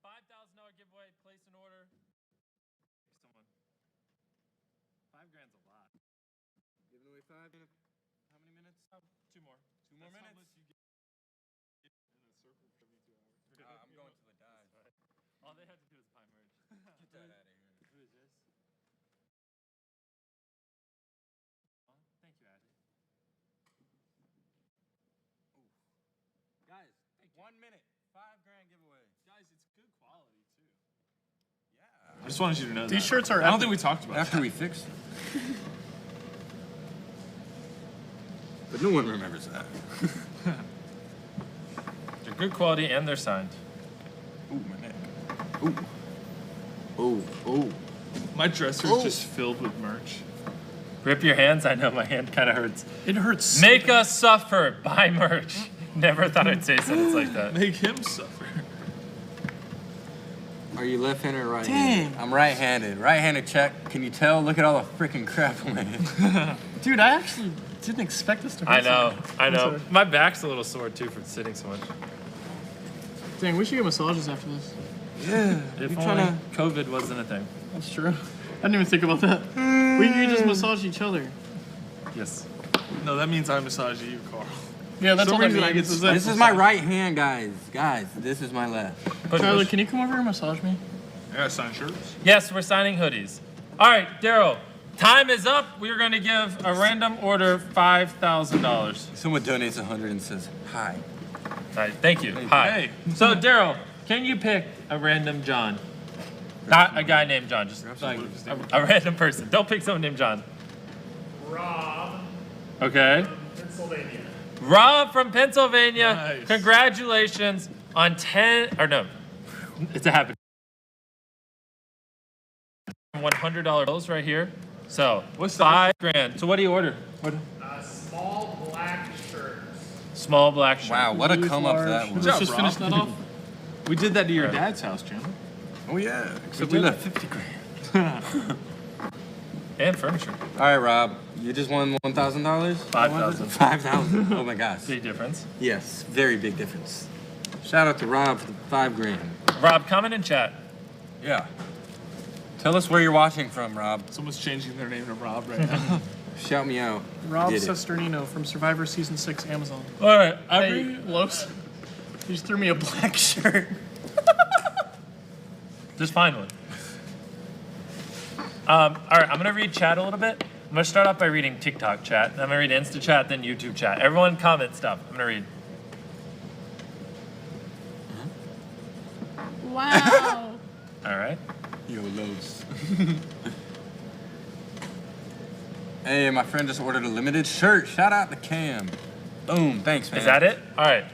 $5,000 giveaway. Place an order. Someone. $5,000's a lot. Giving away 5 in how many minutes? 2 more. 2 more minutes? In a circle for 72 hours. I'm going to the dive. All they had to do is buy merch. Get that out of here. Who is this? Thank you, Ashley. Guys, 1 minute. $5,000 giveaway. Guys, it's good quality too. Yeah. I just wanted you to know These that. shirts are I don't epic. think we talked about After we fix them. But no one remembers that. They're good quality and they're signed. Ooh, my neck. Ooh. Ooh. My dresser's just filled with merch. Grip your hands. I know my hand kind of hurts. It hurts. Make us suffer. Buy merch. Never thought I'd say something like that. Make him suffer. Are you left-handed or right-handed? Dang. I'm right-handed. Right-handed check. Can you tell? Look at all the freaking crap I'm in. Dude, I actually didn't expect this to hurt. I know. so much. I I'm know. sorry. My back's a little sore too from sitting so much. Dang, we should get massages after this. Yeah. If You only tryna- COVID wasn't a thing. That's true. I didn't even think about that. We could just massage each other. Yes. No, that means I massage you, Carl. Yeah, that's Some all that reason I means. get Is to- that This is my right hand, guys. Guys, this is my left. Tyler, can you come over and massage me? I gotta sign shirts. Yes, we're signing hoodies. All right, Daryl. Time is up. We're going to give a random order $5,000. Someone donates 100 and says, hi. All right, thank you. Hi. Hey. So, Daryl, can you pick a random John? Not a guy named John, just like a random person. Don't pick someone named John. Rob, Okay. Pennsylvania. Rob from Pennsylvania. Nice. Congratulations on 10, or no, it's a habit. $100 bills right here. So, What's $5,000. So what do you order? What? Small black shirts. Small black shirt. Wow, what a Really come up large. that was. Let's job, just Rob. finish that off. We did that to your dad's house, Chandler. Oh, yeah. Except we left 50 grand. And furniture. All right, Rob. You just won $1,000? $5,000. 5,000. Oh, my gosh. Big difference. Yes, very big difference. Shout out to Rob for the $5,000. Rob, comment in chat. Yeah. Tell us where you're watching from, Rob. Someone's changing their name to Rob right now. Shout me out. Rob Did it. Sesternino from Survivor Season 6 Amazon. All right. Hey, Los. You just threw me a black shirt. Just find one. All right, I'm gonna read chat a little bit. I'm gonna start off by reading TikTok chat. Then I'm gonna read Insta chat, then YouTube chat. Everyone comment stuff. I'm gonna read. Wow. All right. Yo, Los. Hey, my friend just ordered a limited shirt. Shout out to Cam. Boom. Thanks, man. Is that it? All right.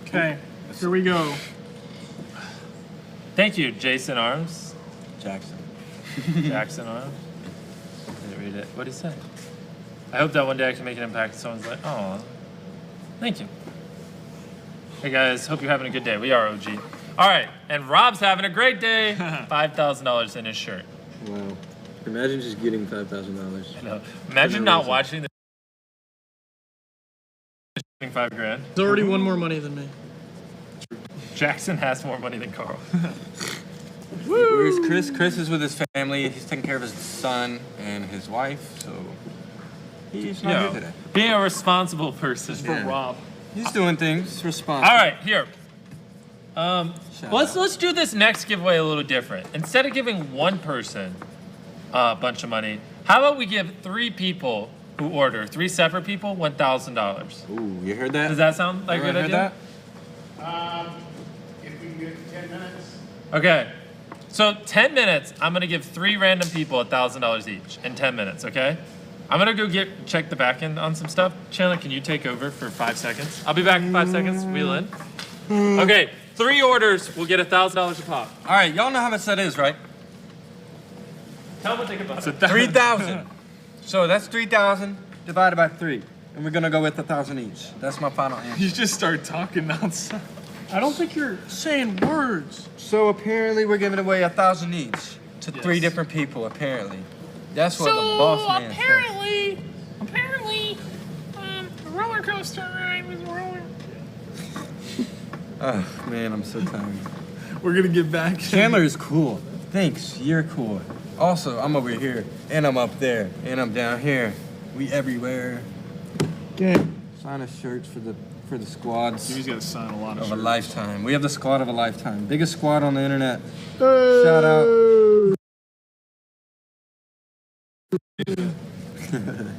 Okay, here we go. Thank you, Jason Arms. Jackson. Jackson Arms. Didn't read it. What did he say? I hope that one day I can make an impact. Someone's like, oh, thank you. Hey guys, hope you're having a good day. We are OG. All right, and Rob's having a great day. $5,000 in his shirt. Wow. Imagine just getting $5,000. I know. Imagine no not reason. watching the $5,000. He's already won more money than me. Jackson has more money than Carl. Where's Chris? Chris is with his family. He's taking care of his son and his wife, so he's not here today. Being a responsible person. For Yeah. Rob. He's doing things responsible. All right, here. Shout out. Let's do this next giveaway a little different. Instead of giving one person a bunch of money, how about we give 3 people who order, 3 separate people, $1,000. Ooh, you heard that? Does that sound like a Everyone good heard idea? If we can get 10 minutes. Okay. So 10 minutes, I'm gonna give 3 random people $1,000 each in 10 minutes, okay? I'm gonna go check the back end on some stuff. Chandler, can you take over for 5 seconds? I'll be back in 5 seconds, wheel in. Okay, 3 orders will get $1,000 a pop. All right, y'all know how much that is, right? Tell them what they can buy. 3,000. So that's 3,000 divided by 3. And we're gonna go with 1,000 each. That's my final answer. You just start talking nonsense. I don't think you're saying words. So apparently we're giving away 1,000 each to 3 Yes. different people, apparently. That's what the boss man said. apparently, the roller coaster ride was rolling. Oh, man, I'm so tired. We're gonna get back. Chandler is cool. Thanks, you're cool. Also, I'm over here, and I'm up there, and I'm down here. We everywhere. Okay. Sign us shirts for the squads Jimmy's gotta sign a lot of of a shirts. lifetime. We have the squad of a lifetime. Biggest squad on the internet. Shout out.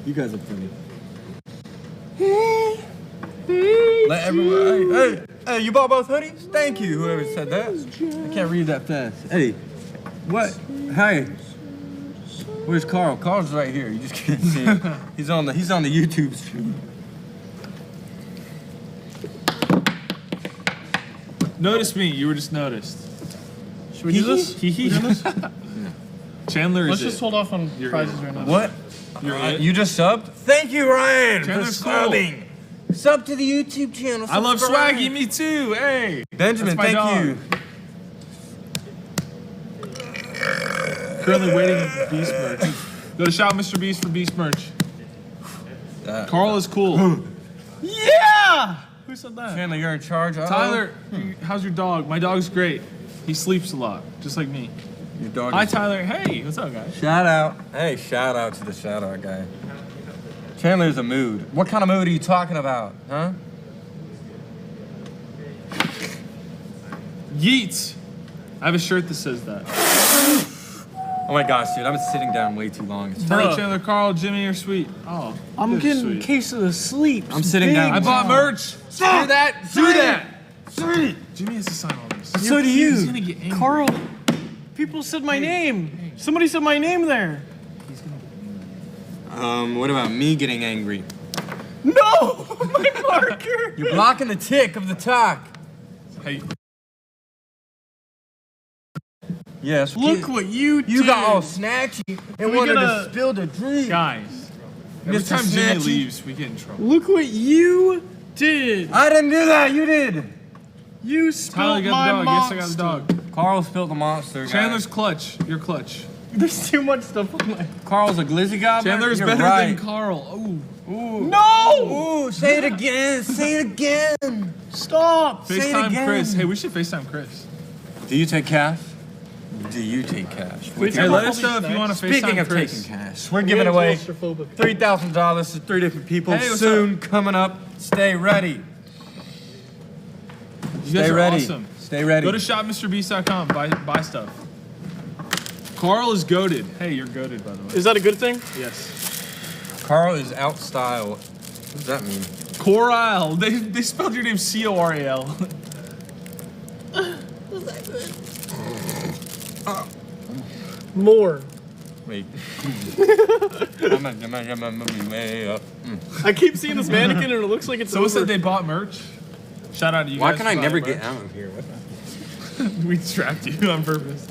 You guys are funny. Let everyone. Hey, you bought both hoodies? Thank you, whoever said that. I can't read that fast. Hey, what? Hi. Where's Carl? Carl's right here. You just can't see him. He's on the YouTube stream. Notice me. You were just noticed. Should we do this? Chandler Let's is just it. hold off on You're prizes it. right now. What? You're it. You just subbed? Thank you, Ryan, Chandler's for cool. subbing. Sub to the YouTube channel. I love subscribe. Swaggy. Me too. Hey. Benjamin, That's my thank dog. you. Currently waiting for Beast merch. Go to Shop Mr. Beast for Beast merch. Carl is cool. Yeah! Who said that? Chandler, you're in charge. Uh-oh. Tyler, how's your dog? My dog's great. He sleeps a lot, just like me. Your dog. Hi, is- Tyler. Hey, what's up, guys? Shout out. Hey, shout out to the shout out guy. Chandler's a mood. What kind of mood are you talking about, huh? Yeet. I have a shirt that says that. Oh my gosh, dude, I've been sitting down way too long. It's Tyler, Bruh. Chandler, Carl, Jimmy are sweet. Oh, I'm good, getting sweet. a case of the sleep. I'm sitting down. I bought merch. Do that. Do that. Jimmy has to sign all this. So do you. He's gonna get angry. Carl, people said my name. Somebody said my name there. What about me getting angry? No! My marker! You're blocking the tick of the talk. Hey, Yes. Look what you did. You got all snatchy and we wanted get to a- spill the drink. guys. Every Mr. time Jimmy Snatchy. leaves, we get in trouble. Look what you did. I didn't do that. You did. You Tyler spilled got my the dog. monster. Yes, I got the dog. Carl spilled the monster. Guy. Chandler's clutch. You're clutch. There's too much stuff on my... Carl's a glizzy gobbler. Chandler's You're better right. than Carl. Ooh. Ooh. No! Ooh, say it again. Say it again. Stop! Say it FaceTime again. Chris. Hey, we should FaceTime Chris. Do you take cash? Do you take cash? Wait, Hey, How let about us know all these if you want to Speaking FaceTime of Chris. taking cash, we're giving away $3,000 to 3 different people Hey, what's soon. Coming up. Stay ready. You guys Stay are ready. awesome. Stay ready. Go to shopmrbeast.com. Buy stuff. Carl is goated. Hey, you're goated, by the way. Is that a good thing? Yes. Carl is out style. What does that mean? Coral. They spelled your name Coral. More. Wait. I keep seeing this mannequin and it looks like it's Someone over. said they bought merch. Shout out to you Why guys. can I for never buying get out of here? What the- merch. We trapped you on purpose.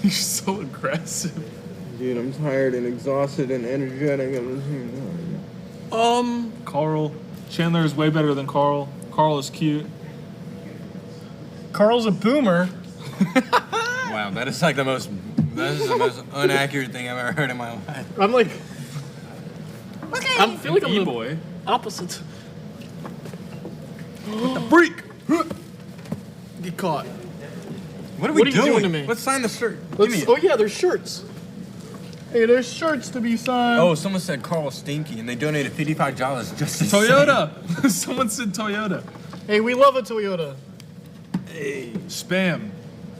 You're so aggressive. Dude, I'm tired and exhausted and energetic. Carl. Chandler is way better than Carl. Carl is cute. Carl's a boomer. Wow, that is like the most inaccurate thing I've ever heard in my life. I'm like... I feel like I'm the E-boy. opposite. What the freak? Get caught. What are What we are you doing? doing to me? Let's sign the shirt. Let's, Give me oh yeah, there's shirts. Hey, there's shirts to be signed. Oh, someone said Carl was stinky, and they donated $55 just to Toyota. Someone said Toyota. Hey, we love a Toyota. Hey, Spam.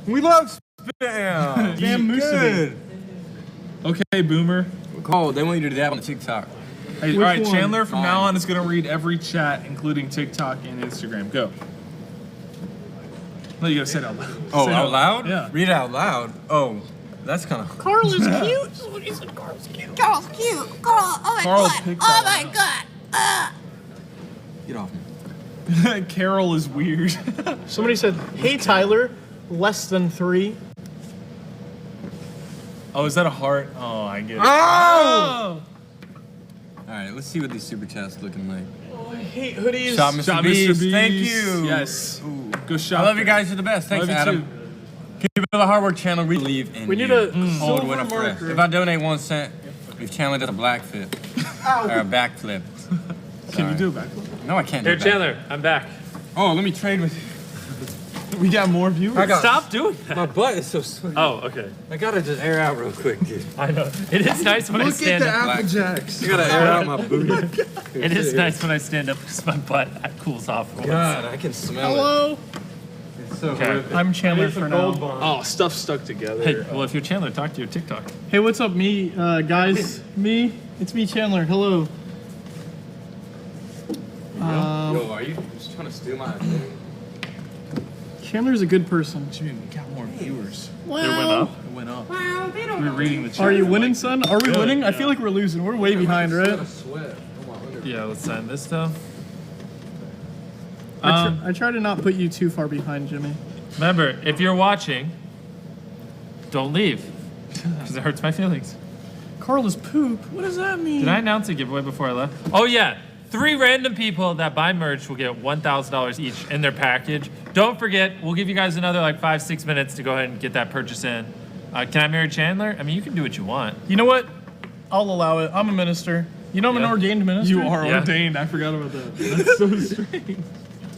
we love spam. Spam Good. Okay, boomer. Carl, they want you to dab on the TikTok. Hey, all right, one? Chandler from now Fine. on is going to read every chat, including TikTok and Instagram. Go. No, you got to say it out loud. Oh, Say it out loud? Yeah. Read it out loud. Oh, that's kind of. Carl is cute. That's what he said. Carl's cute. Carl's cute. Carl, oh my Carl's god. Pixar. Oh my god. Get off me. Carol is weird. Somebody said, hey, Tyler, less than 3. Oh, is that a heart? Oh, I get it. Oh! All right, let's see what these super chats looking like. Oh, I hate hoodies. Shop Mr. Shop Beast. Mr. Thank Beast. you. Yes. Ooh. Go shop. I love you there. guys. You're the best. Thanks, Love you Adam. too. Keep up the hard work, Chandler. We believe in We need you. a Old silver winner fresh. marker. If I donate 1 cent, if Chandler does a black flip or a back flip. Can you do a backflip? No, I can't. Here, do that. Chandler, I'm back. Oh, let me trade with you. We got more viewers. I got Stop doing that. my butt is so sweaty. Oh, okay. I gotta just air out real quick, dude. I know. It is nice when I Look at stand the up. Apple Jacks. I gotta air out my booty. It is nice when I stand up because my butt cools off. For once. God, I can smell it. Hello. It's so Okay. horrific. I'm Chandler Here's for the now. gold bond. Oh, stuff stuck together. Hey, well, if you're Chandler, talk to your TikTok. Hey, what's up, me guys? Me? It's me, Chandler. Hello. Yo, are you just trying to steal my thing? Chandler's a good person. Jimmy, we got more viewers. It went up. It went up. Well, they don't We were reading the chat. Are you winning, son? Are we Really? winning? I feel like we're losing. We're way behind, right? I sweat. Oh, my under- Yeah, let's sign this stuff. I try to not put you too far behind, Jimmy. Remember, if you're watching, don't leave because it hurts my feelings. Carl is poop. What does that mean? Did I announce a giveaway before I left? Oh yeah, 3 random people that buy merch will get $1,000 each in their package. Don't forget, we'll give you guys another like 5-6 minutes to go ahead and get that purchase in. Can I marry Chandler? I mean, you can do what you want. You know what? I'll allow it. I'm a minister. You know I'm Yeah. an ordained minister? You are Yeah. ordained. I forgot about that. That's so strange.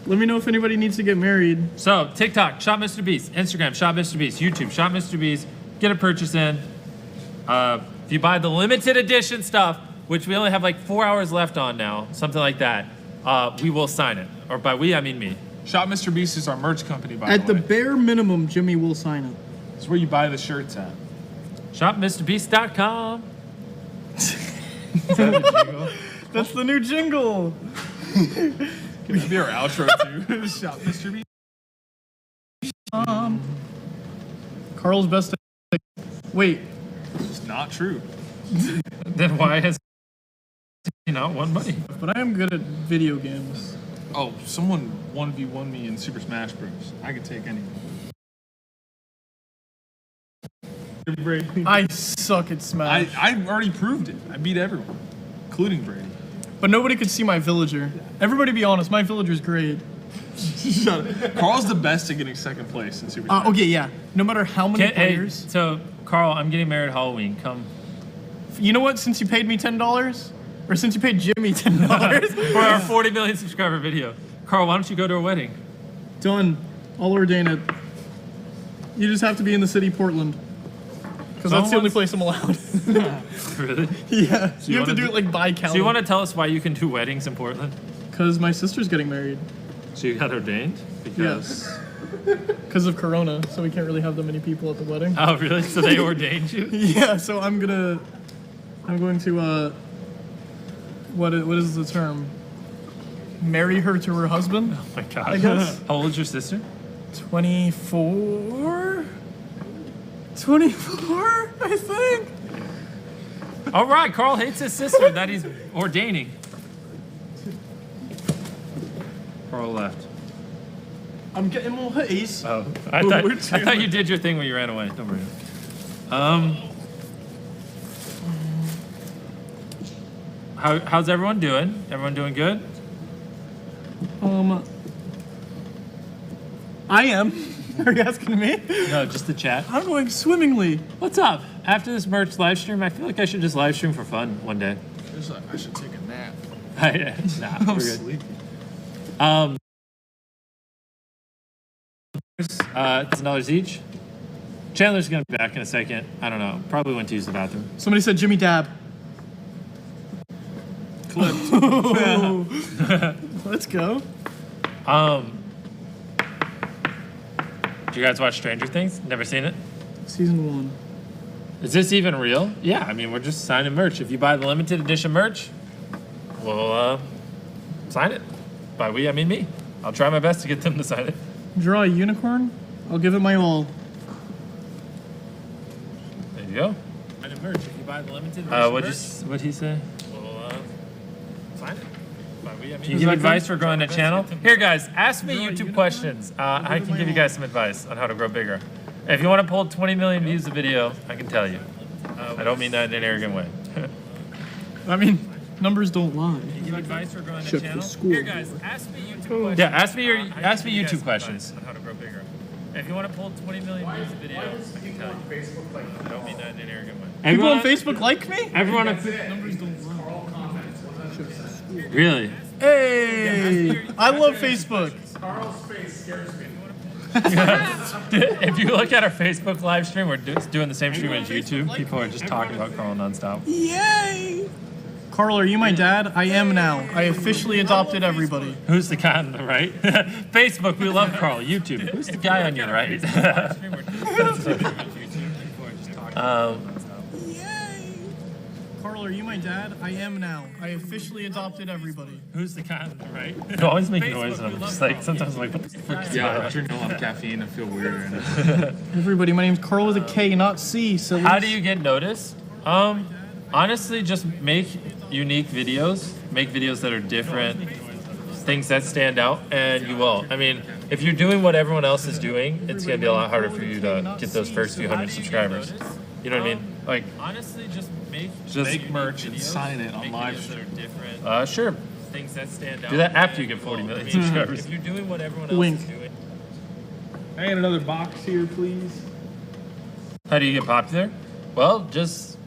Let me know if anybody needs to get married. So TikTok, Shop Mr. Beast. Instagram, Shop Mr. Beast. YouTube, Shop Mr. Beast. Get a purchase in. If you buy the limited edition stuff, which we only have like 4 hours left on now, something like that, we will sign it. Or by we, I mean me. Shop Mr. Beast is our merch company, by At the the way. bare minimum, Jimmy will sign it. It's where you buy the shirts at. ShopMrBeast.com. That's the new jingle. Can this be our outro too? Shop Mr. Beast. Carl's best. Wait, It's not true. Then why has he not won money? but I am good at video games. Oh, someone 1v1 me in Super Smash Bros. I could take anyone. Brady. I suck at Smash. I already proved it. I beat everyone, including Brady. But nobody could see my villager. Everybody be honest, my villager's great. Shut up. Carl's the best at getting second place in Super Smash. Okay, yeah. No matter how many Hey, players. so Carl, I'm getting married Halloween. Come You know what? Since you paid me $10, or since you paid Jimmy $10, for our 40 million subscriber video. Carl, why don't you go to our wedding? done. I'll ordain it. You just have to be in the city, Portland. Because that's the only place I'm allowed. Really? Yeah. you You have to wanna do it like by So you want calendar. to tell us why you can do weddings in Portland? Because my sister's getting married. So you got ordained? Because Yes. Because of Corona, so we can't really have that many people at the wedding. Oh, really? So they ordained you? Yeah, so I'm going to, what is the term? Marry her to her husband? Oh my God. I guess. How old is your sister? 24? 24, I think. All right, Carl hates his sister that he's ordaining. Carl left. I'm getting more hotties. Oh, We're I thought you did your thing when you ran away. Don't worry. How's everyone doing? Everyone doing good? I am. Are you asking me? No, just the chat. I'm going swimmingly. What's up? After this merch live stream, I feel like I should just live stream for fun one day. I should take a nap. Nah, we're good. Sleepy. $1,000 each. Chandler's gonna be back in a second. I don't know. Probably went to use the bathroom. Somebody said Jimmy Dab. Clipped. Let's go. Do you guys watch Stranger Things? Never seen it? Season 1. Is this even real? Yeah, I mean, we're just signing merch. If you buy the limited edition merch, we'll sign it. By we, I mean me. I'll try my best to get them to sign it. Draw a unicorn. I'll give it my all. There you go. Signing merch. If you buy the limited edition what'd he say? We'll sign it. By we, I mean Can you give advice for growing a channel? Here, guys, ask me YouTube questions. I can give you guys some advice on how to grow bigger. If you want to pull 20 million views a video, I can tell you. I don't mean that in an arrogant way. I mean, numbers don't lie. Give advice for growing a Except for channel. school. Here, guys, ask me YouTube questions. Yeah, ask me YouTube questions on how to grow bigger. If you want to pull 20 million views a video, I can tell you. I don't mean that in an arrogant way. People on Facebook like me? Everyone on Numbers don't lie. Really? Hey, I love Facebook. Carl's face scares me. If you look at our Facebook live stream, we're doing the same stream as YouTube. People are just talking about Carl nonstop. Yay! Carl, are you my dad? I am now. I officially adopted everybody. Who's the guy on the right? Facebook, we love Carl. YouTube, who's the guy on your right? Carl, are you my dad? I am now. I officially adopted everybody. Who's the guy on the right? You always make noise, and I'm just like, sometimes I'm like, what the fuck is Yeah, going I on? drink a lot of caffeine. I feel weird. Everybody, my name's Carl with a K, not C. So How do you get noticed? Honestly, just make unique videos. Make videos that are different, things that stand out, and you will. I mean, if you're doing what everyone else is doing, it's gonna be a lot harder for you to get those first few hundred subscribers. You know what I mean? Like, honestly, just make merch and sign it on live stream. Sure. Things that stand out. Do that after you get 40 million subscribers. If you're doing what everyone else Wink. is doing. Can I get another box here, please? How do you get popular? Well, just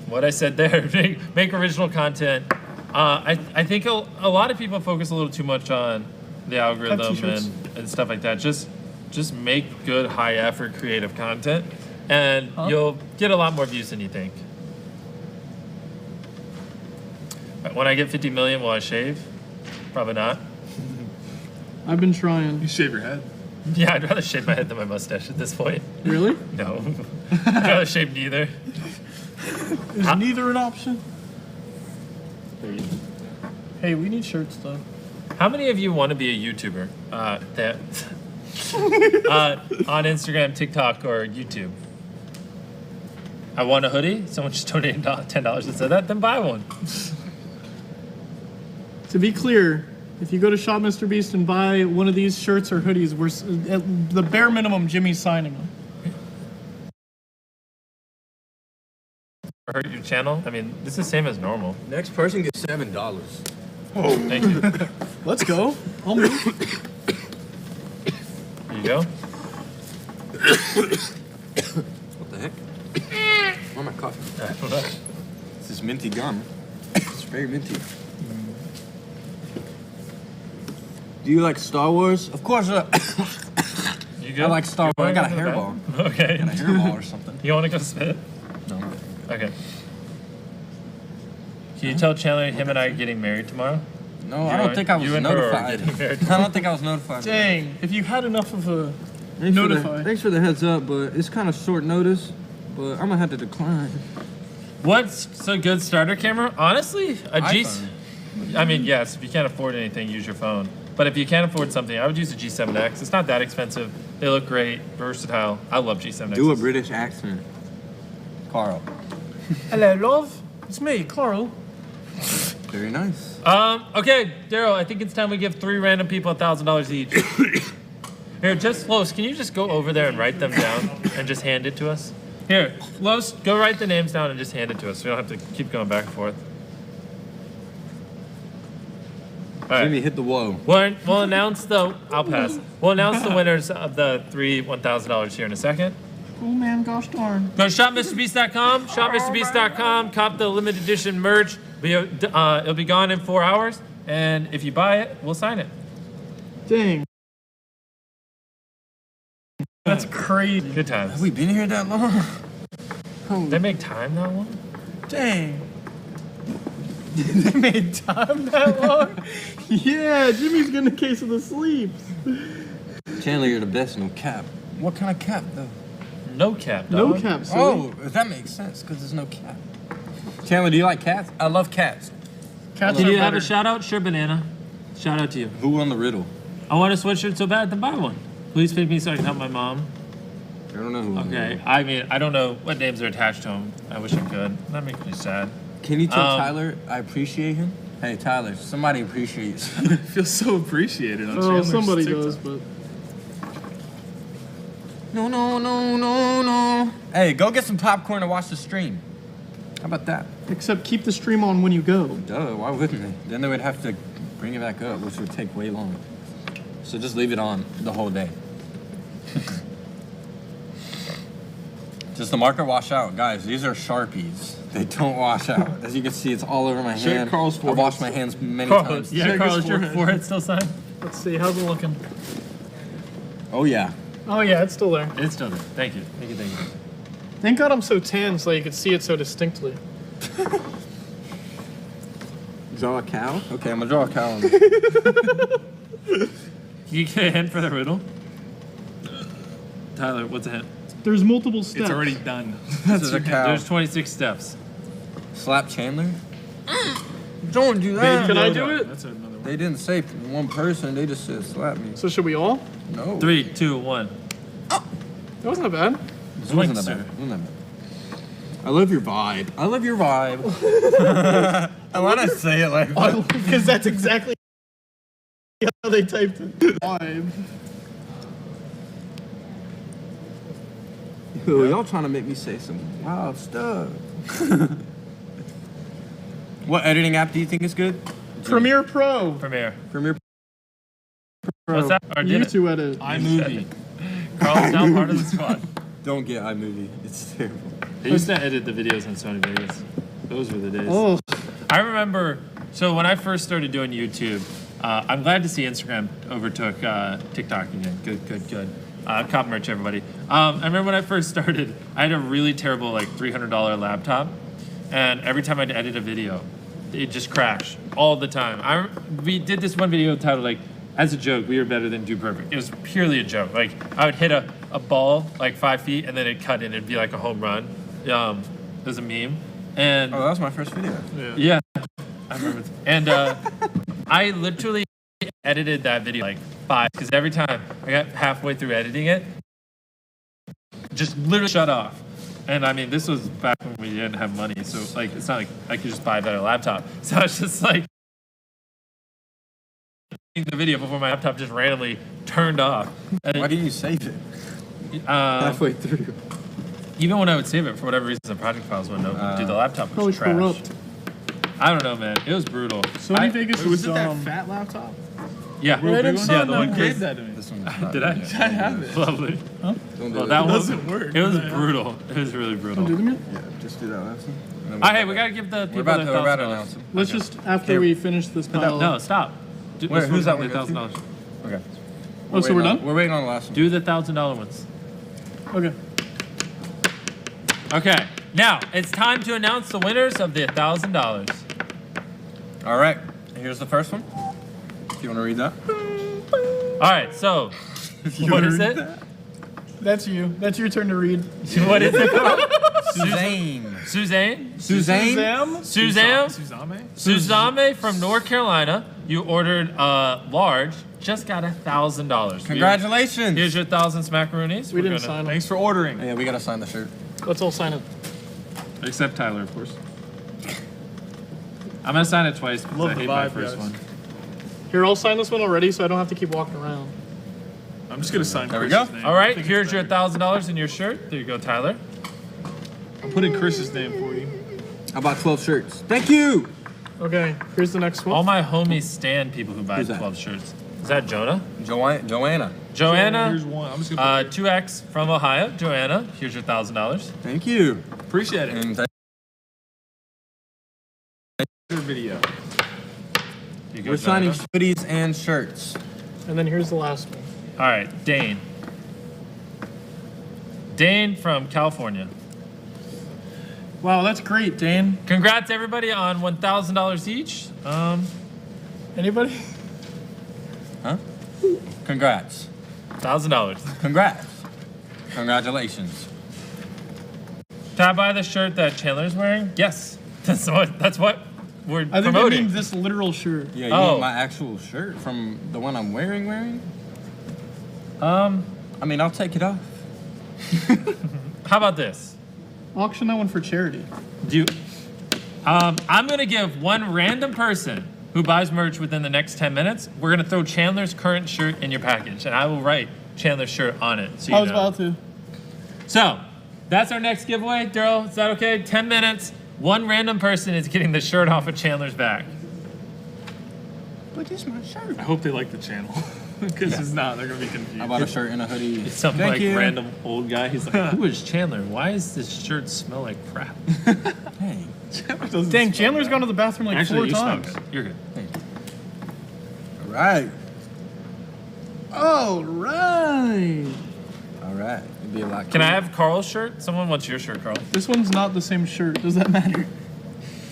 what I said there. Make original content. I think a lot of people focus a little too much on the algorithm t-shirts. and stuff like that. Just make good, high effort, creative content, and you'll get a lot more views than you think. When I get 50 million, will I shave? Probably not. I've been trying. You shave your head. Yeah, I'd rather shave my head than my mustache at this point. Really? No. I'd rather shave neither. Is neither an option? Hey, we need shirts though. How many of you want to be a YouTuber that on Instagram, TikTok, or YouTube? I want a hoodie. Someone just donated $10 and said that. Then buy one. To be clear, if you go to Shop Mr. Beast and buy one of these shirts or hoodies, we're at the bare minimum, Jimmy's signing them. Hurt your channel. I mean, this is the same as normal. Next person gets $7. Thank you. There Let's go. I'll move. you go. What the heck? Where my coffee? This is minty gum. It's very minty. Do you like Star Wars? Of course. You good? I like Star You Wars. I got a wanna go hairball. to bed? Okay. A hairball or something. You want to go spit? No. Okay. Can you tell Chandler him and I are getting married tomorrow? No, I don't think I was You and her are notified. getting married. I don't think I was notified. Dang, if you had enough of a Thanks thanks for the heads up, but it's kind of short notice. But I'm gonna have to decline. What's a good starter camera? Honestly, a G. iPhone. I mean, yes, if you can't afford anything, use your phone. But if you can't afford something, I would use a G7X. It's not that expensive. They look great, versatile. I love G7X. Do a British accent. Carl. Hello, love. It's me, Carl. Very nice. Okay, Daryl, I think it's time we give 3 random people $1,000 each. Here, just Los, can you just go over there and write them down and just hand it to us? Here, Los, go write the names down and just hand it to us. We don't have to keep going back and forth. All right. Jimmy, hit the wall. We'll announce the. I'll pass. We'll announce the winners of the 3 $1,000 here in a second. Oh man, gosh darn. Go to shopmrbeast.com. Shopmrbeast.com. Cop the limited edition merch. It'll be gone in 4 hours, and if you buy it, we'll sign it. Dang. That's crazy. Good times. Have we been here that long? They make time that long? Dang. They made time that long? Yeah, Jimmy's getting a case of the sleeps. Chandler, you're the best. No cap. What kind of cap though? No cap, No dog. cap, silly. Oh, that makes sense because there's no cap. Chandler, do you like cats? I love cats. Cats Can are you have better. a shout out? Sure, Banana. Shout out to you. Who won the riddle? I want a sweatshirt so bad, then buy one. Please pick me so I can help my mom. I don't know who won the Okay. riddle. I mean, I don't know what names are attached to them. I wish I could. That makes me sad. Can you tell Um, Tyler I appreciate him? Hey, Tyler, somebody appreciates you. I feel so appreciated on Oh, Chandler's somebody TikTok. does, but No, no, no, no, no. Hey, go get some popcorn and watch the stream. How about that? except keep the stream on when you go. Duh, why wouldn't they? Then they would have to bring it back up, which would take way long. So just leave it on the whole day. Does the marker wash out? Guys, these are Sharpies. They don't wash out. As you can see, it's all over my Check hand. Carl's I've forehead. washed my hands many Carl, times. yeah, Check Carl, his is your forehead. forehead still signed? Let's see, how's it looking? Oh yeah. Oh yeah, it's still there. It's still there. Thank you. Thank you. Thank you. Thank God I'm so tan so you could see it so distinctly. Draw a cow? Okay, I'm gonna draw a cow. You get a hint for the riddle? Tyler, what's a hint? There's multiple steps. It's already done. This is a cow. There's 26 steps. Slap Chandler? Don't do that. Can I do it? That's another one. They didn't say one person. They just said slap me. So should we all? No. 3, 2, 1. That wasn't that bad. It wasn't that Zoinks, bad. sir. It wasn't that bad. I love your vibe. I love your vibe. I want to say it like that. Because that's exactly how they typed it. Vibe. Yo, y'all trying to make me say some wild stuff. What editing app do you think is good? Premiere Pro. Premiere. Premiere Pro. What's that? Or You did it? two edit. iMovie. Carl's now part of the squad. Don't get iMovie. It's terrible. I used to edit the videos on Sony Vegas. Those were the days. Oh, I remember, so when I first started doing YouTube, I'm glad to see Instagram overtook TikTok again. Good. Cop merch, everybody. I remember when I first started, I had a really terrible, like, $300 laptop. And every time I'd edit a video, it just crashed all the time. We did this one video titled, like, as a joke, we were better than Do Perfect. It was purely a joke. Like, I would hit a ball, like, 5 feet, and then it'd cut in. It'd be like a home run. It was a meme. And Oh, that was my first video. yeah, I remember. And I literally edited that video like 5, because every time I got halfway through editing it, just literally shut off. And I mean, this was back when we didn't have money, so like it's not like I could just buy a better laptop. So I was just like the video before my laptop just randomly turned off. And Why didn't you save it? Halfway through. even when I would save it, for whatever reason, the project files wouldn't open. Dude, the laptop was probably trash. corrupt. I don't know, man. It was brutal. Sony Vegas Wait, was is it that fat laptop? Yeah. Real big one? Yeah, the You one gave that to me. This one. Did I? I have it. Lovely. Don't do Well, it. that It was doesn't work. It was brutal. It was really brutal. Do them yet? Yeah, just do that last one. And then Oh, hey, we gotta give the people We're about their to, we're about to $1,000. announce them. Let's just, after we finish this pile. No, stop. Wait, who's that one The go to? $1,000. Okay. Oh, so we're done? We're waiting on the last one. Do the $1,000 ones. Okay. Okay. Now it's time to announce the winners of the $1,000. All right. Here's the first one. Do you want to read that? All right. So, what is it? That's you. That's your turn to read. What is it called? Suzanne. Suzanne. Suzanne? Sam? Suzanne. Suzame? Suzame from North Carolina. You ordered large. Just got $1,000. Congratulations. Here's your 1,000 smackaroonies. We didn't sign them. Thanks for ordering. Yeah, we got to sign the shirt. Let's all sign it. Except Tyler, of course. I'm gonna sign it twice because Love I the hate my vibe, first guys. one. Here, I'll sign this one already so I don't have to keep walking around. I'm just gonna sign There we Chris's go. name. All I right, think here's it's your better. $1,000 in your shirt. There you go, Tyler. I'm putting Chris's name for you. How about 12 shirts? Thank you. Okay, here's the next one. All my homies stand people who buy Who's that? 12 shirts. Is that Jonah? Joanna. Here's Joanna, one. I'm just gonna 2X from Ohio. Joanna, here's your $1,000. Thank you. appreciate it. And Your video. Here you go, we're signing Joanna. hoodies and shirts. And then here's the last one. All right, Dane. Dane from California. Wow, that's great, Dan. Congrats, everybody, on $1,000 each. Anybody? Huh? Congrats. $1,000. Congrats. Congratulations. Can I buy the shirt that Chandler's wearing? Yes. That's what we're I think they promoting. mean this literal shirt. Yeah, you Oh. want my actual shirt from the one I'm wearing? How I mean, I'll take it off. about this? Auction that one for charity. Do you, I'm gonna give one random person who buys merch within the next 10 minutes. We're gonna throw Chandler's current shirt in your package, and I will write Chandler's shirt on it. So you I was know. about to. So that's our next giveaway, Daryl. Is that okay? 10 minutes. One random person is getting the shirt off of Chandler's back. But it's my shirt. I hope they like the channel. Because it's not. They're gonna be I confused. bought a shirt and a hoodie. It's some Thank like you. random old guy. He's like, "Who is Chandler? Why does this shirt smell like crap?" Hey, Dang, Chandler's gone to the bathroom like Actually, 4 you smell times. good. You're good. all right, All right. all right. It'd be a lot. Can I have Carl's shirt? Someone wants your shirt, Carl. This one's not the same shirt. Does that matter?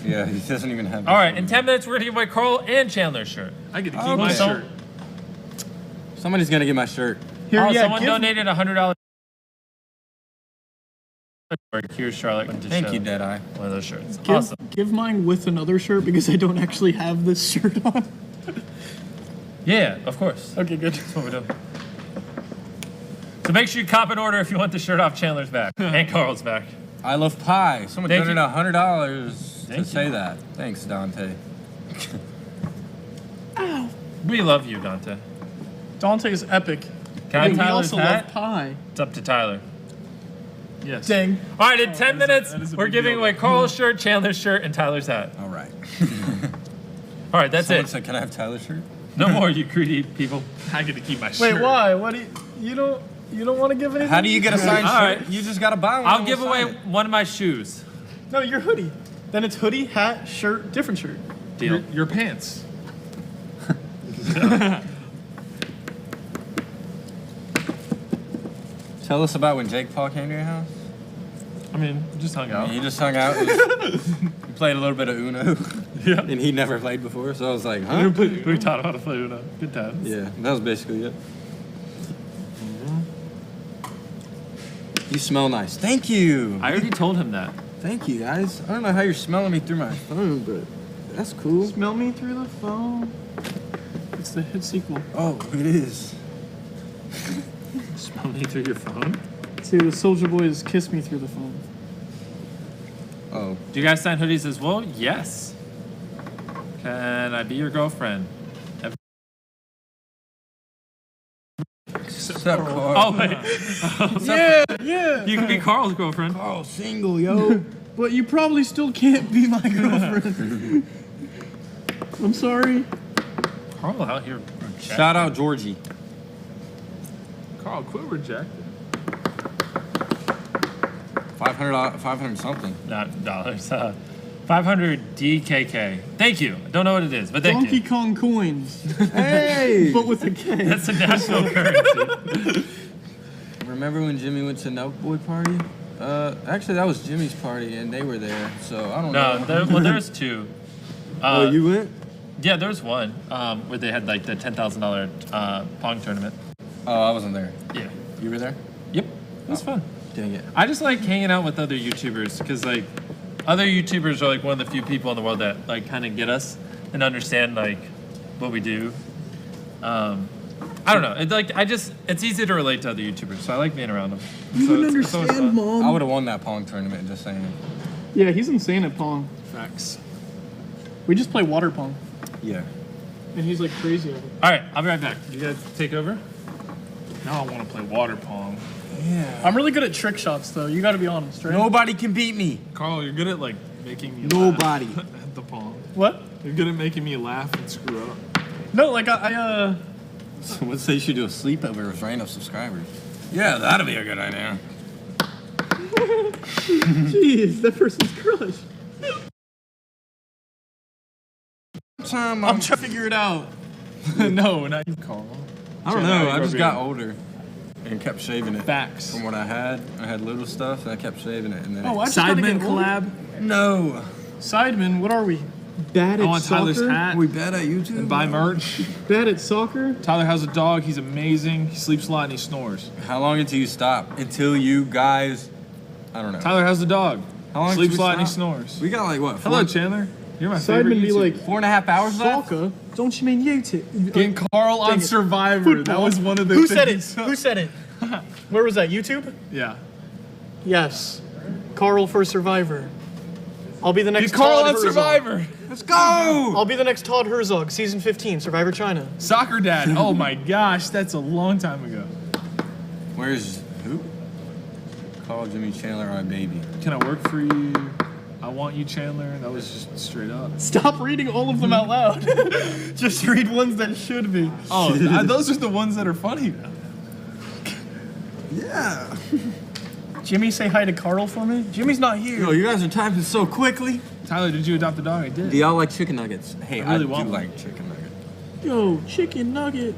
Yeah, he doesn't even have. All right, in 10 minutes, we're gonna give away Carl and Chandler's shirt. I get to keep Okay. my So- shirt. Somebody's gonna get my shirt. Here, Oh, yeah, someone give, donated $100. Here's Charlotte. To Thank show you, Deadeye. One of those shirts. give, Awesome. give mine with another shirt because I don't actually have this shirt on. Yeah, of course. Okay, good. That's what we're doing. So make sure you cop an order if you want the shirt off Chandler's back and Carl's back. I love pie. Someone Thank donated you. $100 Thank to you. say that. Thanks, Dante. We love you, Dante. Dante is epic. Can I have And we Tyler's also hat? love pie. It's up to Tyler. Yes. Dang. All right, in 10 minutes, that is a we're big giving deal. away Carl's shirt, Chandler's shirt, and Tyler's hat. All right. All right, that's Someone it. said, "Can I have Tyler's shirt?" No more, you greedy people. I get to keep my shirt. Wait, why? What do you don't want to give anything? How do you get a signed All shirt? right. You just gotta buy one. I'll and give we'll away sign it. one of my shoes. No, your hoodie. Then it's hoodie, hat, shirt, different shirt. Deal. Your pants. Tell us about when Jake Paul came to your house. I mean, just hung out. He just hung out. We played a little bit of Uno. Yeah. And he never played before, so I was like, huh? We taught him how to play Uno. Good times. Yeah, that was basically it. You smell nice. Thank you. I already told him that. Thank you, guys. I don't know how you're smelling me through my phone, but that's cool. Smell me through the phone. It's the hit sequel Oh, it is. Smell me through your phone. to the Soulja Boy's "Kiss Me Through the Phone." Oh, Do you guys sign hoodies as well? Yes. Can I be your girlfriend? sup, Carl? Oh, wait. Yeah. You can be Carl's girlfriend. Carl single, yo. But you probably still can't be my girlfriend. I'm sorry. Carl out here. rejecting. Shout out Georgie. Carl, quit rejecting. $500 something. Not dollars. 500 DKK. Thank you. I don't know what it is, but thank Donkey you. Kong coins, Hey! but with a K. That's a national currency. Remember when Jimmy went to Nelk Boy party? Actually, that was Jimmy's party, and they were there, so I don't No, know. there's two. Oh, you went? Yeah, there's one where they had like the $10,000 Pong tournament. Oh, I wasn't there. Yeah. You were there? Yep. It was fun. Dang it. I just like hanging out with other YouTubers because like other YouTubers are like one of the few people in the world that like kind of get us and understand like what we do. I don't know. It's easy to relate to other YouTubers, so I like being around them. You So wouldn't it's always understand, fun. I Mom. would have won that Pong tournament, just saying. Yeah, he's insane at Pong. Facts. We just play water Pong, Yeah. and he's like crazy at it. All right, I'll be right back. You guys take over. Now I want to play water pong. Yeah. I'm really good at trick shots, though. You got to be honest, right? Nobody can beat me. Carl, you're good at like making me Nobody. laugh at the pong. What? You're good at making me laugh and screw up. No, like I So let's say you should do a sleepover with random subscribers. Yeah, that'd be a good idea. Jeez, that person's crushed. Time I'm trying to figure it out. No, not you, Carl. I don't know. I just got older and kept shaving it. Facts. From what I had little stuff, and I kept shaving it, and then Oh, I just gotta Sidemen get old. collab. no. Sidemen, what are we? Bad I at want Tyler's soccer? hat. We bad at YouTube. And buy merch. Bad at soccer? Tyler has a dog. He's amazing. He sleeps a lot and he snores. How long until you stop? Until you guys, I don't know. Tyler has a dog. How long Sleeps a till we lot and he stop? snores. We got like what? Hello, Chandler. You're my Sidemen favorite be YouTuber. like, 4.5 hours left. soccer? Don't you mean YouTube? Getting Carl on Dang it. Survivor. That Football. was one of the Who said it? things. Who said it? Where was that? YouTube? Yeah. Yes. Carl for Survivor. I'll be the next Get Carl Todd on Herzog. Survivor. Let's go. I'll be the next Todd Herzog, season 15, Survivor China. Soccer dad. Oh my gosh, that's a long time ago. Where's who? Call Jimmy Chandler our baby. Can I work for you? I want you, Chandler. That was just straight up. Stop reading all of them out loud. Just read ones that should be. Oh, those are the ones that are funny. Yeah. Jimmy, say hi to Carl for me. Jimmy's not here. Yo, you guys are typing so quickly. Tyler, did you adopt a dog? I did. Do y'all like chicken nuggets? Hey, I really do want one. like chicken nuggets. Yo, chicken nugget.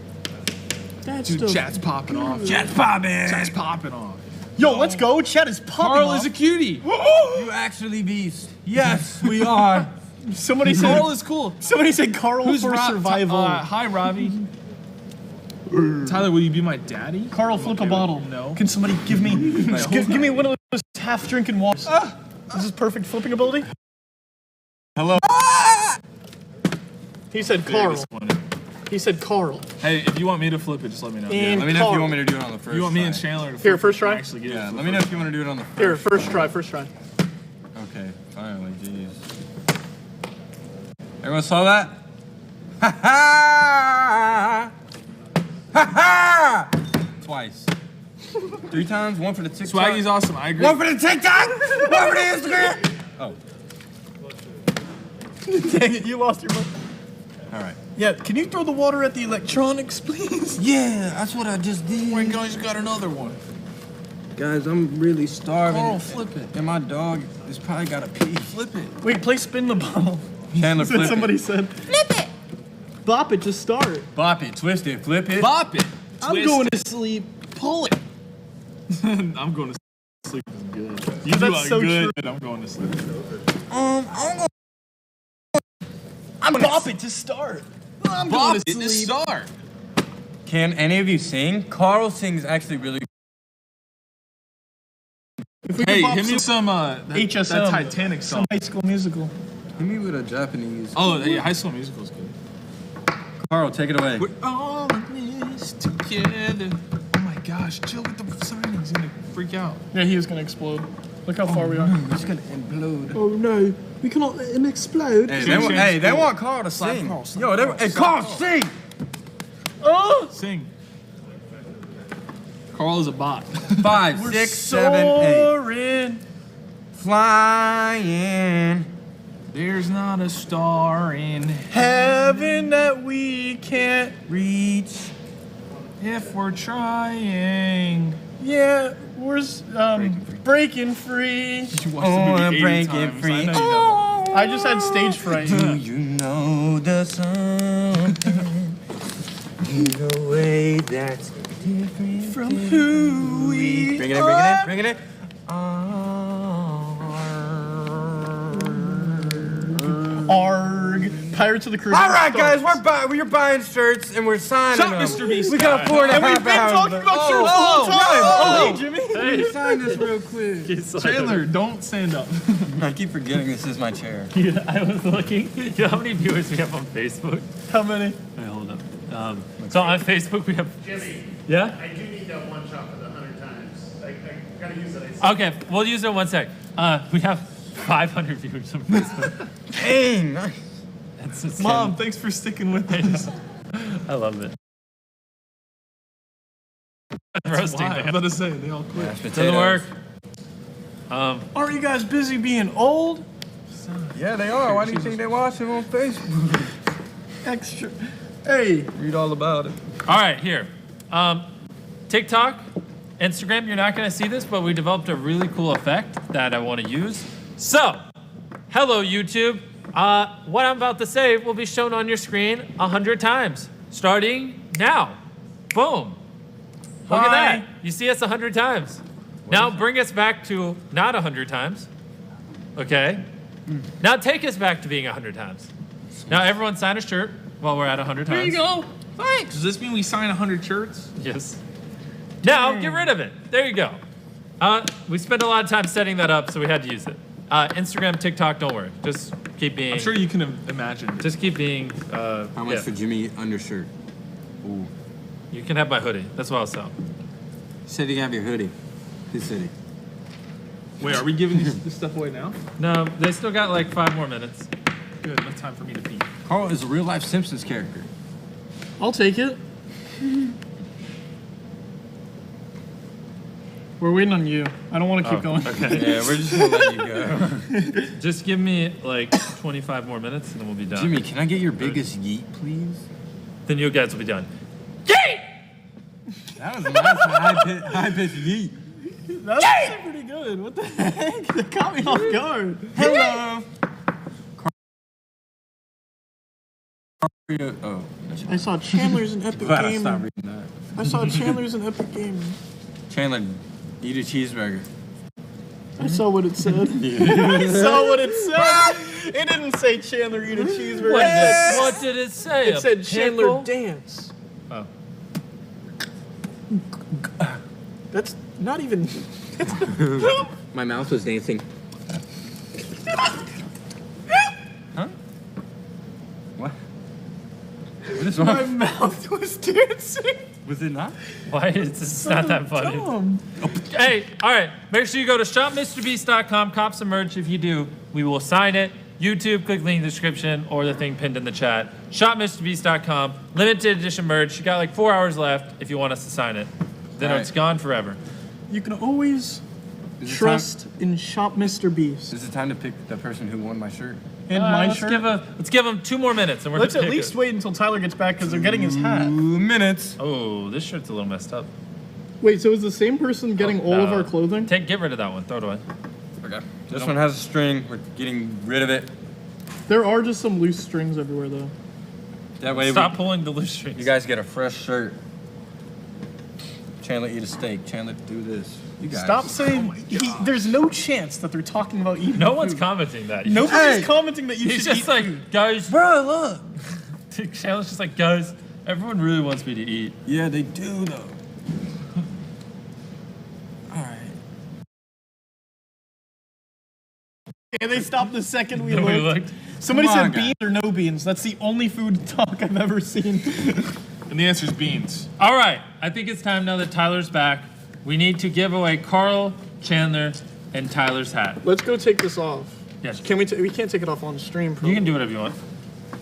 That's Dude, the... chat's popping off. Chat's popping. Chat's popping off. Yo, let's go. Chat is popping Carl off. is a cutie. You actually beast. Yes, we are. Somebody said. Carl is cool. Somebody said Carl Who's for survival. Hi, Robbie. Tyler, will you be my daddy? Carl, flip a bottle. No. Can somebody give me give me one of those half-drinking waters? Is this perfect flipping ability? Hello. He said Carl. He said Carl. Hey, if you want me to flip it, just let me know. And Let me know if Carl. you want me to do it on the first. You want me try. and Chandler to flip Here, first it try? and actually get Yeah, it. let me know if you want to do it on the first. Here, first try, first try. Okay, finally, jeez. Everyone saw that? Ha ha! Ha ha! Twice. 3 times, one for the TikTok. Swaggy's awesome. I agree. One for the TikTok! One for the Instagram! Oh, Dang it, you lost your money. alright. Yeah, can you throw the water at the electronics, please? Yeah, that's what I just did. Oh my God, he's got another one. Guys, I'm really starving. Carl, flip it. And my dog is probably got to pee. Flip it. Wait, play spin the bottle. Chandler, That's flip what somebody it. said. Flip it. Bop it, just start. Bop it, twist it, flip it. Bop it. I'm Twist going it. to sleep. Pull it. I'm going to sleep. Is good. You That's are so good. I'm going to sleep. I'm gonna bop it to start. I'm Bop going it to to sleep. start. Can any of you sing? Carl sings actually really. If we could Hey, bop hit me some some HSM. that Titanic song. High School Musical. Hit me with a Japanese. Oh, yeah, High School Musical is good. Carl, take it away. We're all in this together. Oh my gosh, chill with the signings. He's gonna freak out. Yeah, he is gonna explode. Look how far we are. It's gonna implode. Oh no, we cannot let him explode. Hey, Change they school. want Carl to Slap sing. Carl, slap Yo, Carl, hey, slap Carl, Carl. sing. Oh, Sing. Carl is a bot. 5, 6, 7, 8. soaring. Flying. There's not a star in Heaven that we can't. Reach. if we're trying. Yeah, we're breaking free. You watched Oh, the I'm movie 80 breaking times. free. I know you know I just had stage fright. Do you know the song? In a way that's different From who we Bring it in, are. bring it in, bring it in. Arg. Pirates of the Caribbean. All right, guys, starts. we're buying shirts and we're signing Shut them. Mr. Beast. We got 4 and a And we've half been hours. talking about shirts the whole time. Oh, hey, Jimmy. Hey, sign this real quick. that. Chandler, don't stand up. I keep forgetting this is my chair. Yeah, I was looking. You know how many viewers we have on Facebook? How many? Wait, hold up. So on Facebook we have. Jimmy, Yeah. I do need that one shot for the 100 times. I gotta use it. Okay, we'll use it in 1 sec. We have 500 viewers on Facebook. Dang. It's just Mom, thanks for sticking with us. I love it. Roasting Why? I'm them. about to say, they all quit. Doesn't work. Aren't you guys busy being old? Yeah, they are. Why do you think they watch them on Facebook? Extra. Hey. Read all about it. All right, here. TikTok, Instagram, you're not going to see this, but we developed a really cool effect that I want to use. So, hello, YouTube. What I'm about to say will be shown on your screen 100 times, starting now. Boom. Look at Hi. that. You see us 100 times. Now bring us back to not 100 times. Okay? Now take us back to being 100 times. Now everyone sign a shirt while we're at 100 times. There you go. Thanks. Does this mean we sign 100 shirts? Yes. Now, get rid of it. There you go. We spent a lot of time setting that up, so we had to use it. Instagram, TikTok, don't worry. Just keep being. I'm sure you can imagine. Just keep being. How much for Jimmy undershirt? Ooh. You can have my hoodie. That's what I'll sell. Said you can have your hoodie. Who said it? Wait, are we giving this stuff away now? No, they still got like 5 more minutes. Good, enough time for me to pee. Carl is a real life Simpsons character. I'll take it. We're waiting on you. I don't want to keep going. Okay. Yeah, we're just gonna let you go. Just give me like 25 more minutes and then we'll be done. Jimmy, can I get your biggest yeet, please? Then you guys will be done. That was a nice high-pitched yeet. That's actually pretty good. What the heck? That caught me off guard. Hello. Oh, I saw Chandler's an epic glad I stopped gamer. reading that. I saw Chandler's an epic gamer. Chandler, eat a cheeseburger. I saw what it said. I saw what it said. It didn't say Chandler eat a cheeseburger. What did it say? It said Chandler pickle? dance. Oh. That's not even. My mouth was dancing. Huh? What? What is My wrong? mouth was dancing. Was it not? Why is this not that funny? Dumb. Hey, all right. Make sure you go to shopmrbeast.com, cop some merch. If you do, we will sign it. YouTube, click link in the description or the thing pinned in the chat. Shopmrbeast.com, limited edition merch. You got like 4 hours left if you want us to sign it. Then All right. it's gone forever. You can always Is it trust in Shop Mr. Beast. Is it time to pick the person who won my shirt? And my let's shirt. let's give them 2 more minutes and we're Let's gonna at pick least it. wait until Tyler gets back because they're getting his hat. 2 minutes. Oh, this shirt's a little messed up. Wait, so is the same person getting all of No. our clothing? Get rid of that one. Throw it away. Okay. This one has a string. We're getting rid of it. There are just some loose strings everywhere, though. That way Stop pulling the loose strings. you guys get a fresh shirt. Chandler, eat a steak. Chandler, do this. You guys. Stop saying. There's no chance that they're talking about eating. No one's food. commenting that. Nobody's Hey. commenting that you He's should just eat like, food. guys. Bro, look. Chandler's just like, guys, everyone really wants me to eat. Yeah, they do, though. All right. And they stopped the second we Nobody looked. looked. Somebody Come on, said guys. beans or no beans. That's the only food talk I've ever seen. And the answer is beans. All right, I think it's time now that Tyler's back. We need to give away Carl, Chandler, and Tyler's hat. Let's go take this off. Yes. Can we? We can't take it off on stream. You can do whatever you want.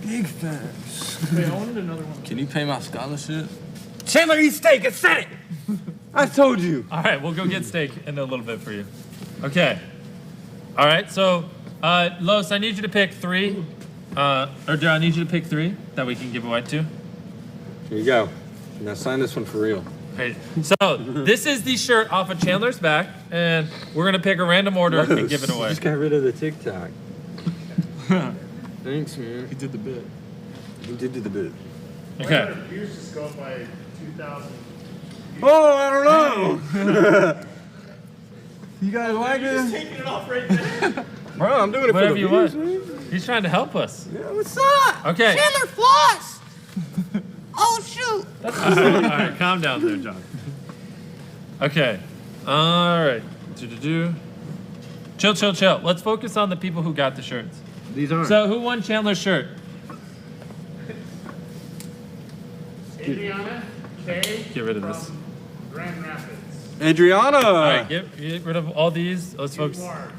Big facts. Wait, I wanted another one. Can you pay my scholarship? Chandler, eat steak. I said it. I told you. All right, we'll go get steak in a little bit for you. Okay. All right, so Los, I need you to pick 3. Or do I need you to pick 3 that we can give away to? Here you go. Now sign this one for real. Great. So this is the shirt off of Chandler's back, and we're gonna pick a random order and give it away. Just got rid of the TikTok. Thanks, man. He did the bit. You did do the bit. Okay. Views just go up by 2,000. Oh, I don't know. You guys like this? Taking it off right there. Bro, I'm doing it Whatever for the you views, want. man. He's trying to help us. Yeah, what's up? Okay. Chandler floss. Oh shoot. All right, calm down there, John. Okay. All right. Do-do-do. Chill, chill, chill. Let's focus on the people who got the shirts. These aren't. So who won Chandler's shirt? Adriana K. Get rid of this. from Grand Rapids. Adriana. All right, get rid of all these. Let's focus. Large.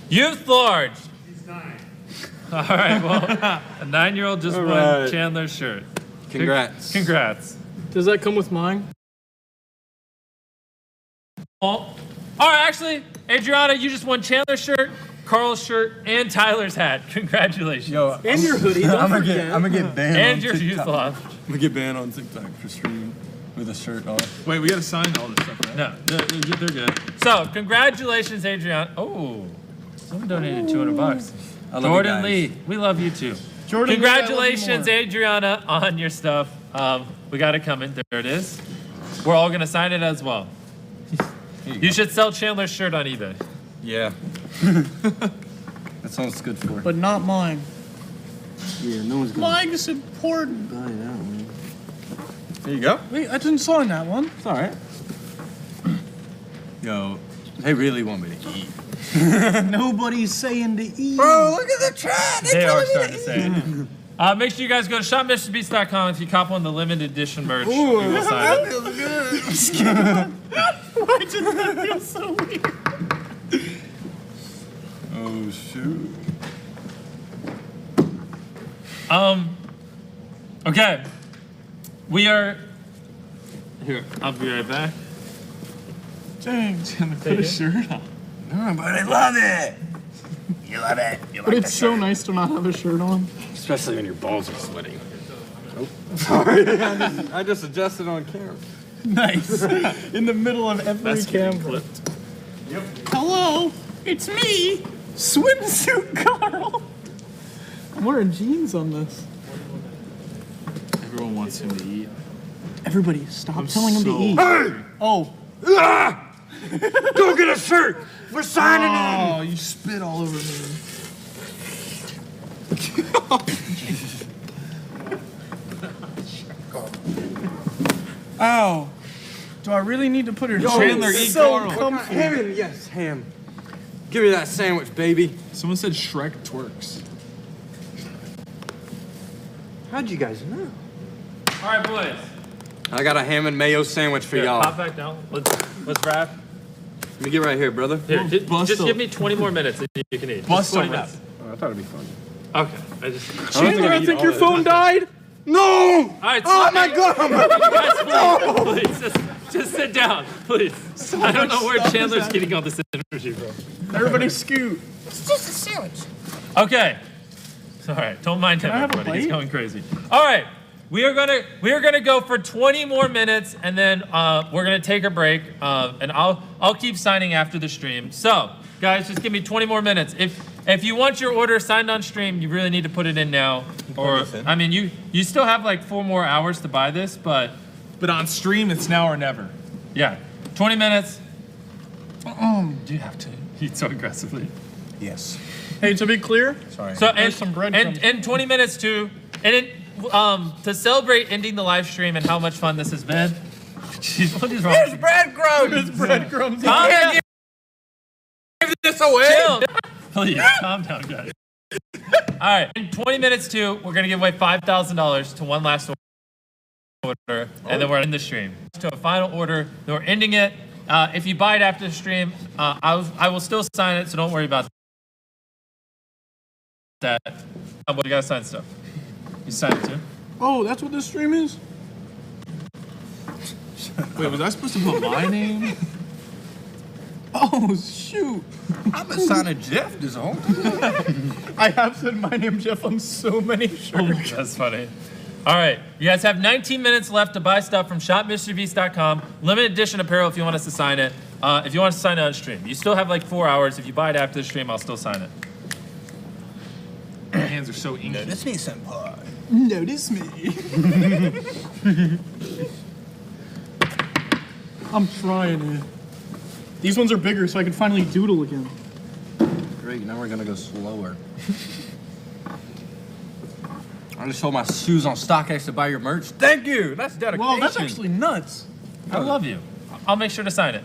Youth large. She's 9. All right, well, a 9-year-old just won right. Chandler's shirt. Congrats. Congrats. Does that come with mine? All right, actually, Adriana, you just won Chandler's shirt, Carl's shirt, and Tyler's hat. Congratulations. Yo, And your hoodie. Don't I'm forget. gonna get banned and on your youth TikTok. loft. I'm gonna get banned on TikTok for streaming with a shirt on. Wait, we gotta sign all this stuff, right? No, they're good. So, congratulations, Adriana. Oh, someone donated $200. I love you Jordan guys. Lee, we love you too. Jordan, Congratulations, Adriana, on your stuff. We got it coming. There it is. We're all gonna sign it as well. You should sell Chandler's shirt on eBay. Yeah. That sounds good for. But not mine. Yeah, no one's gonna Mine is important. buy that one. There you go. Wait, I didn't sign that one. It's all right. Yo, they really want me to eat. Nobody's saying to eat. Bro, look at the chat. They are starting to say it. Make sure you guys go to shopmrbeast.com. If you cop one of the limited edition merch, we will sign it. feels good. Why did that feel so weird? Oh shoot. Okay. We are here. I'll be right back. Dang. Chandler, put a shirt on. No, but I love it. You love it. You But it's so nice to not have a shirt on. Especially when your balls are sweating. Oh, sorry. I just adjusted on camera. Nice. In the middle of every camera. Hello, it's me, Swimsuit Carl. I'm wearing jeans on this. Everyone wants him to eat. Everybody, stop telling him to so eat. Oh, Go get a shirt. We're signing Oh, you spit all over me. ow. Do I really need to put her Chandler, It's eat so Carl. comfy. Ham. Yes, ham. Give me that sandwich, baby. Someone said Shrek twerks. How'd you guys know? All right, boys. I got a ham and mayo sandwich for Here, y'all. pop back down. Let's wrap. Let me get right here, brother. Here, bust just a- give me 20 more minutes and you can eat. Bust Just 20 a minutes. Oh, I thought it'd be fun. Okay. I just. Chandler, I think your phone died. No! All right. Oh my god! Guys, please, just sit down, please. I don't know where Chandler's getting all this energy from. Everybody scoot. It's just a sandwich. Okay. All right. Don't mind him, I have a everybody. He's bite? going crazy. All right. We are gonna go for 20 more minutes, and then we're gonna take a break. And I'll keep signing after the stream. So, guys, just give me 20 more minutes. If you want your order signed on stream, you really need to put it in now. Or this in. I mean, you still have like 4 more hours to buy this, but But on stream, it's now or never. yeah, 20 minutes. Do you have to eat so aggressively? Yes. Hey, to be clear, Sorry. So and, There's some breadcrumbs. and 20 minutes too. And to celebrate ending the live stream and how much fun this has been. Jeez, what is wrong? with you? breadcrumbs. breadcrumbs. Calm down. Give this away. Chill. Please, calm down, guys. All right, in 20 minutes too, we're gonna give away $5,000 to one last order, and then we're in the stream to a final order. Then we're ending it. If you buy it after the stream, I will still sign it, so don't worry about that. But you gotta sign stuff. You sign it too. Oh, that's what this stream is? Wait, was I supposed to put my name? Oh, shoot. I've been signing Jeff this whole time. I have said my name, Jeff, on so many shirts. That's funny. All right, you guys have 19 minutes left to buy stuff from shopmrbeast.com. Limited edition apparel if you want us to sign it. If you want us to sign it on stream, you still have like 4 hours. If you buy it after the stream, I'll still sign it. My hands are so inky. This me senpai. Notice me. I'm trying it. These ones are bigger, so I can finally doodle again. Great, now we're gonna go slower. I just sold my shoes on StockX to buy your merch. Thank you. That's dedication. Wow, that's actually nuts. I love you. I'll make sure to sign it.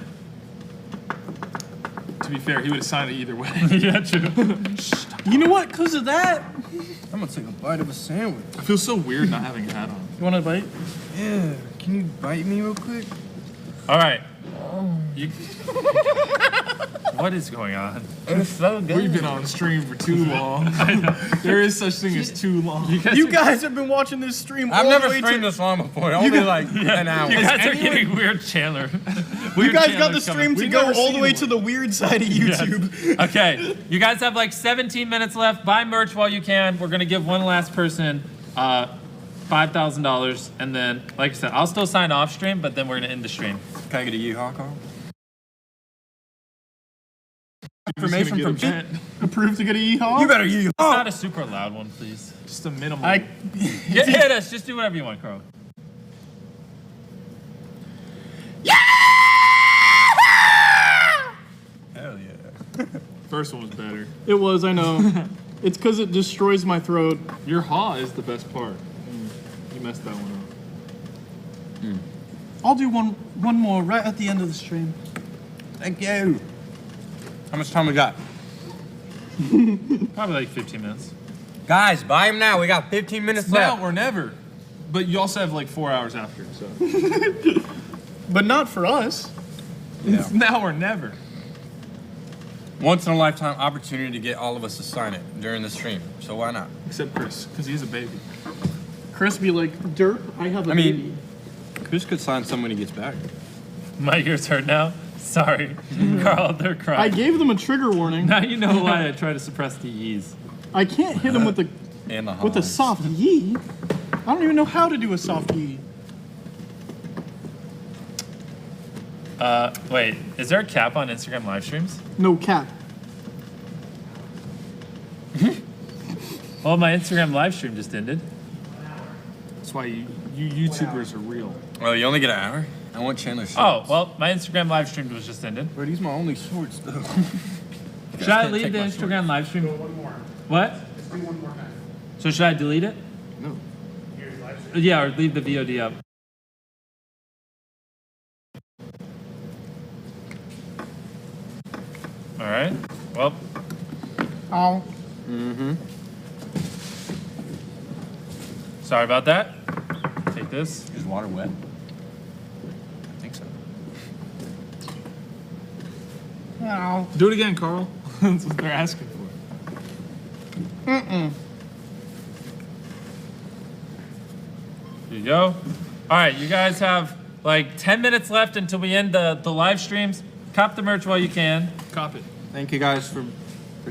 To be fair, he would have signed it either way. Yeah, true. You know what? Because of that. I'm gonna take a bite of a sandwich. I feel so weird not having a hat on. You want a bite? Yeah. Can you bite me real quick? All right. You... What is going on? It's so good. We've been on stream for too long. There is such thing as too long. You guys have been watching this stream I've all never the way streamed to... this long before. Only like an hour. You guys are getting weird Chandler. You guys got the stream to We've go never all the seen way one. to the weird side of YouTube. Okay, you guys have like 17 minutes left. Buy merch while you can. We're gonna give one last person $5,000, and then, like I said, I'll still sign off stream, but then we're gonna end the stream. Can I get a yeehaw call? Information Information from from Pete. Approved to get a yeehaw? You better yeehaw. It's not a super loud one, please. Just a minimum. Hit us. Just do whatever you want, Carl. Hell yeah. First one was better. It was, I know. It's because it destroys my throat. Your haw is the best part. You messed that one up. I'll do one more right at the end of the stream. Thank you. How much time we got? Probably like 15 minutes. Guys, buy him now. We got 15 minutes Now left. or never. But you also have like 4 hours after, so. But not for us. It's now or never. Once in a lifetime opportunity to get all of us to sign it during the stream. So why not? Except Chris, because he's a baby. Chris be like, derp, I have a I mean- baby. Chris could sign some when he gets back. My ears hurt now. Sorry, Carl, they're I crying. gave them a trigger warning. Now you know why I try to suppress the yees. I can't hit them with a And the with a Hans. soft yee. I don't even know how to do a soft yee. Wait, is there a cap on Instagram live streams? No cap. Well, my Instagram live stream just ended. That's why you YouTubers are real. Oh, you only get an hour? I want Chandler shorts. Oh, well, my Instagram live stream was just ended. Bro, these my only shorts, though. Should I can't leave take the my Instagram live stream? One more. What? Let's do one more time. So should I delete it? No. Here's live stream. Yeah, or leave the VOD up. All right. Well, Oh. sorry about that. Take this. Is water wet? I think so. Ow. Do it again, Carl. That's what they're asking for. Here you go. All right, you guys have like 10 minutes left until we end the live streams. Cop the merch while you can. Cop it. Thank you guys for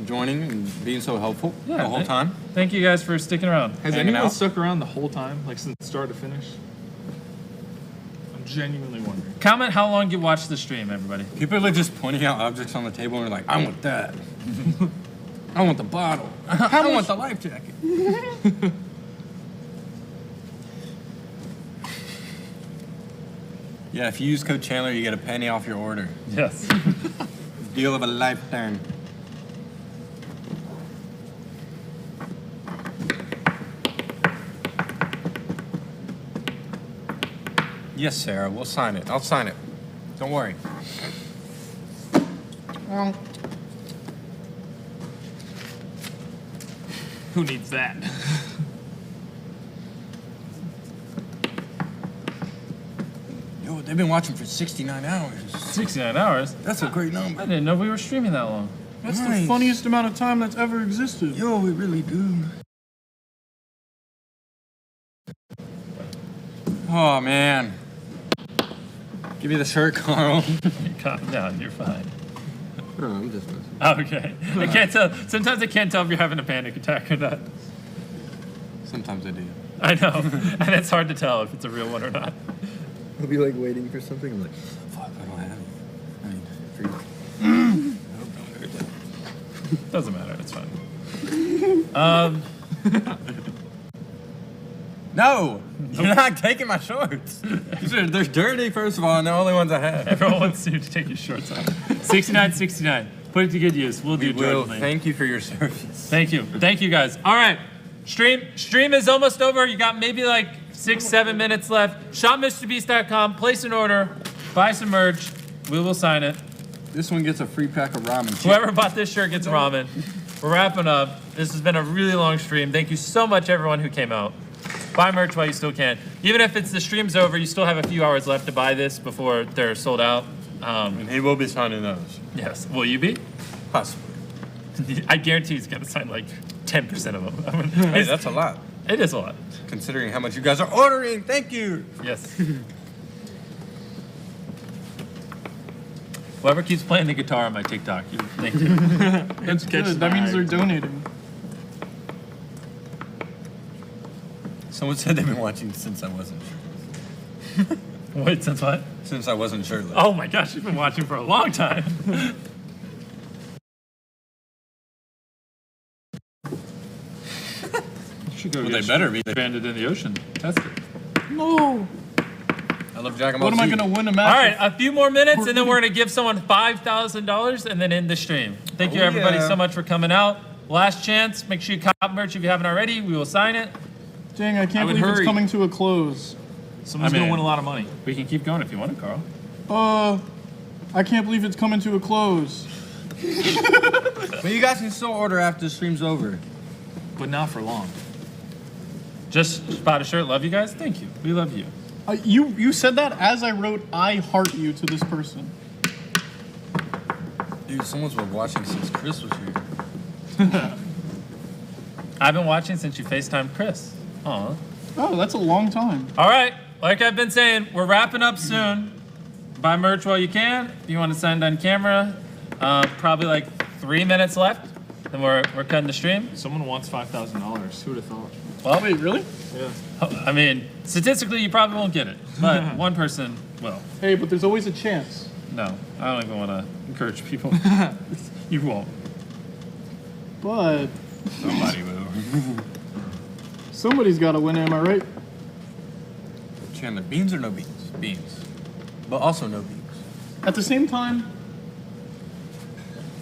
joining and being so helpful the whole time. Thank you guys for sticking around. Has Hanging anyone out. stuck around the whole time, like since start to finish? I'm genuinely wondering. Comment how long you watched the stream, everybody. People are just pointing out objects on the table and are like, I want that. I want the bottle. I want the life jacket. Yeah, if you use code Chandler, you get a penny off your order. Yes. Deal of a lifetime. Yes, Sarah, we'll sign it. I'll sign it. Don't worry. Who needs that? Yo, they've been watching for 69 hours. 69 hours? That's a great I number. didn't know we were streaming that long. That's Nice. the funniest amount of time that's ever existed. Yo, we really do. Oh, man. Give me the shirt, Carl. Calm down, you're fine. No, I'm just messing. Okay. I can't tell. Sometimes I can't tell if you're having a panic attack or not. Sometimes I do. I know. And it's hard to tell if it's a real one or not. I'll be like waiting for something. I'm like, Fuck, I don't have it. I mean, freak. Doesn't matter. It's fine. No! You're not taking my shorts. They're dirty, first of all, and they're the only ones I have. Everyone wants you to take your shorts off. 69.69. Put it to good use. We'll do We will. Jordan Lane. Thank you for your service. Thank you. Thank you guys. All right. Stream is almost over. You got maybe like 6-7 minutes left. ShopMrBeast.com. Place an order. Buy some merch. We will sign it. This one gets a free pack of ramen. Whoever bought this shirt gets ramen. We're wrapping up. This has been a really long stream. Thank you so much, everyone who came out. Buy merch while you still can. Even if it's the stream's over, you still have a few hours left to buy this before they're sold out. And he will be signing those. Yes. Will you be? Possibly. I guarantee he's going to sign like 10% of them. Hey, that's a lot. It is a lot. Considering how much you guys are ordering. Thank you. Yes. Whoever keeps playing the guitar on my TikTok, thank you. That's good. That means they're donating. Someone said they've been watching since I wasn't sure. Wait, since what? Since I wasn't shirtless. Oh my gosh, you've been watching for a long time. Should go Well, get they better be. Stranded in the ocean. Test it. No. I love Dragon Ball What am I Z. gonna win a All match? right, a few more minutes, and then we're gonna give someone $5,000 and then end the stream. Thank you, Oh, everybody, yeah. so much for coming out. Last chance. Make sure you cop merch if you haven't already. We will sign it. Dang, I can't would believe it's hurry. coming to a close. Someone's I mean- gonna win a lot of money. We can keep going if you want to, Carl. I can't believe it's coming to a close. But you guys can still order after the stream's over. But not for long. Just bought a shirt. Love you guys. Thank you. We love you. You said that as I wrote "I heart you" to this person. Dude, someone's been watching since Chris was here. I've been watching since you FaceTimed Chris. Aw. Oh, that's a long time. All right, like I've been saying, we're wrapping up soon. buy merch while you can. If you want to sign on camera, probably like 3 minutes left. Then we're cutting the stream. Someone wants $5,000. Who would have thought? Well, Wait, really? I mean, statistically, you probably won't get it, but one person will. Hey, but there's always a chance. No, I don't even want to encourage people. You won't. But Somebody will. somebody's got to win, am I right? Chandler, beans or no beans? Beans. But also no beans. At the same time,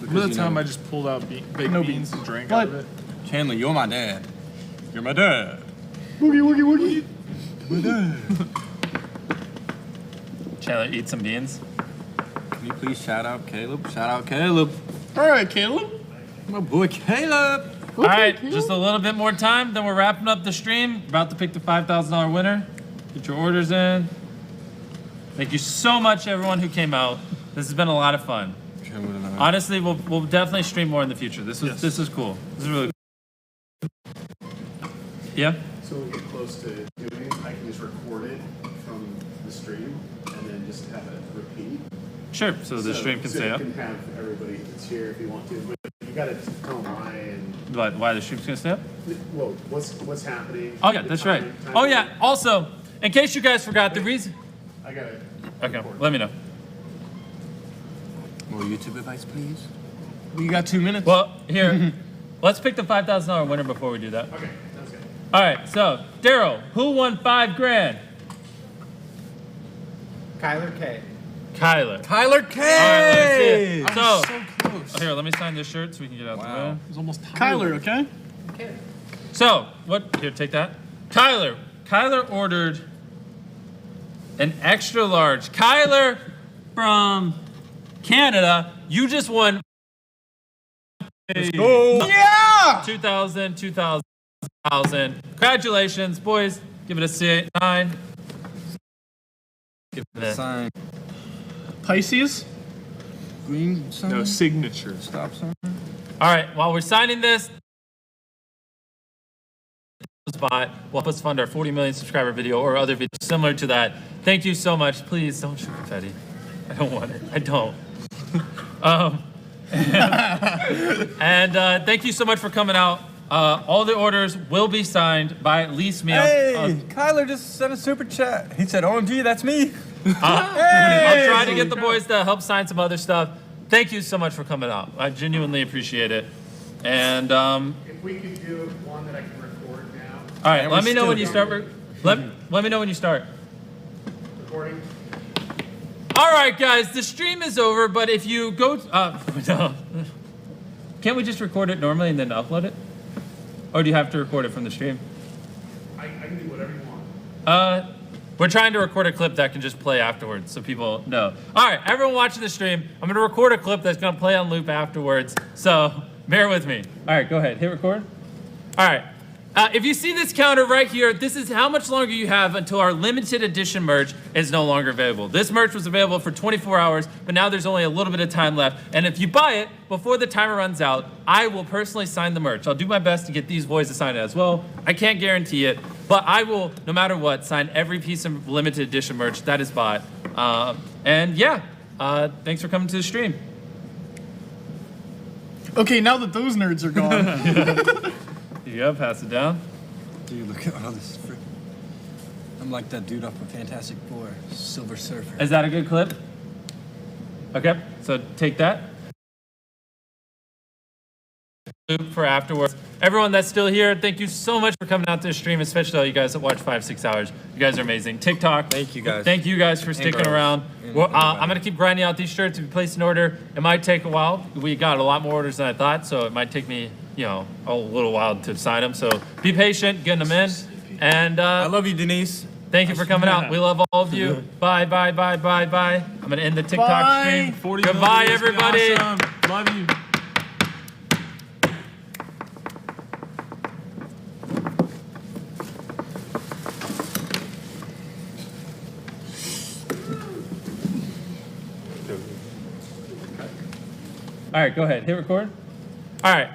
Remember the you time know- I just pulled out baked No beans beans. and drank But- out of it? Chandler, you're my dad. You're my dad. woogie, woogie, woogie. Chandler, eat some beans. Can you please shout out Caleb? Shout out Caleb. All right, Caleb. My boy Caleb. All right, just a little bit more time, then we're wrapping up the stream. About to pick the $5,000 winner. Get your orders in. Thank you so much, everyone who came out. This has been a lot of fun. Chandler and I. Honestly, we'll definitely stream more in the future. This is cool. This is really cool. Yeah? So when we get close to doing, I can just record it from the stream and then just have it repeat. Sure. So the stream can so stay you up. can have everybody that's here if you want to, but you gotta tell them why and, Why the stream's gonna stay up? well, what's happening. Oh yeah, the that's time- right. time Oh yeah. Also, in case you guys forgot, the reason. I got it. Okay, let me know. More YouTube advice, please. You got 2 minutes. Well, here, let's pick the $5,000 winner before we do that. Okay, sounds good. All right. So, Daryl, who won $5 grand? Kyler K. Kyler. Tyler All right, let me see K. it. So, here, let me sign this shirt so we can get out the Wow. way. It was almost Kyler, okay? So, what? Here, take that. Kyler ordered an extra large. Kyler from Canada, you just won. Yeah. 2,000. Congratulations, boys. Give it a 9. Give it a Sign. Pisces. Green sign. No, signature. Stop sign. All right, while we're signing this, bot will help us fund our 40 million subscriber video or other videos similar to that. Thank you so much. Please don't shoot confetti. I don't want it. I don't. And thank you so much for coming out. All the orders will be signed by at least me. Hey, Kyler just sent a super chat. He said, "OMG, that's me." I'll try to get the boys to help sign some other stuff. Thank you so much for coming out. I genuinely appreciate it. And If we could do one that I can record now, all right, And let we're me know still when you start. Let me know when you start. recording. All right, guys, the stream is over. But if you go, no. Can't we just record it normally and then upload it? Or do you have to record it from the stream? I can do whatever you want. We're trying to record a clip that can just play afterwards so people know. All right, everyone watching the stream, I'm gonna record a clip that's gonna play on loop afterwards, so bear with me. All right, go ahead, hit record. All right, if you see this counter right here, this is how much longer you have until our limited edition merch is no longer available. This merch was available for 24 hours, but now there's only a little bit of time left. And if you buy it before the timer runs out, I will personally sign the merch. I'll do my best to get these boys to sign it as well. I can't guarantee it, but I will, no matter what, sign every piece of limited edition merch that is bought. And yeah, thanks for coming to the stream. Okay, now that those nerds are gone. Here you go, pass it down. Dude, look at all this. I'm like that dude off of Fantastic Four, Silver Surfer. Is that a good clip? Okay, so take that. Loop for afterwards. Everyone that's still here, thank you so much for coming out to the stream, especially all you guys that watch 5-6 hours. You guys are amazing. TikTok. Thank you, guys. Thank you guys for sticking girls. around. And Well, everybody. I'm gonna keep grinding out these shirts. If you place an order, it might take a while. We got a lot more orders than I thought, so it might take me, a little while to sign them. So be patient, getting them in. And I love you, Denise. thank you for coming out. We love all of you. Bye, bye, bye, bye, bye. I'm gonna end the TikTok Bye. stream. 40 Goodbye, million would be everybody. awesome. Love you. All right, go ahead. Hit record. All right.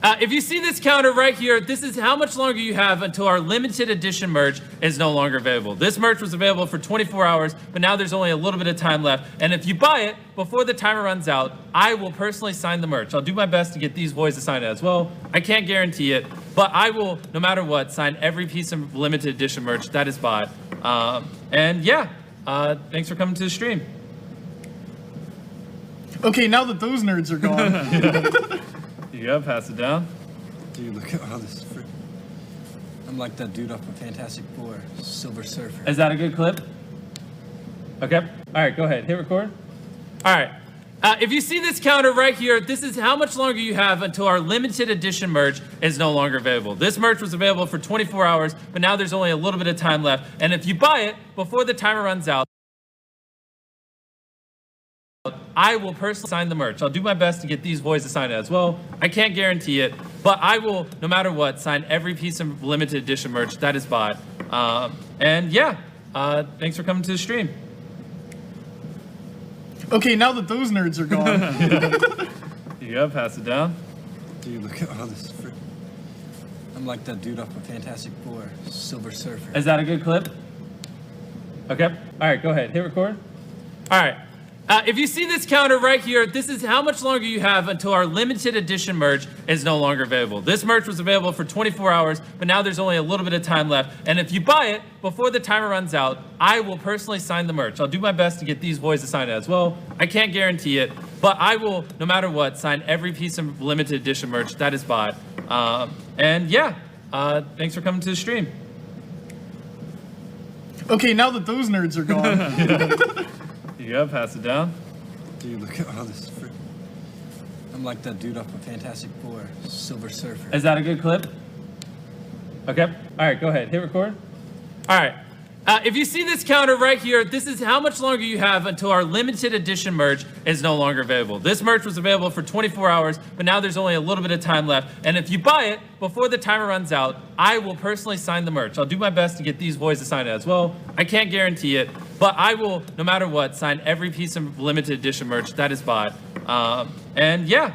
If you see this counter right here, this is how much longer you have until our limited edition merch is no longer available. This merch was available for 24 hours, but now there's only a little bit of time left. And if you buy it before the timer runs out, I will personally sign the merch. I'll do my best to get these boys to sign it as well. I can't guarantee it, but I will, no matter what, sign every piece of limited edition merch that is bought. And yeah, thanks for coming to the stream. Okay, now that those nerds are gone. You go, pass it down. Dude, look at all this. I'm like that dude off of Fantastic Four, Silver Surfer. Is that a good clip? Okay. All right, go ahead. Hit record. All right. If you see this counter right here, this is how much longer you have until our limited edition merch is no longer available. This merch was available for 24 hours, but now there's only a little bit of time left. And if you buy it before the timer runs out, I will personally sign the merch. I'll do my best to get these boys to sign it as well. I can't guarantee it, but I will, no matter what, sign every piece of limited edition merch that is bought. And yeah, thanks for coming to the stream. Okay, now that those nerds are gone. You go, pass it down. Dude, look at all this. I'm like that dude off of Fantastic Four, Silver Surfer. Is that a good clip? Okay. All right, go ahead. Hit record. All right. If you see this counter right here, this is how much longer you have until our limited edition merch is no longer available. This merch was available for 24 hours, but now there's only a little bit of time left. And if you buy it before the timer runs out, I will personally sign the merch. I'll do my best to get these boys to sign it as well. I can't guarantee it, but I will, no matter what, sign every piece of limited edition merch that is bought. And yeah, thanks for coming to the stream. Okay, now that those nerds are gone. You go, pass it down. Dude, look at all this. I'm like that dude off of Fantastic Four, Silver Surfer. Is that a good clip? Okay. All right, go ahead. Hit record. All right. If you see this counter right here, this is how much longer you have until our limited edition merch is no longer available. This merch was available for 24 hours, but now there's only a little bit of time left. And if you buy it before the timer runs out, I will personally sign the merch. I'll do my best to get these boys to sign it as well. I can't guarantee it, but I will, no matter what, sign every piece of limited edition merch that is bought. And yeah,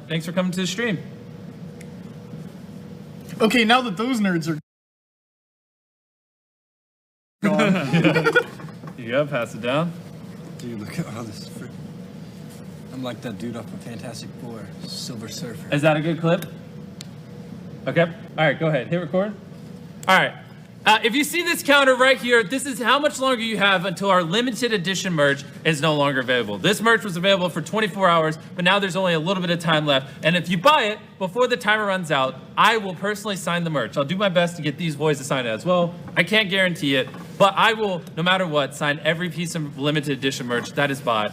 thanks for coming to the stream. Okay, now that those nerds are gone. You go, pass it down. Dude, look at all this. I'm like that dude off of Fantastic Four, Silver Surfer. Is that a good clip? Okay. All right, go ahead. Hit record. All right. If you see this counter right here, this is how much longer you have until our limited edition merch is no longer available. This merch was available for 24 hours, but now there's only a little bit of time left. And if you buy it before the timer runs out, I will personally sign the merch. I'll do my best to get these boys to sign it as well. I can't guarantee it, but I will, no matter what, sign every piece of limited edition merch that is bought.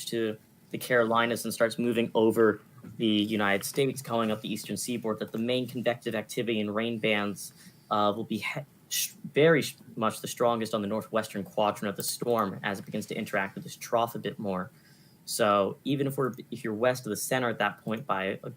to the Carolinas and starts moving over the United States, calling up the eastern seaboard, that the main convective activity and rain bands will be very much the strongest on the northwestern quadrant of the storm as it begins to interact with this trough a bit more. So even if you're west of the center at that point by a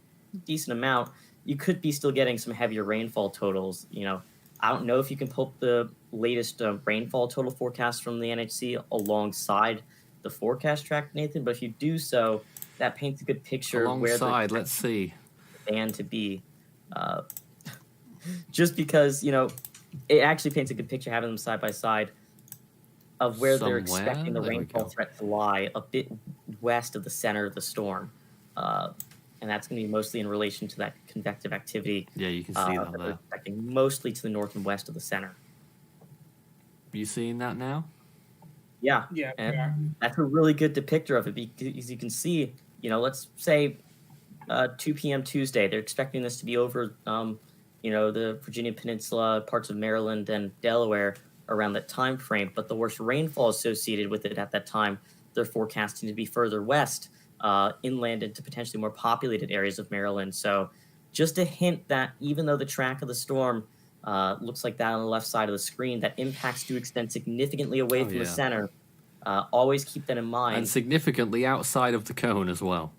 decent amount, you could be still getting some heavier rainfall totals. You know, I don't know if you can pull up the latest rainfall total forecast from the NHC alongside the forecast track, Nathan, but if you do so, that paints a good picture alongside, let's see, band to be. Just because, you know, it actually paints a good picture having them side by side of where they're expecting the rainfall threat to lie, a bit west of the center of the storm. And that's going to be mostly in relation to that convective activity. Yeah, you can see that that there. we're expecting mostly to the north and west of the center. Are you seeing that now? Yeah. Yeah, And we are. that's a really good depictor of it because you can see, you know, let's say 2 p.m. Tuesday, they're expecting this to be over, you know, the Virginia Peninsula, parts of Maryland and Delaware around that time frame. But the worst rainfall associated with it at that time, they're forecasting to be further west inland into potentially more populated areas of Maryland. So just a hint that even though the track of the storm looks like that on the left side of the screen, that impacts do extend significantly away from the center. Always keep that in mind. And significantly outside of the cone as well.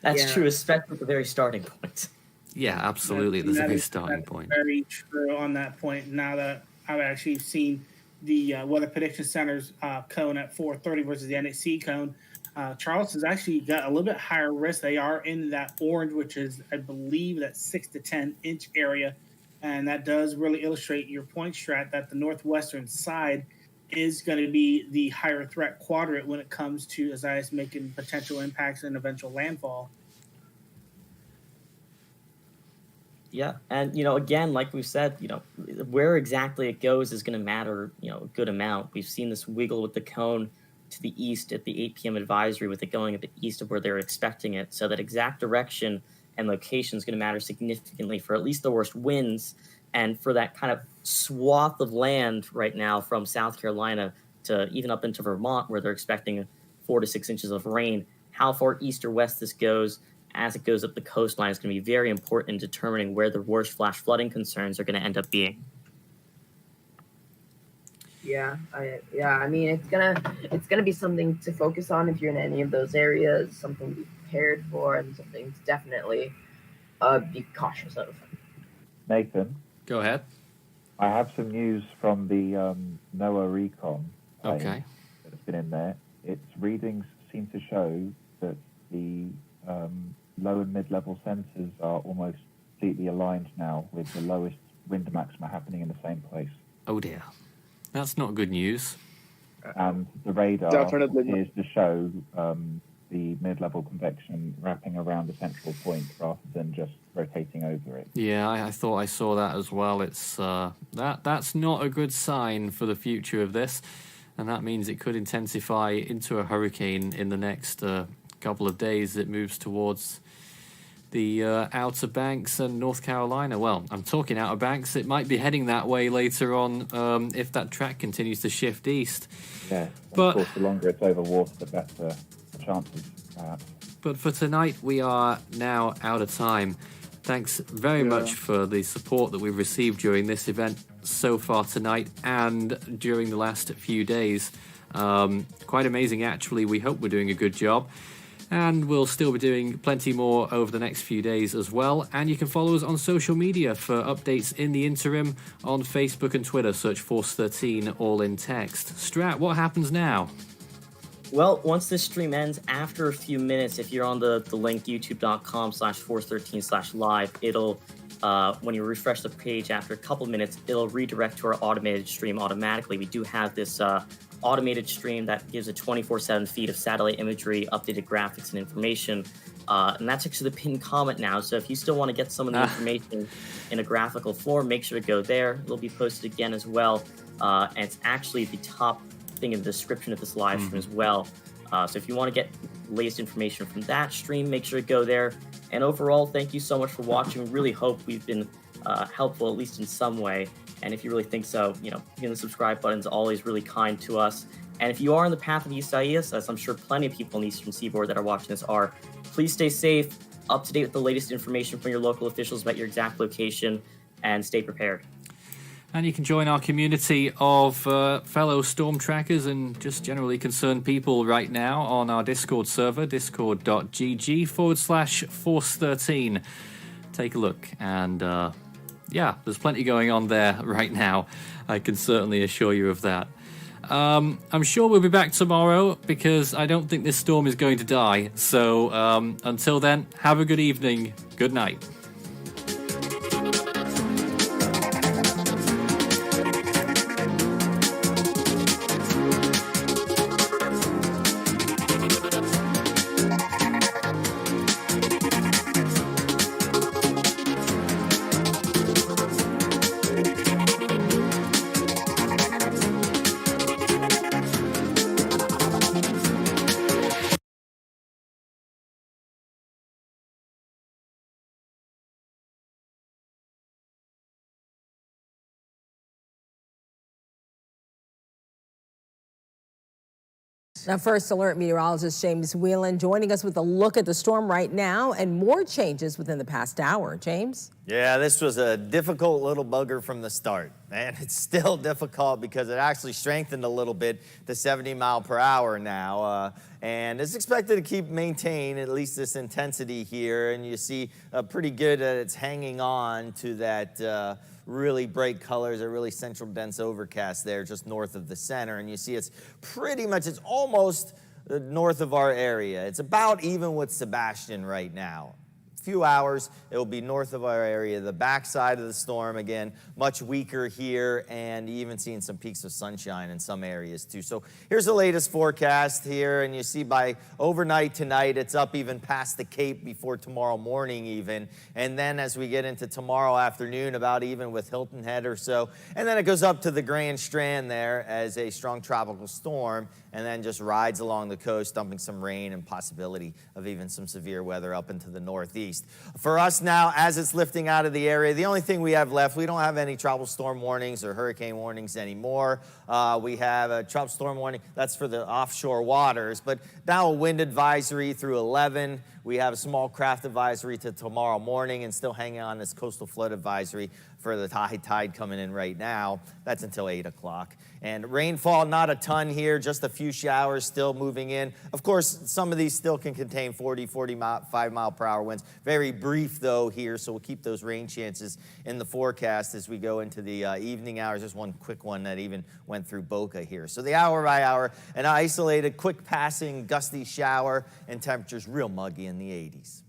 That's true, especially at the very starting point. Yeah, absolutely. There's a good starting point. Very true on that point. Now that I've actually seen the Weather Prediction Center's cone at 4:30 versus the NHC cone, Charleston's actually got a little bit higher risk. They are in that orange, which is, I believe, that 6 to 10 inch area. And that does really illustrate your point, Strat, that the northwestern side is going to be the higher threat quadrant when it comes to Isaias making potential impacts and eventual landfall. Yeah, and again, like we've said, where exactly it goes is going to matter, a good amount. We've seen this wiggle with the cone to the east at the 8 p.m. advisory, with it going at the east of where they're expecting it. So that exact direction and location is going to matter significantly for at least the worst winds, and for that kind of swath of land right now from South Carolina to even up into Vermont, where they're expecting 4 to 6 inches of rain. How far east or west this goes as it goes up the coastline is going to be very important in determining where the worst flash flooding concerns are going to end up being. Yeah, I mean, it's gonna be something to focus on if you're in any of those areas, something to be prepared for, and something to definitely be cautious of. Nathan, go ahead. I have some news from the NOAA Recon. Okay. That's been in there. Its readings seem to show that the low and mid-level sensors are almost completely aligned now, with the lowest wind maxima happening in the same place. Oh dear. That's not good news. And the radar Definitely appears to show the mid-level convection wrapping around the central point rather than just rotating over it. Yeah, I thought I saw that as well. It's that's not a good sign for the future of this, and that means it could intensify into a hurricane in the next couple of days. It moves towards the Outer Banks and North Carolina. Well, I'm talking Outer Banks. It might be heading that way later on if that track continues to shift east. Yeah, but of course, the longer it's over water, the better the chances, perhaps. But for tonight, we are now out of time. Thanks very much for the support that we've received during this event so far tonight and during the last few days. Quite amazing, actually. We hope we're doing a good job. And we'll still be doing plenty more over the next few days as well. And you can follow us on social media for updates in the interim on Facebook and Twitter. Search Force 13 all in text. Strat, what happens now? Well, once this stream ends, after a few minutes, if you're on the link youtube.com/force13/live, it'll, when you refresh the page after a couple minutes, it'll redirect to our automated stream automatically. We do have this automated stream that gives a 24/7 feed of satellite imagery, updated graphics, and information. And that's actually the pinned comment now. So if you still want to get some of the information in a graphical form, make sure to go there. It'll be posted again as well. And it's actually the top thing in the description of this live stream as well. So if you want to get latest information from that stream, make sure to go there. And overall, thank you so much for watching. We really hope we've been helpful, at least in some way. And if you really think so, hitting the subscribe button is always really kind to us. And if you are in the path of Isaias, as I'm sure plenty of people in the Eastern Seaboard that are watching this are, please stay safe, up to date with the latest information from your local officials about your exact location, and stay prepared. And you can join our community of fellow storm trackers and just generally concerned people right now on our Discord server, discord.gg/Force13. Take a look. And yeah, there's plenty going on there right now. I can certainly assure you of that. I'm sure we'll be back tomorrow because I don't think this storm is going to die. So until then, have a good evening. Good night. Now, First Alert meteorologist James Whelan joining us with a look at the storm right now and more changes within the past hour. James? Yeah, this was a difficult little bugger from the start. And it's still difficult because it actually strengthened a little bit to 70 mile per hour now. And it's expected to keep maintain at least this intensity here. And you see pretty good that it's hanging on to that really bright colors, a really central dense overcast there just north of the center. And you see it's pretty much, it's almost north of our area. It's about even with Sebastian right now. Few hours, it will be north of our area. The backside of the storm, again, much weaker here, and even seeing some peaks of sunshine in some areas too. So here's the latest forecast here, and you see by overnight tonight, it's up even past the Cape before tomorrow morning even. And then as we get into tomorrow afternoon, about even with Hilton Head or so, and then it goes up to the Grand Strand there as a strong tropical storm, and then just rides along the coast, dumping some rain and possibility of even some severe weather up into the northeast. For us now, as it's lifting out of the area, the only thing we have left, we don't have any tropical storm warnings or hurricane warnings anymore. We have a tropical storm warning, that's for the offshore waters, but now a wind advisory through 11. We have a small craft advisory to tomorrow morning and still hanging on this coastal flood advisory for the high tide coming in right now. That's until 8 o'clock. And rainfall, not a ton here, just a few showers still moving in. Of course, some of these still can contain 45 mile per hour winds. Very brief though here, so we'll keep those rain chances in the forecast as we go into the evening hours. Just one quick one that even went through Boca here. So the hour by hour, an isolated, quick passing, gusty shower, and temperatures real muggy in the 80s.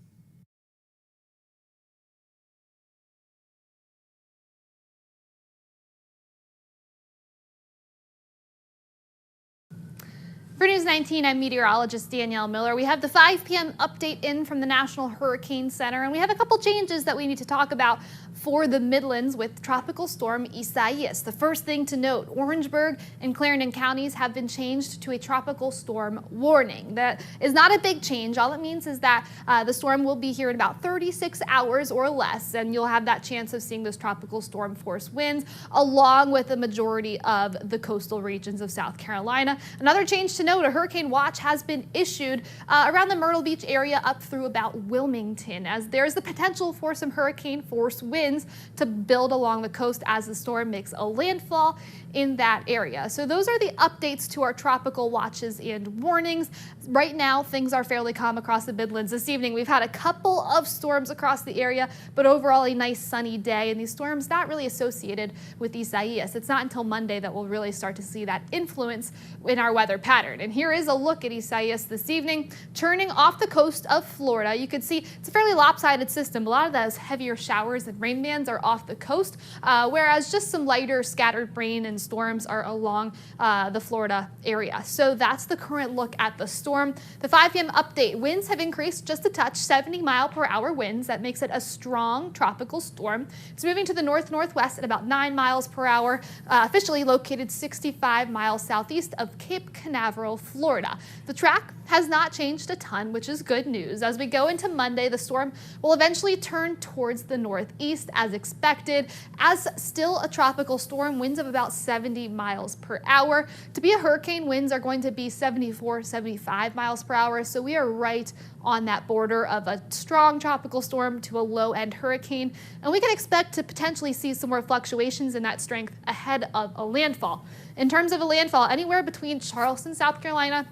For News 19, I'm meteorologist Danielle Miller. We have the 5 p.m. update in from the National Hurricane Center, and we have a couple changes that we need to talk about for the Midlands with Tropical Storm Isaias. The first thing to note, Orangeburg and Clarendon counties have been changed to a tropical storm warning. That is not a big change. All it means is that the storm will be here in about 36 hours or less, and you'll have that chance of seeing those tropical storm force winds along with the majority of the coastal regions of South Carolina. Another change to note, a hurricane watch has been issued around the Myrtle Beach area up through about Wilmington, as there's the potential for some hurricane force winds to build along the coast as the storm makes a landfall in that area. So those are the updates to our tropical watches and warnings. Right now, things are fairly calm across the Midlands. This evening, we've had a couple of storms across the area, but overall a nice sunny day, and these storms not really associated with Isaias. It's not until Monday that we'll really start to see that influence in our weather pattern. And here is a look at Isaias this evening, turning off the coast of Florida. You can see it's a fairly lopsided system. A lot of those heavier showers and rain bands are off the coast, whereas just some lighter scattered rain and storms are along the Florida area. So that's the current look at the storm. The 5 p.m. update, winds have increased just a touch, 70 mile per hour winds. That makes it a strong tropical storm. It's moving to the north-northwest at about 9 miles per hour, officially located 65 miles southeast of Cape Canaveral, Florida. The track has not changed a ton, which is good news. As we go into Monday, the storm will eventually turn towards the northeast as expected, as still a tropical storm, winds of about 70 miles per hour. To be a hurricane, winds are going to be 74, 75 miles per hour, so we are right on that border of a strong tropical storm to a low-end hurricane, and we can expect to potentially see some more fluctuations in that strength ahead of a landfall. In terms of a landfall, anywhere between Charleston, South Carolina,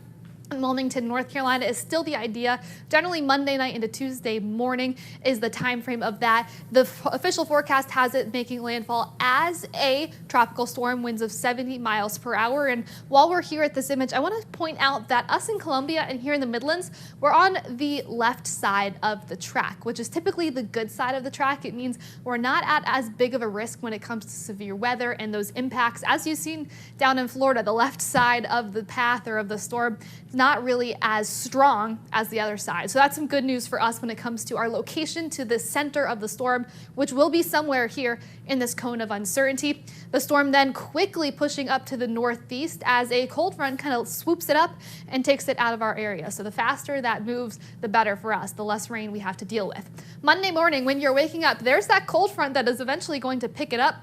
Wilmington, North Carolina is still the idea. Generally, Monday night into Tuesday morning is the time frame of that. The official forecast has it making landfall as a tropical storm, winds of 70 miles per hour. And while we're here at this image, I want to point out that us in Columbia and here in the Midlands, we're on the left side of the track, which is typically the good side of the track. It means we're not at as big of a risk when it comes to severe weather and those impacts. As you've seen down in Florida, the left side of the path or of the storm is not really as strong as the other side. So that's some good news for us when it comes to our location to the center of the storm, which will be somewhere here in this cone of uncertainty. The storm then quickly pushing up to the northeast as a cold front kind of swoops it up and takes it out of our area. So the faster that moves, the better for us, the less rain we have to deal with. Monday morning, when you're waking up, there's that cold front that is eventually going to pick it up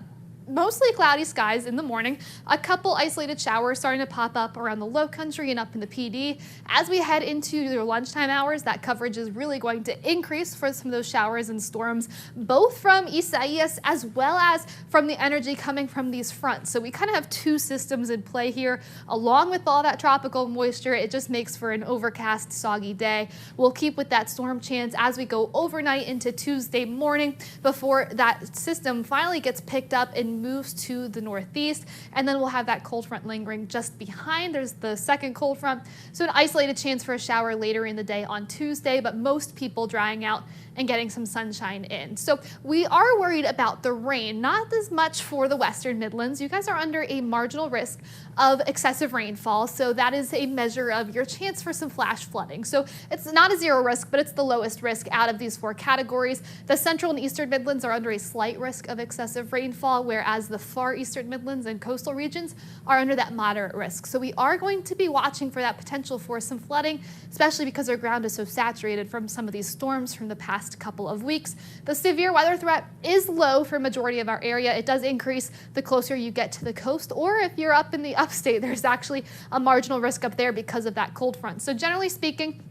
mostly cloudy skies in the morning. A couple isolated showers starting to pop up around the low country and up in the PD. As we head into your lunchtime hours, that coverage is really going to increase for some of those showers and storms, both from Isaias as well as from the energy coming from these fronts. So we kind of have two systems in play here. Along with all that tropical moisture, it just makes for an overcast, soggy day. We'll keep with that storm chance as we go overnight into Tuesday morning before that system finally gets picked up and moves to the northeast. And then we'll have that cold front lingering just behind. There's the second cold front. So an isolated chance for a shower later in the day on Tuesday, but most people drying out and getting some sunshine in. So we are worried about the rain, not as much for the Western Midlands. You guys are under a marginal risk of excessive rainfall. So that is a measure of your chance for some flash flooding. So it's not a zero risk, but it's the lowest risk out of these four categories. The Central and Eastern Midlands are under a slight risk of excessive rainfall, whereas the far Eastern Midlands and coastal regions are under that moderate risk. So we are going to be watching for that potential for some flooding, especially because our ground is so saturated from some of these storms from the past couple of weeks. The severe weather threat is low for a majority of our area. It does increase the closer you get to the coast, or if you're up in the upstate, there's actually a marginal risk up there because of that cold front. So generally speaking,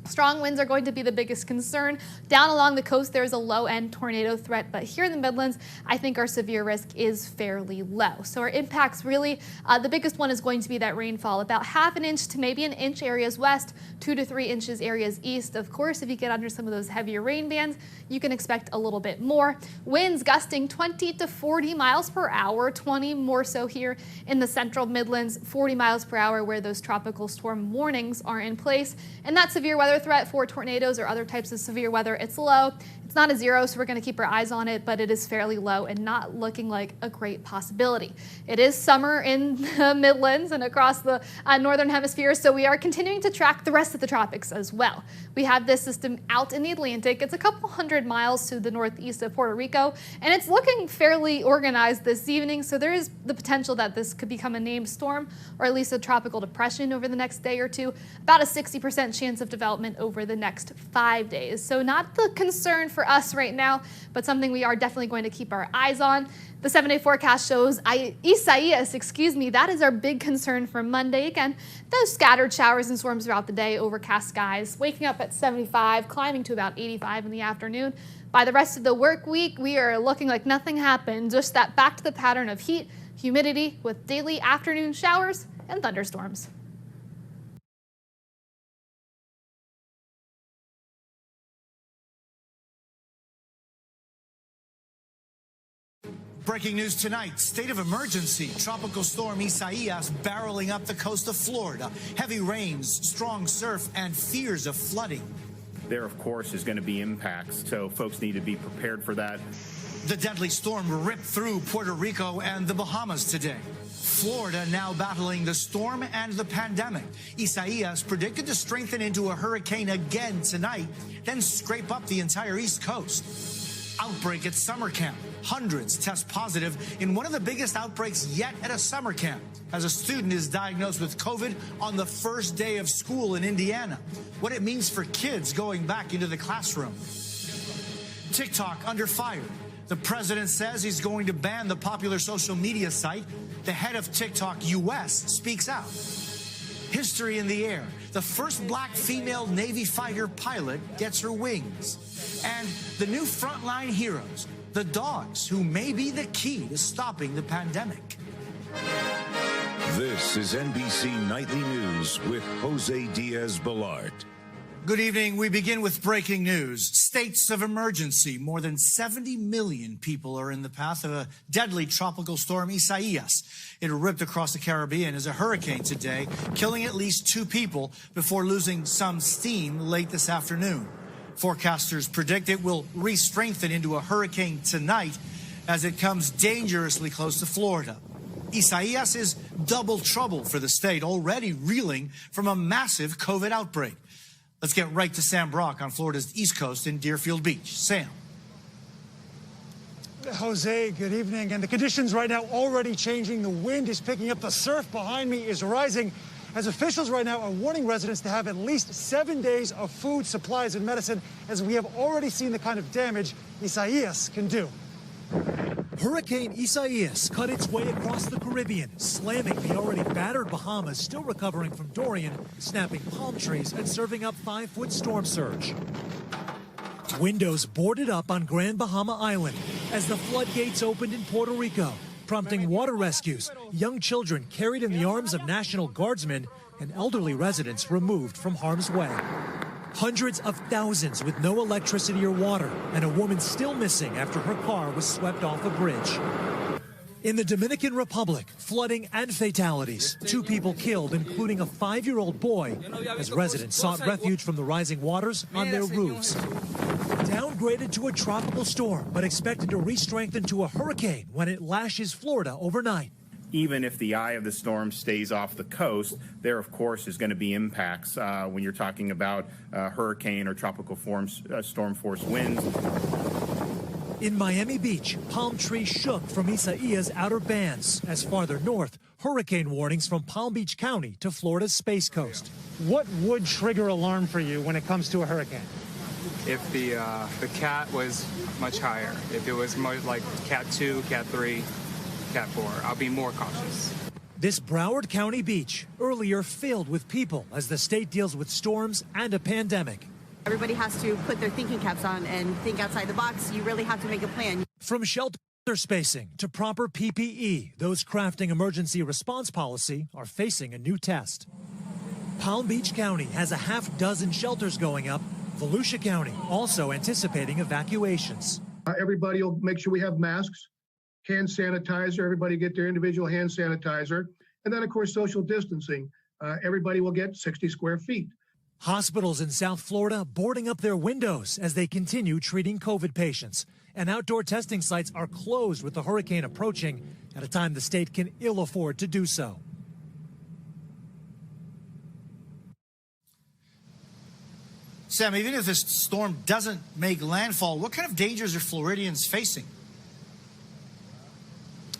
strong winds are going to be the biggest concern. Down along the coast, there's a low-end tornado threat, but here in the Midlands, I think our severe risk is fairly low. So our impacts really, the biggest one is going to be that rainfall, about ½ an inch to maybe an inch areas west, 2 to 3 inches areas east. Of course, if you get under some of those heavier rain bands, you can expect a little bit more. Winds gusting 20 to 40 miles per hour, 20 more so here in the Central Midlands, 40 miles per hour where those tropical storm warnings are in place. And that severe weather threat for tornadoes or other types of severe weather, it's low. It's not a zero, so we're going to keep our eyes on it, but it is fairly low and not looking like a great possibility. It is summer in the Midlands and across the northern hemisphere, so we are continuing to track the rest of the tropics as well. We have this system out in the Atlantic. It's a couple hundred miles to the northeast of Puerto Rico, and it's looking fairly organized this evening, so there is the potential that this could become a named storm or at least a tropical depression over the next day or two. About a 60% chance of development over the next 5 days. So not the concern for us right now, but something we are definitely going to keep our eyes on. The 7-day forecast shows Isaias, that is our big concern for Monday. Again, those scattered showers and storms throughout the day, overcast skies, waking up at 75, climbing to about 85 in the afternoon. By the rest of the work week, we are looking like nothing happened, just that back to the pattern of heat, humidity with daily afternoon showers and thunderstorms. Breaking news tonight, state of emergency. Tropical storm Isaias barreling up the coast of Florida. Heavy rains, strong surf, and fears of flooding. There, of course, is going to be impacts, so folks need to be prepared for that. The deadly storm ripped through Puerto Rico and the Bahamas today. Florida now battling the storm and the pandemic. Isaias predicted to strengthen into a hurricane again tonight, then scrape up the entire East Coast. Outbreak at summer camp. Hundreds test positive in one of the biggest outbreaks yet at a summer camp, as a student is diagnosed with COVID on the first day of school in Indiana. What it means for kids going back into the classroom. TikTok under fire. The president says he's going to ban the popular social media site. The head of TikTok US speaks out. History in the air. The first black female Navy fighter pilot gets her wings. And the new frontline heroes, the dogs who may be the key to stopping the pandemic. This is NBC Nightly News with Jose Diaz-Balart. Good evening. We begin with breaking news. States of emergency. More than 70 million people are in the path of a deadly tropical storm Isaias. It ripped across the Caribbean as a hurricane today, killing at least 2 people before losing some steam late this afternoon. Forecasters predict it will re-strengthen into a hurricane tonight as it comes dangerously close to Florida. Isaias is double trouble for the state, already reeling from a massive COVID outbreak. Let's get right to Sam Brock on Florida's East Coast in Deerfield Beach. Sam. Jose, good evening. And the conditions right now already changing. The wind is picking up. The surf behind me is rising, as officials right now are warning residents to have at least 7 days of food, supplies, and medicine, as we have already seen the kind of damage Isaias can do. Hurricane Isaias cut its way across the Caribbean, slamming the already battered Bahamas, still recovering from Dorian, snapping palm trees and serving up 5-foot storm surge. Windows boarded up on Grand Bahama Island as the floodgates opened in Puerto Rico, prompting water rescues, young children carried in the arms of National Guardsmen, and elderly residents removed from harm's way. Hundreds of thousands with no electricity or water, and a woman still missing after her car was swept off a bridge. In the Dominican Republic, flooding and fatalities. 2 people killed, including a 5-year-old boy, as residents sought refuge from the rising waters on their roofs. Downgraded to a tropical storm, but expected to re-strengthen to a hurricane when it lashes Florida overnight. Even if the eye of the storm stays off the coast, there, of course, is going to be impacts when you're talking about hurricane or tropical storm force winds. In Miami Beach, palm trees shook from Isaias' outer bands. As farther north, hurricane warnings from Palm Beach County to Florida's Space Coast. What would trigger alarm for you when it comes to a hurricane? If the cat was much higher, if it was more like Cat 2, Cat 3, Cat 4, I'll be more cautious. This Broward County beach, earlier filled with people as the state deals with storms and a pandemic. Everybody has to put their thinking caps on and think outside the box. You really have to make a plan. From shelter spacing to proper PPE, those crafting emergency response policy are facing a new test. Palm Beach County has a half-dozen shelters going up. Volusia County also anticipating evacuations. Everybody will make sure we have masks, hand sanitizer, everybody get their individual hand sanitizer, and then, of course, social distancing. Everybody will get 60 square feet. Hospitals in South Florida boarding up their windows as they continue treating COVID patients. And outdoor testing sites are closed with the hurricane approaching at a time the state can ill afford to do so. Sam, even if this storm doesn't make landfall, what kind of dangers are Floridians facing?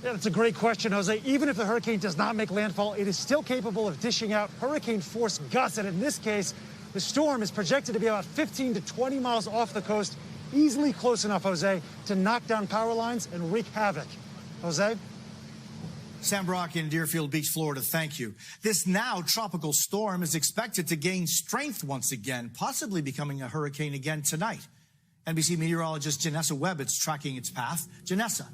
Yeah, that's a great question, Jose. Even if the hurricane does not make landfall, it is still capable of dishing out hurricane-force gusts. And in this case, the storm is projected to be about 15 to 20 miles off the coast, easily close enough, Jose, to knock down power lines and wreak havoc. Jose? Sam Brock in Deerfield Beach, Florida, thank you. This now tropical storm is expected to gain strength once again, possibly becoming a hurricane again tonight. NBC meteorologist Janessa Webb is tracking its path. Janessa.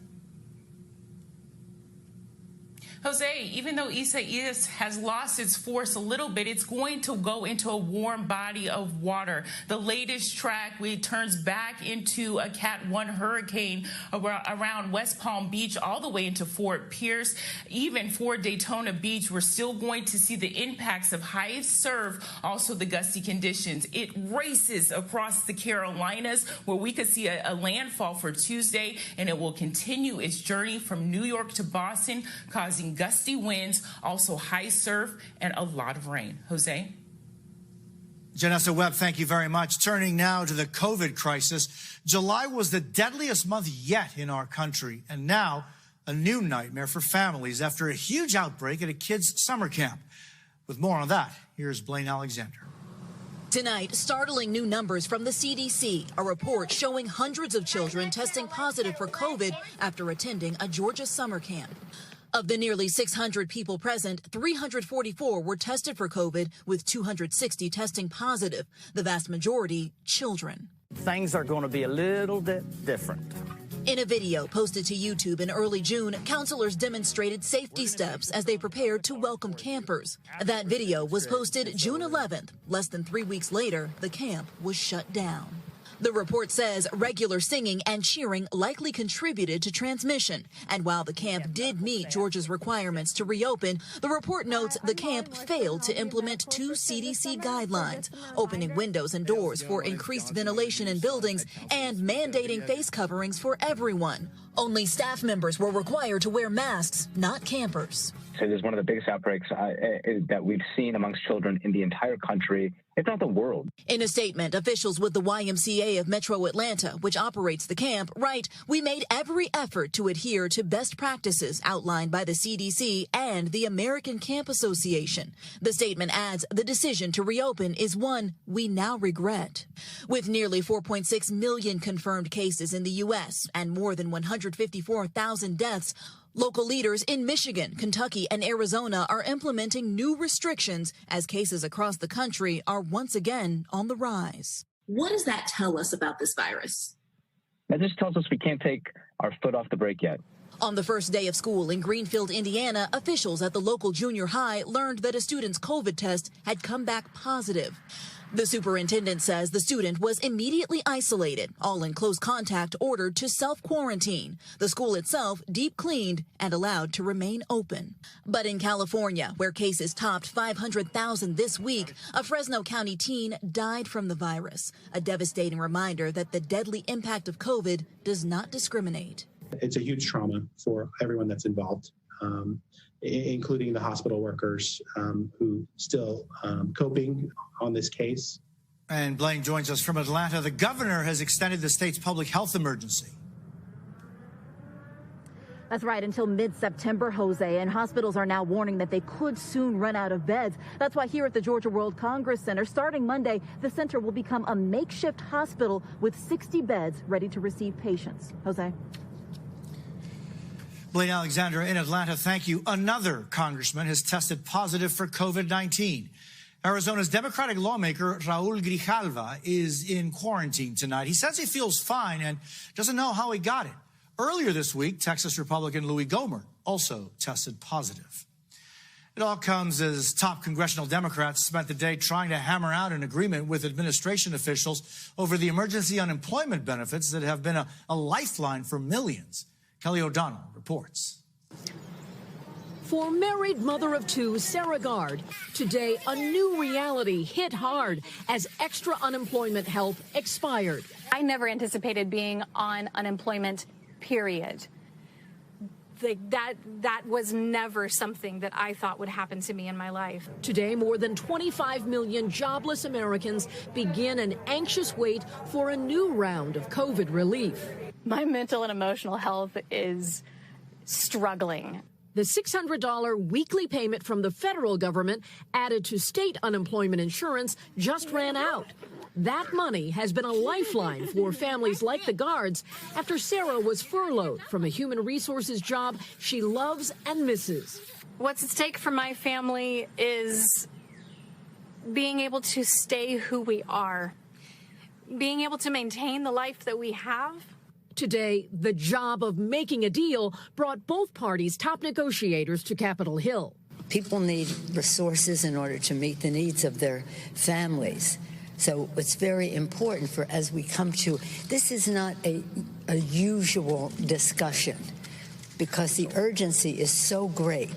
Jose, even though Isaias has lost its force a little bit, it's going to go into a warm body of water. The latest track, it turns back into a Cat 1 hurricane around West Palm Beach, all the way into Fort Pierce. Even for Daytona Beach, we're still going to see the impacts of high surf, also the gusty conditions. It races across the Carolinas, where we could see a landfall for Tuesday, and it will continue its journey from New York to Boston, causing gusty winds, also high surf, and a lot of rain. Jose? Janessa Webb, thank you very much. Turning now to the COVID crisis. July was the deadliest month yet in our country, and now a new nightmare for families after a huge outbreak at a kids' summer camp. With more on that, here's Blaine Alexander. Tonight, startling new numbers from the CDC, a report showing hundreds of children testing positive for COVID after attending a Georgia summer camp. Of the nearly 600 people present, 344 were tested for COVID, with 260 testing positive, the vast majority children. Things are going to be a little bit different. In a video posted to YouTube in early June, counselors demonstrated safety steps as they prepared to welcome campers. That video was posted June 11th. Less than 3 weeks later, the camp was shut down. The report says regular singing and cheering likely contributed to transmission. And while the camp did meet Georgia's requirements to reopen, the report notes the camp failed to implement 2 CDC guidelines, opening windows and doors for increased ventilation in buildings and mandating face coverings for everyone. Only staff members were required to wear masks, not campers. So this is one of the biggest outbreaks that we've seen amongst children in the entire country, if not the world. In a statement, officials with the YMCA of Metro Atlanta, which operates the camp, write, "We made every effort to adhere to best practices outlined by the CDC and the American Camp Association." The statement adds, the decision to reopen is one we now regret. With nearly 4.6 million confirmed cases in the U.S. and more than 100 254,000 deaths, local leaders in Michigan, Kentucky, and Arizona are implementing new restrictions as cases across the country are once again on the rise. What does that tell us about this virus? That just tells us we can't take our foot off the brake yet. On the first day of school in Greenfield, Indiana, officials at the local junior high learned that a student's COVID test had come back positive. The superintendent says the student was immediately isolated, all in close contact ordered to self-quarantine. The school itself deep cleaned and allowed to remain open. But in California, where cases topped 500,000 this week, a Fresno County teen died from the virus, a devastating reminder that the deadly impact of COVID does not discriminate. It's a huge trauma for everyone that's involved, including the hospital workers who still coping on this case. And Blaine joins us from Atlanta. The governor has extended the state's public health emergency. That's right, until mid-September, Jose, and hospitals are now warning that they could soon run out of beds. That's why here at the Georgia World Congress Center, starting Monday, the center will become a makeshift hospital with 60 beds ready to receive patients. Jose? Blaine Alexander in Atlanta, thank you. Another congressman has tested positive for COVID-19. Arizona's Democratic lawmaker Raul Grijalva is in quarantine tonight. He says he feels fine and doesn't know how he got it. Earlier this week, Texas Republican Louis Gohmert also tested positive. It all comes as top congressional Democrats spent the day trying to hammer out an agreement with administration officials over the emergency unemployment benefits that have been a lifeline for millions. Kelly O'Donnell reports. For married mother of two, Sarah Gard, today a new reality hit hard as extra unemployment help expired. I never anticipated being on unemployment, period. That was never something that I thought would happen to me in my life. Today, more than 25 million jobless Americans begin an anxious wait for a new round of COVID relief. My mental and emotional health is struggling. The $600 weekly payment from the federal government added to state unemployment insurance just ran out. That money has been a lifeline for families like the Guards after Sarah was furloughed from a human resources job she loves and misses. What's at stake for my family is being able to stay who we are, being able to maintain the life that we have. Today, the job of making a deal brought both parties' top negotiators to Capitol Hill. People need resources in order to meet the needs of their families. So it's very important for, as we come to, this is not a usual discussion because the urgency is so great.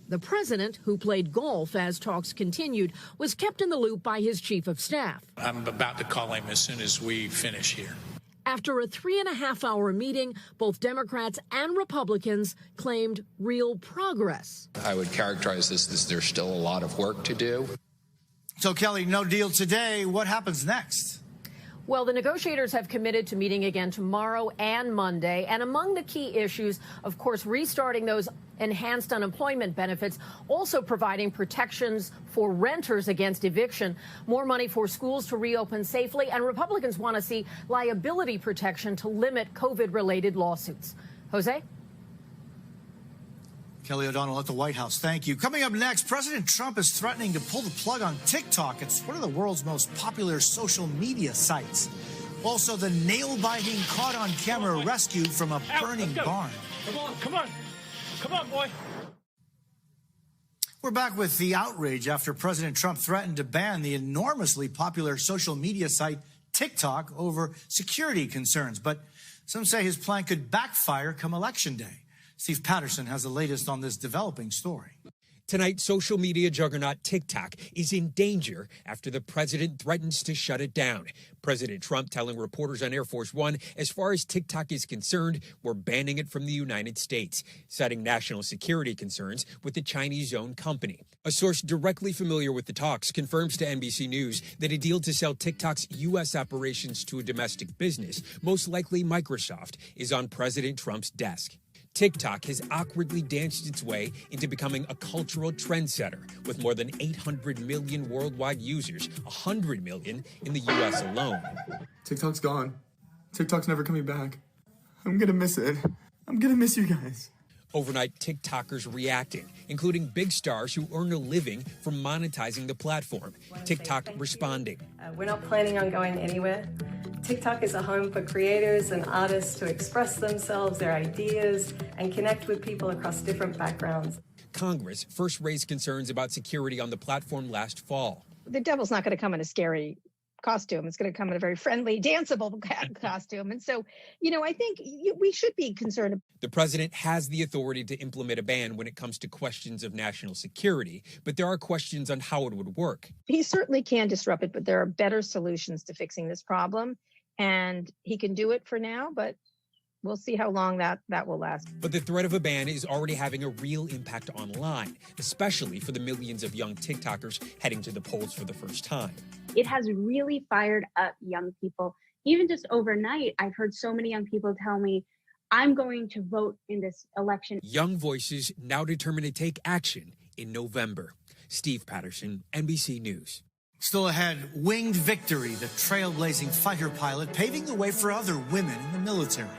The president, who played golf as talks continued, was kept in the loop by his chief of staff. I'm about to call him as soon as we finish here. After a 3.5-hour meeting, both Democrats and Republicans claimed real progress. I would characterize this as there's still a lot of work to do. So, Kelly, no deal today. What happens next? Well, the negotiators have committed to meeting again tomorrow and Monday. And among the key issues, of course, restarting those enhanced unemployment benefits, also providing protections for renters against eviction, more money for schools to reopen safely, and Republicans want to see liability protection to limit COVID-related lawsuits. Jose? Kelly O'Donnell at the White House. Thank you. Coming up next, President Trump is threatening to pull the plug on TikTok. It's one of the world's most popular social media sites. Also, the nail-biting caught-on-camera rescue from a burning barn. Come on, boy. We're back with the outrage after President Trump threatened to ban the enormously popular social media site TikTok over security concerns. But some say his plan could backfire come Election Day. Steve Patterson has the latest on this developing story. Tonight, social media juggernaut TikTok is in danger after the president threatens to shut it down. President Trump telling reporters on Air Force One, as far as TikTok is concerned, we're banning it from the United States, citing national security concerns with the Chinese-owned company. A source directly familiar with the talks confirms to NBC News that a deal to sell TikTok's U.S. operations to a domestic business, most likely Microsoft, is on President Trump's desk. TikTok has awkwardly danced its way into becoming a cultural trendsetter with more than 800 million worldwide users, 100 million in the U.S. alone. TikTok's gone. TikTok's never coming back. I'm gonna miss it. I'm gonna miss you guys. Overnight, TikTokers reacting, including big stars who earn a living from monetizing the platform. TikTok responding. We're not planning on going anywhere. TikTok is a home for creators and artists to express themselves, their ideas, and connect with people across different backgrounds. Congress first raised concerns about security on the platform last fall. The devil's not going to come in a scary costume. It's going to come in a very friendly, danceable costume. And so, I think we should be concerned. The president has the authority to implement a ban when it comes to questions of national security, but there are questions on how it would work. He certainly can disrupt it, but there are better solutions to fixing this problem. And he can do it for now, but we'll see how long that will last. But the threat of a ban is already having a real impact online, especially for the millions of young TikTokers heading to the polls for the first time. It has really fired up young people. Even just overnight, I've heard so many young people tell me, I'm going to vote in this election. Young voices now determined to take action in November. Steve Patterson, NBC News. Still ahead, Winged Victory, the trailblazing fighter pilot paving the way for other women in the military.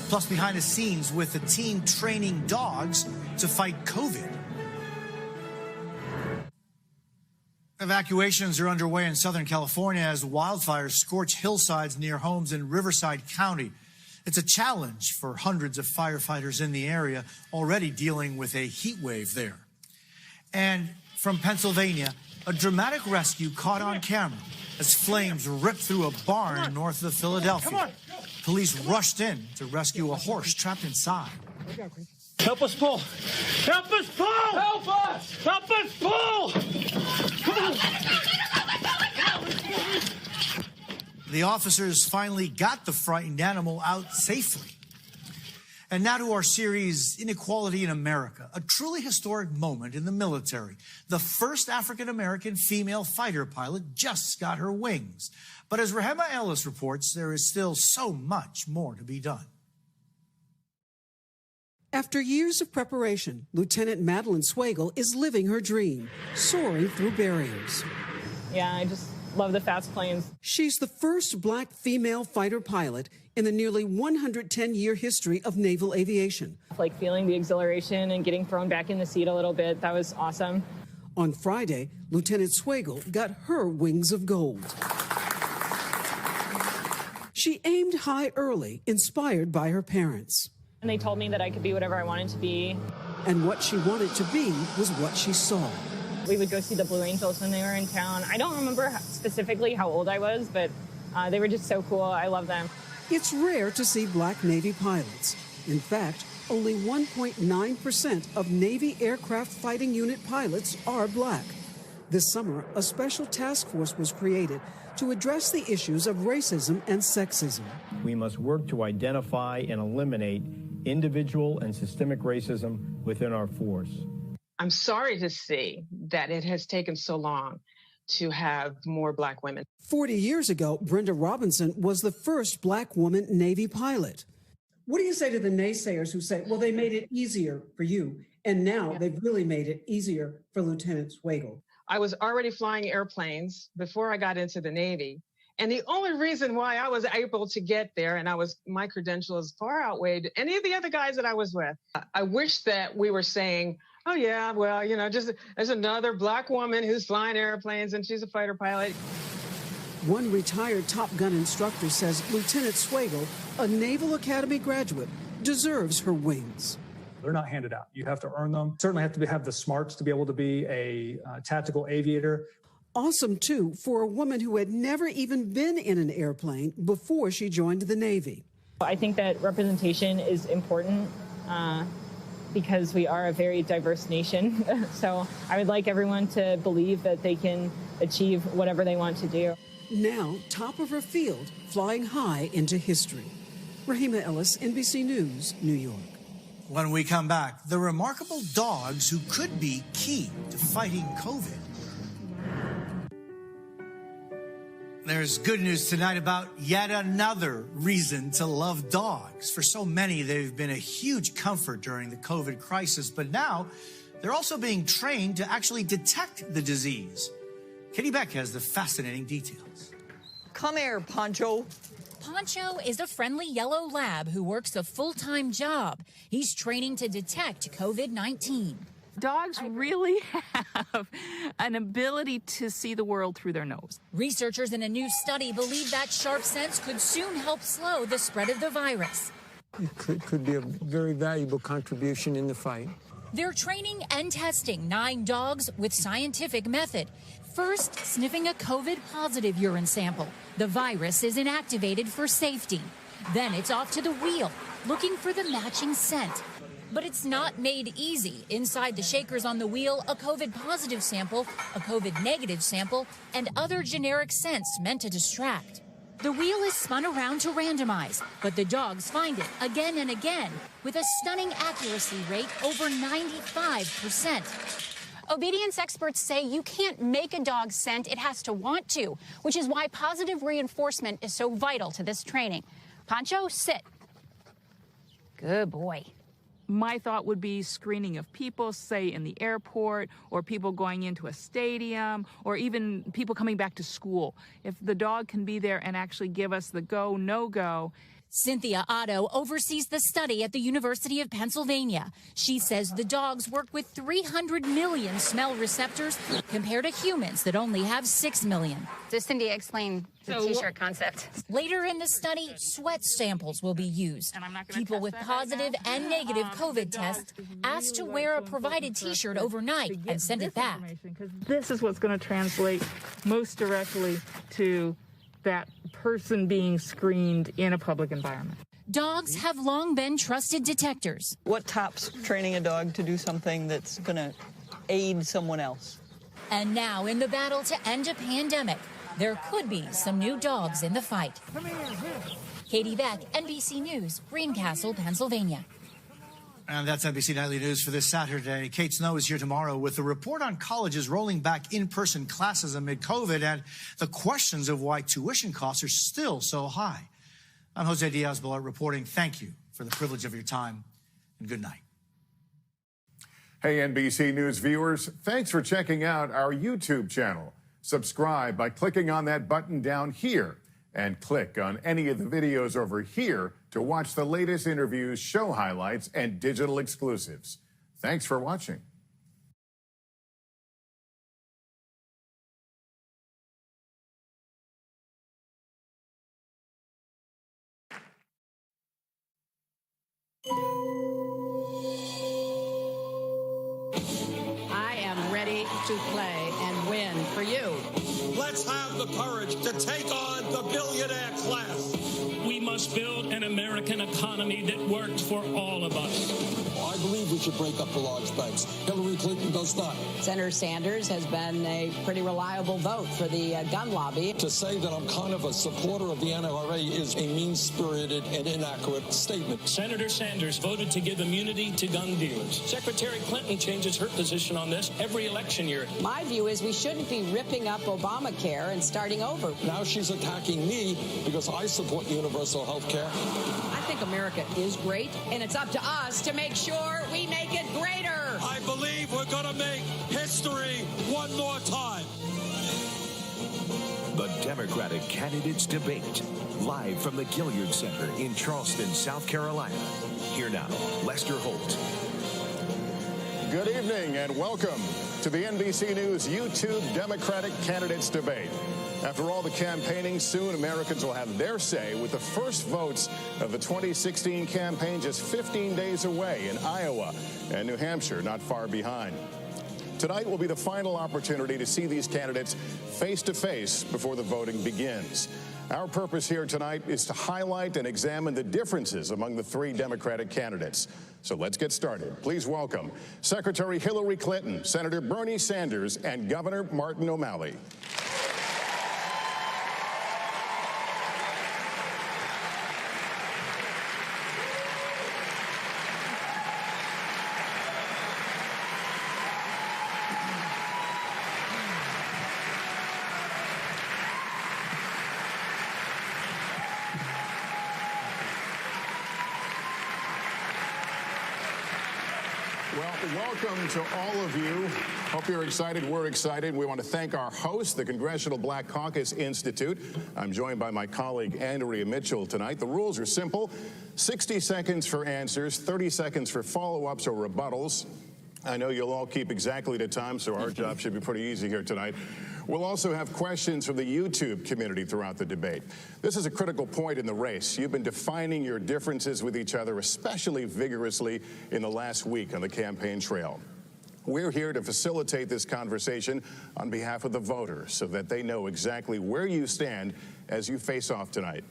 Plus, behind the scenes with the team training dogs to fight COVID. Evacuations are underway in Southern California as wildfires scorch hillsides near homes in Riverside County. It's a challenge for hundreds of firefighters in the area already dealing with a heat wave there. And from Pennsylvania, a dramatic rescue caught on camera as flames ripped through a barn north of Philadelphia. Police rushed in to rescue a horse trapped inside. Help us pull! Help us pull! Help us! Help us pull! Come on! The officers finally got the frightened animal out safely. And now to our series, Inequality in America, a truly historic moment in the military. The first African-American female fighter pilot just got her wings. But as Rahema Ellis reports, there is still so much more to be done. After years of preparation, Lieutenant Madeline Swagel is living her dream, soaring through barriers. Yeah, I just love the fast planes. She's the first black female fighter pilot in the nearly 110-year history of naval aviation. Like feeling the exhilaration and getting thrown back in the seat a little bit, that was awesome. On Friday, Lieutenant Swagel got her wings of gold. She aimed high early, inspired by her parents. And they told me that I could be whatever I wanted to be. And what she wanted to be was what she saw. We would go see the Blue Angels when they were in town. I don't remember specifically how old I was, but they were just so cool. I love them. It's rare to see black Navy pilots. In fact, only 1.9% of Navy aircraft fighting unit pilots are black. This summer, a special task force was created to address the issues of racism and sexism. We must work to identify and eliminate individual and systemic racism within our force. I'm sorry to see that it has taken so long to have more black women. 40 years ago, Brenda Robinson was the first black woman Navy pilot. What do you say to the naysayers who say, well, they made it easier for you, and now they've really made it easier for Lieutenant Swagel? I was already flying airplanes before I got into the Navy. And the only reason why I was able to get there, and my credentials far outweighed any of the other guys that I was with. I wish that we were saying, oh yeah, well, just there's another black woman who's flying airplanes and she's a fighter pilot. One retired Top Gun instructor says Lieutenant Swagel, a Naval Academy graduate, deserves her wings. They're not handed out. You have to earn them. Certainly have to have the smarts to be able to be a tactical aviator. Awesome, too, for a woman who had never even been in an airplane before she joined the Navy. I think that representation is important because we are a very diverse nation. So I would like everyone to believe that they can achieve whatever they want to do. Now, top of her field, flying high into history. Rahema Ellis, NBC News, New York. When we come back, the remarkable dogs who could be key to fighting COVID. There's good news tonight about yet another reason to love dogs. For so many, they've been a huge comfort during the COVID crisis, but now they're also being trained to actually detect the disease. Katie Beck has the fascinating details. Come here, Pancho. Pancho is a friendly yellow lab who works a full-time job. He's training to detect COVID-19. Dogs really have an ability to see the world through their nose. Researchers in a new study believe that sharp sense could soon help slow the spread of the virus. It could be a very valuable contribution in the fight. They're training and testing 9 dogs with scientific method. First, sniffing a COVID-positive urine sample. The virus is inactivated for safety. Then it's off to the wheel, looking for the matching scent. But it's not made easy. Inside the shakers on the wheel, a COVID-positive sample, a COVID-negative sample, and other generic scents meant to distract. The wheel is spun around to randomize, but the dogs find it again and again with a stunning accuracy rate over 95%. Obedience experts say you can't make a dog scent, it has to want to, which is why positive reinforcement is so vital to this training. Pancho, sit. Good boy. My thought would be screening of people, say in the airport, or people going into a stadium, or even people coming back to school. If the dog can be there and actually give us the go, no-go. Cynthia Otto oversees the study at the University of Pennsylvania. She says the dogs work with 300 million smell receptors compared to humans that only have 6 million. So Cindy, explain the T-shirt concept. Later in the study, sweat samples will be used. People with positive and negative COVID tests asked to wear a provided T-shirt overnight and send it back. This is what's going to translate most directly to that person being screened in a public environment. Dogs have long been trusted detectors. What tops training a dog to do something that's going to aid someone else? And now, in the battle to end a pandemic, there could be some new dogs in the fight. Katie Beck, NBC News, Greencastle, Pennsylvania. And that's NBC Nightly News for this Saturday. Kate Snow is here tomorrow with a report on colleges rolling back in-person classes amid COVID and the questions of why tuition costs are still so high. I'm Jose Diaz-Balart reporting. Thank you for the privilege of your time, and good night. Hey, NBC News viewers, thanks for checking out our YouTube channel. Subscribe by clicking on that button down here and click on any of the videos over here to watch the latest interviews, show highlights, and digital exclusives. Thanks for watching. I am ready to play and win for you. Let's have the courage to take on the billionaire class. We must build an American economy that works for all of us. I believe we should break up the large banks. Hillary Clinton does not. Senator Sanders has been a pretty reliable vote for the gun lobby. To say that I'm kind of a supporter of the NRA is a mean-spirited and inaccurate statement. Senator Sanders voted to give immunity to gun dealers. Secretary Clinton changes her position on this every election year. My view is we shouldn't be ripping up Obamacare and starting over. Now she's attacking me because I support universal health care. I think America is great, and it's up to us to make sure we make it greater. I believe we're going to make history one more time. The Democratic Candidates Debate, live from the Gilliard Center in Charleston, South Carolina. Here now, Lester Holt. Good evening and welcome to the NBC News YouTube Democratic Candidates Debate. After all the campaigning, soon Americans will have their say with the first votes of the 2016 campaign just 15 days away in Iowa and New Hampshire, not far behind. Tonight will be the final opportunity to see these candidates face to face before the voting begins. Our purpose here tonight is to highlight and examine the differences among the three Democratic candidates. So let's get started. Please welcome Secretary Hillary Clinton, Senator Bernie Sanders, and Governor Martin O'Malley. Well, welcome to all of you. Hope you're excited. We're excited. We want to thank our host, the Congressional Black Caucus Institute. I'm joined by my colleague, Andrea Mitchell, tonight. The rules are simple. 60 seconds for answers, 30 seconds for follow-ups or rebuttals. I know you'll all keep exactly to time, so our job should be pretty easy here tonight. We'll also have questions from the YouTube community throughout the debate. This is a critical point in the race. You've been defining your differences with each other, especially vigorously in the last week on the campaign trail. We're here to facilitate this conversation on behalf of the voters so that they know exactly where you stand as you face off tonight.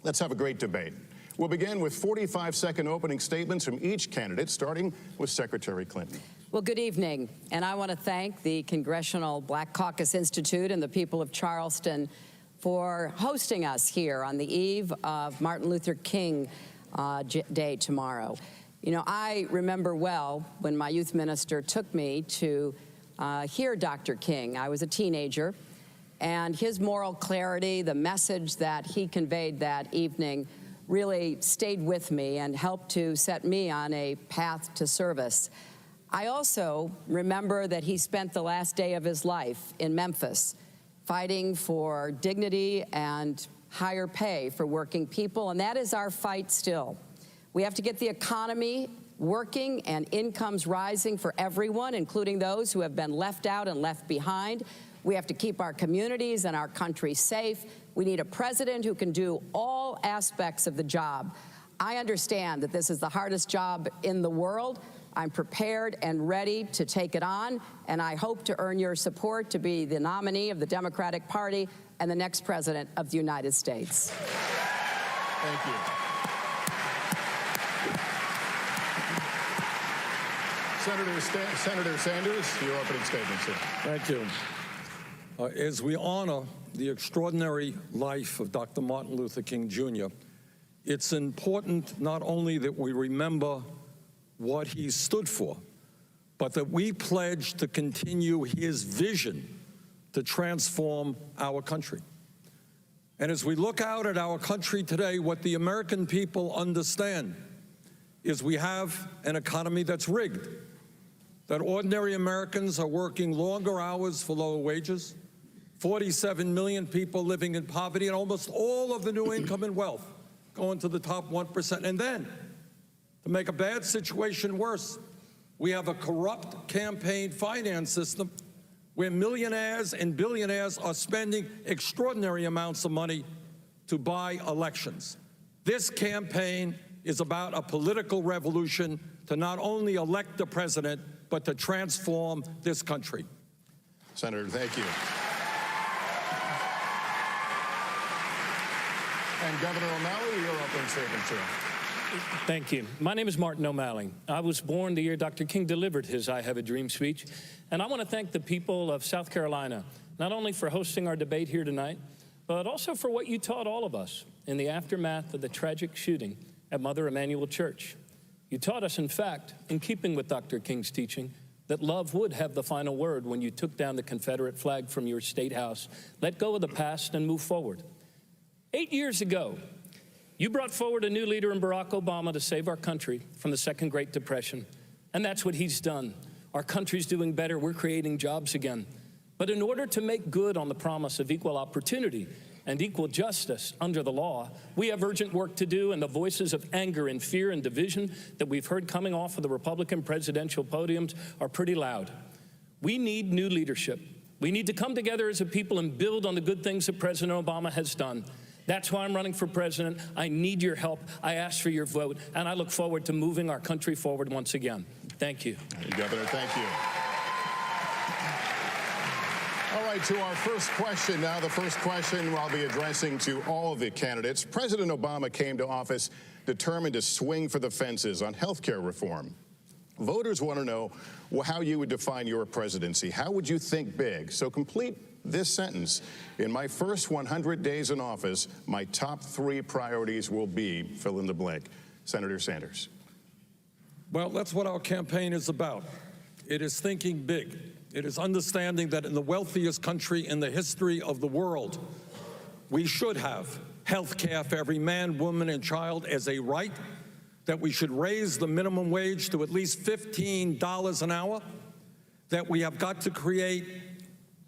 Let's have a great debate. We'll begin with 45-second opening statements from each candidate, starting with Secretary Clinton. Well, good evening, and I want to thank the Congressional Black Caucus Institute and the people of Charleston for hosting us here on the eve of Martin Luther King Day tomorrow. You know, I remember well when my youth minister took me to hear Dr. King. I was a teenager, and his moral clarity, the message that he conveyed that evening really stayed with me and helped to set me on a path to service. I also remember that he spent the last day of his life in Memphis fighting for dignity and higher pay for working people, and that is our fight still. We have to get the economy working and incomes rising for everyone, including those who have been left out and left behind. We have to keep our communities and our country safe. We need a president who can do all aspects of the job. I understand that this is the hardest job in the world. I'm prepared and ready to take it on, and I hope to earn your support to be the nominee of the Democratic Party and the next president of the United States. Thank you. Senator Sanders, your opening statement, sir. Thank you. As we honor the extraordinary life of Dr. Martin Luther King Jr., it's important not only that we remember what he stood for, but that we pledge to continue his vision to transform our country. And as we look out at our country today, what the American people understand is we have an economy that's rigged, that ordinary Americans are working longer hours for lower wages, 47 million people living in poverty, and almost all of the new income and wealth going to the top 1%. And then, to make a bad situation worse, we have a corrupt campaign finance system where millionaires and billionaires are spending extraordinary amounts of money to buy elections. This campaign is about a political revolution to not only elect the president, but to transform this country. Senator, thank you. And Governor O'Malley, your opening statement, sir. Thank you. My name is Martin O'Malley. I was born the year Dr. King delivered his I Have a Dream speech. And I want to thank the people of South Carolina, not only for hosting our debate here tonight, but also for what you taught all of us in the aftermath of the tragic shooting at Mother Emanuel Church. You taught us, in fact, in keeping with Dr. King's teaching, that love would have the final word when you took down the Confederate flag from your state house. Let go of the past and move forward. 8 years ago, you brought forward a new leader in Barack Obama to save our country from the Second Great Depression. And that's what he's done. Our country's doing better. We're creating jobs again. But in order to make good on the promise of equal opportunity and equal justice under the law, we have urgent work to do, and the voices of anger and fear and division that we've heard coming off of the Republican presidential podiums are pretty loud. We need new leadership. We need to come together as a people and build on the good things that President Obama has done. That's why I'm running for president. I need your help. I ask for your vote, and I look forward to moving our country forward once again. Thank you. Governor, thank you. All right, to our first question now. The first question I'll be addressing to all of the candidates. President Obama came to office determined to swing for the fences on health care reform. Voters want to know how you would define your presidency. How would you think big? So complete this sentence. In my first 100 days in office, my top 3 priorities will be fill in the blank. Senator Sanders. Well, that's what our campaign is about. It is thinking big. It is understanding that in the wealthiest country in the history of the world, we should have health care for every man, woman, and child as a right, that we should raise the minimum wage to at least $15 an hour, that we have got to create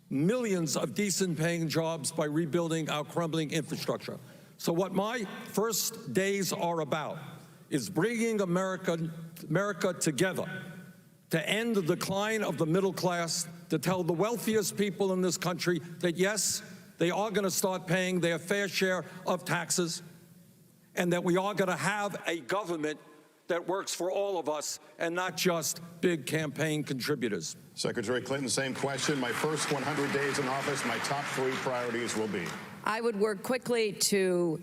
millions of decent-paying jobs by rebuilding our crumbling infrastructure. So what my first days are about is bringing America together to end the decline of the middle class, to tell the wealthiest people in this country that, yes, they are going to start paying their fair share of taxes, and that we are going to have a government that works for all of us and not just big campaign contributors. Secretary Clinton, same question. My first 100 days in office, my top 3 priorities will be. I would work quickly to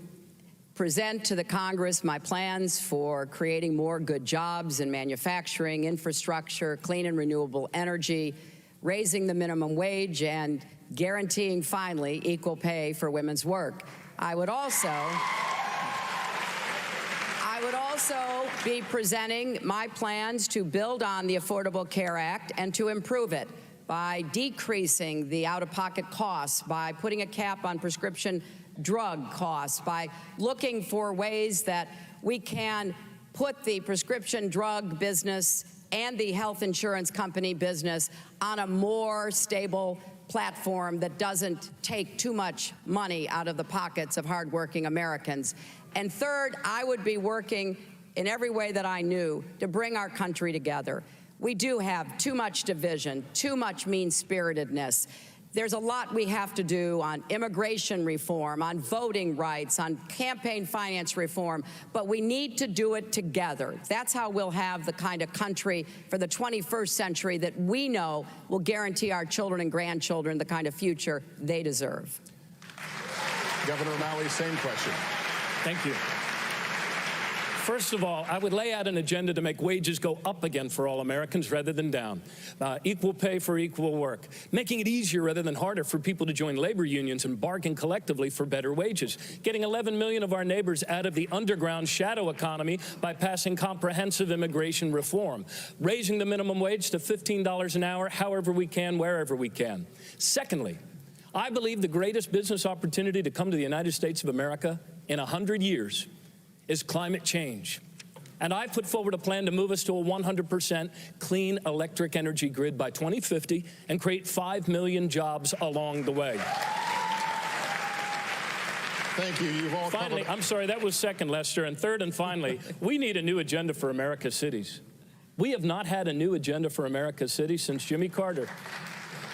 present to the Congress my plans for creating more good jobs in manufacturing, infrastructure, clean and renewable energy, raising the minimum wage, and guaranteeing finally equal pay for women's work. I would also be presenting my plans to build on the Affordable Care Act and to improve it by decreasing the out-of-pocket costs, by putting a cap on prescription drug costs, by looking for ways that we can put the prescription drug business and the health insurance company business on a more stable platform that doesn't take too much money out of the pockets of hardworking Americans. And third, I would be working in every way that I knew to bring our country together. We do have too much division, too much mean-spiritedness. There's a lot we have to do on immigration reform, on voting rights, on campaign finance reform, but we need to do it together. That's how we'll have the kind of country for the 21st century that we know will guarantee our children and grandchildren the kind of future they deserve. Governor O'Malley, same question. Thank you. First of all, I would lay out an agenda to make wages go up again for all Americans rather than down. Equal pay for equal work. Making it easier rather than harder for people to join labor unions and bargain collectively for better wages. Getting 11 million of our neighbors out of the underground shadow economy by passing comprehensive immigration reform. Raising the minimum wage to $15 an hour however we can, wherever we can. Secondly, I believe the greatest business opportunity to come to the United States of America in 100 years is climate change. And I put forward a plan to move us to a 100% clean electric energy grid by 2050 and create 5 million jobs along the way. Thank you. You've all Finally, I'm sorry, that was second, Lester. And third and finally, we need a new agenda for America's cities. We have not had a new agenda for America's cities since Jimmy Carter.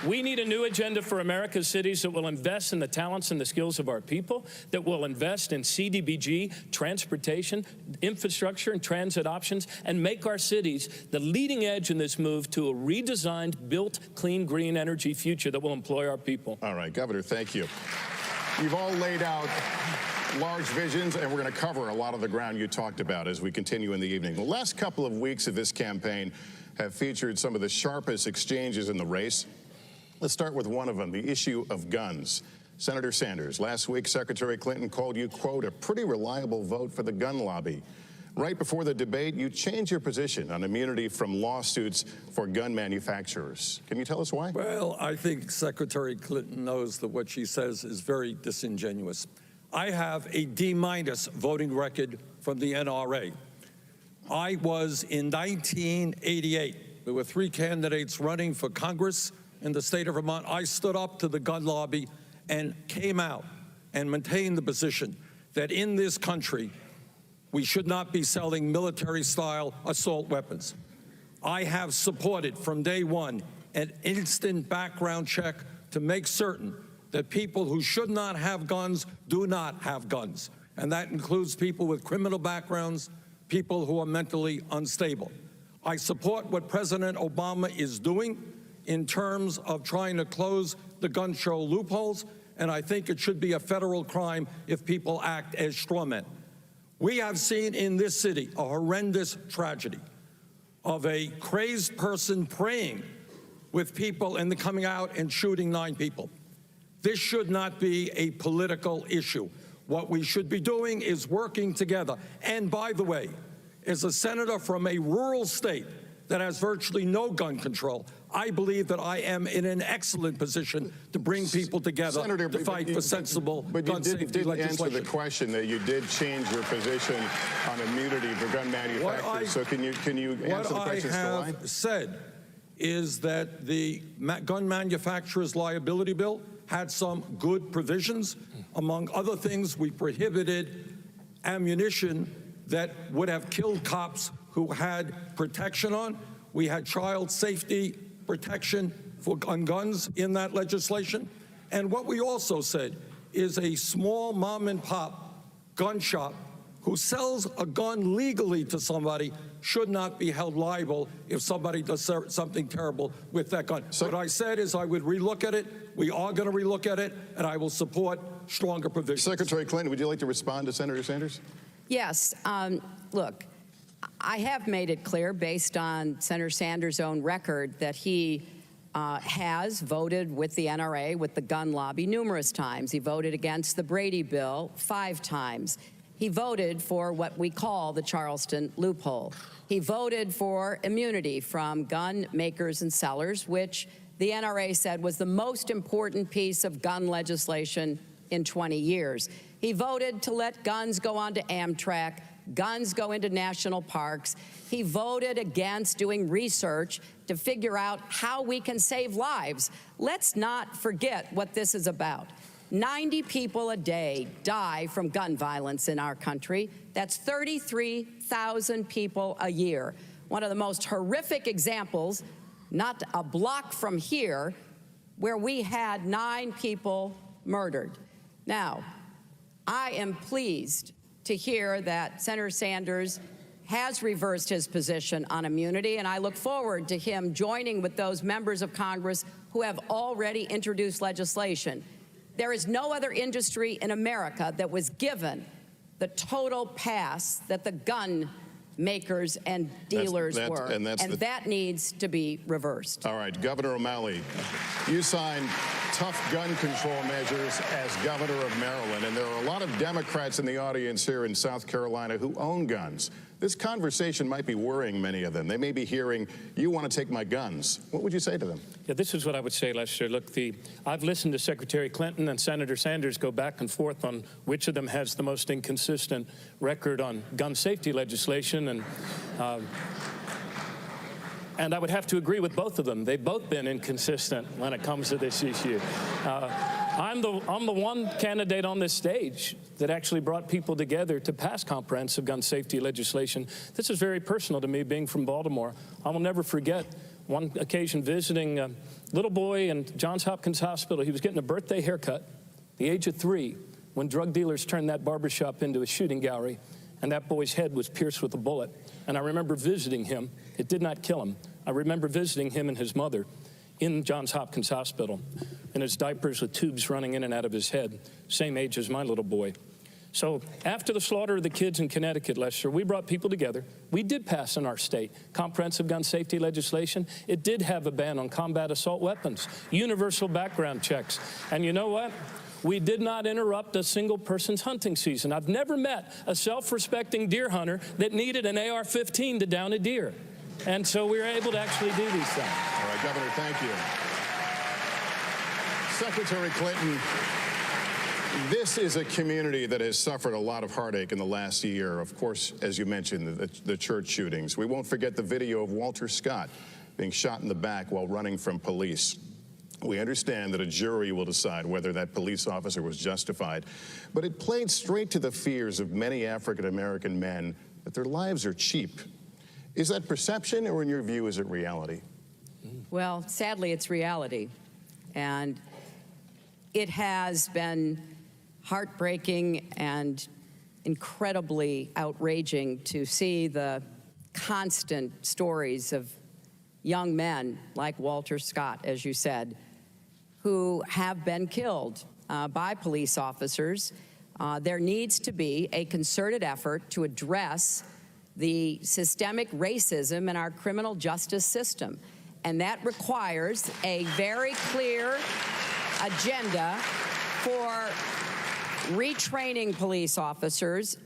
We need a new agenda for America's cities that will invest in the talents and the skills of our people, that will invest in CDBG, transportation, infrastructure, and transit options, and make our cities the leading edge in this move to a redesigned, built, clean, green energy future that will employ our people. All right, Governor, thank you. You've all laid out large visions, and we're going to cover a lot of the ground you talked about as we continue in the evening. The last couple of weeks of this campaign have featured some of the sharpest exchanges in the race. Let's start with one of them, the issue of guns. Senator Sanders, last week, Secretary Clinton called you, quote, a pretty reliable vote for the gun lobby. Right before the debate, you changed your position on immunity from lawsuits for gun manufacturers. Can you tell us why? Well, I think Secretary Clinton knows that what she says is very disingenuous. I have a D- voting record from the NRA. I was in 1988. There were 3 candidates running for Congress in the state of Vermont. I stood up to the gun lobby and came out and maintained the position that in this country, we should not be selling military-style assault weapons. I have supported from day one an instant background check to make certain that people who should not have guns do not have guns. And that includes people with criminal backgrounds, people who are mentally unstable. I support what President Obama is doing in terms of trying to close the gun show loopholes, and I think it should be a federal crime if people act as strawmen. We have seen in this city a horrendous tragedy of a crazed person praying with people and then coming out and shooting 9 people. This should not be a political issue. What we should be doing is working together. And by the way, as a senator from a rural state that has virtually no gun control, I believe that I am in an excellent position to bring people together Senator, to fight for sensible gun safety didn't legislation. answer the question that you did change your position on immunity for gun manufacturers. So can you answer the question as to why? What I have said is that the gun manufacturers liability bill had some good provisions. Among other things, we prohibited ammunition that would have killed cops who had protection on. We had child safety protection for guns in that legislation. And what we also said is a small mom and pop gun shop who sells a gun legally to somebody should not be held liable if somebody does something terrible with that gun. So what I said is I would relook at it. We are going to relook at it, and I will support stronger provisions. Secretary Clinton, would you like to respond to Senator Sanders? Yes. Look, I have made it clear, based on Senator Sanders' own record, that he has voted with the NRA, with the gun lobby, numerous times. He voted against the Brady bill 5 times. He voted for what we call the Charleston loophole. He voted for immunity from gun makers and sellers, which the NRA said was the most important piece of gun legislation in 20 years. He voted to let guns go onto Amtrak, guns go into national parks. He voted against doing research to figure out how we can save lives. Let's not forget what this is about. 90 people a day die from gun violence in our country. That's 33,000 people a year. One of the most horrific examples, not a block from here, where we had 9 people murdered. Now, I am pleased to hear that Senator Sanders has reversed his position on immunity, and I look forward to him joining with those members of Congress who have already introduced legislation. There is no other industry in America that was given the total pass that the gun makers and dealers were, and that needs to be reversed. All right, Governor O'Malley, you signed tough gun control measures as governor of Maryland, and there are a lot of Democrats in the audience here in South Carolina who own guns. This conversation might be worrying many of them. They may be hearing, you want to take my guns. What would you say to them? Yeah, this is what I would say, Lester. Look, I've listened to Secretary Clinton and Senator Sanders go back and forth on which of them has the most inconsistent record on gun safety legislation, and I would have to agree with both of them. They've both been inconsistent when it comes to this issue. I'm the one candidate on this stage that actually brought people together to pass comprehensive gun safety legislation. This is very personal to me, being from Baltimore. I will never forget one occasion visiting a little boy in Johns Hopkins Hospital. He was getting a birthday haircut, the age of 3, when drug dealers turned that barbershop into a shooting gallery, and that boy's head was pierced with a bullet. And I remember visiting him. It did not kill him. I remember visiting him and his mother in Johns Hopkins Hospital, in his diapers with tubes running in and out of his head, same age as my little boy. So after the slaughter of the kids in Connecticut, Lester, we brought people together. We did pass in our state comprehensive gun safety legislation. It did have a ban on combat assault weapons, universal background checks. And you know what? We did not interrupt a single person's hunting season. I've never met a self-respecting deer hunter that needed an AR-15 to down a deer. And so we were able to actually do these things. All right, Governor, thank you. Secretary Clinton, this is a community that has suffered a lot of heartache in the last year. Of course, as you mentioned, the church shootings. We won't forget the video of Walter Scott being shot in the back while running from police. We understand that a jury will decide whether that police officer was justified, but it played straight to the fears of many African-American men that their lives are cheap. Is that perception, or in your view, is it reality? Well, sadly, it's reality. And it has been heartbreaking and incredibly outraging to see the constant stories of young men like Walter Scott, as you said, who have been killed by police officers. There needs to be a concerted effort to address the systemic racism in our criminal justice system. And that requires a very clear agenda for retraining police officers,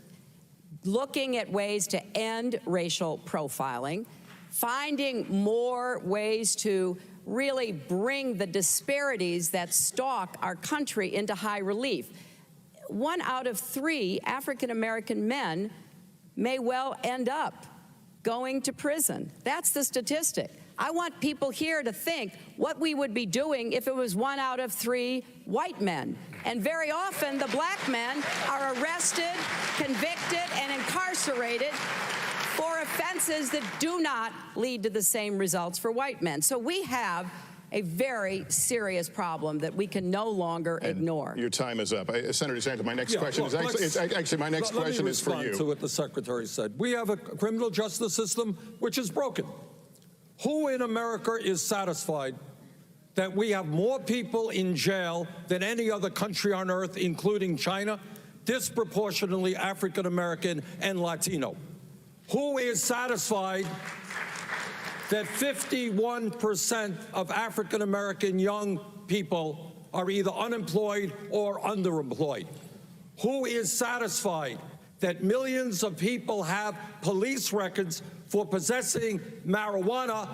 looking at ways to end racial profiling, finding more ways to really bring the disparities that stalk our country into high relief. 1 out of 3 African-American men may well end up going to prison. That's the statistic. I want people here to think what we would be doing if it was 1 out of 3 white men. And very often the black men are arrested, convicted, and incarcerated for offenses that do not lead to the same results for white men. So we have a very serious problem that we can no longer ignore. Your time is up. Senator Sanders, my next question is actually my next question is for you. Let me respond to what the Secretary said. We have a criminal justice system which is broken. Who in America is satisfied that we have more people in jail than any other country on earth, including China, disproportionately African American and Latino? Who is satisfied that 51% of African American young people are either unemployed or underemployed? Who is satisfied that millions of people have police records for possessing marijuana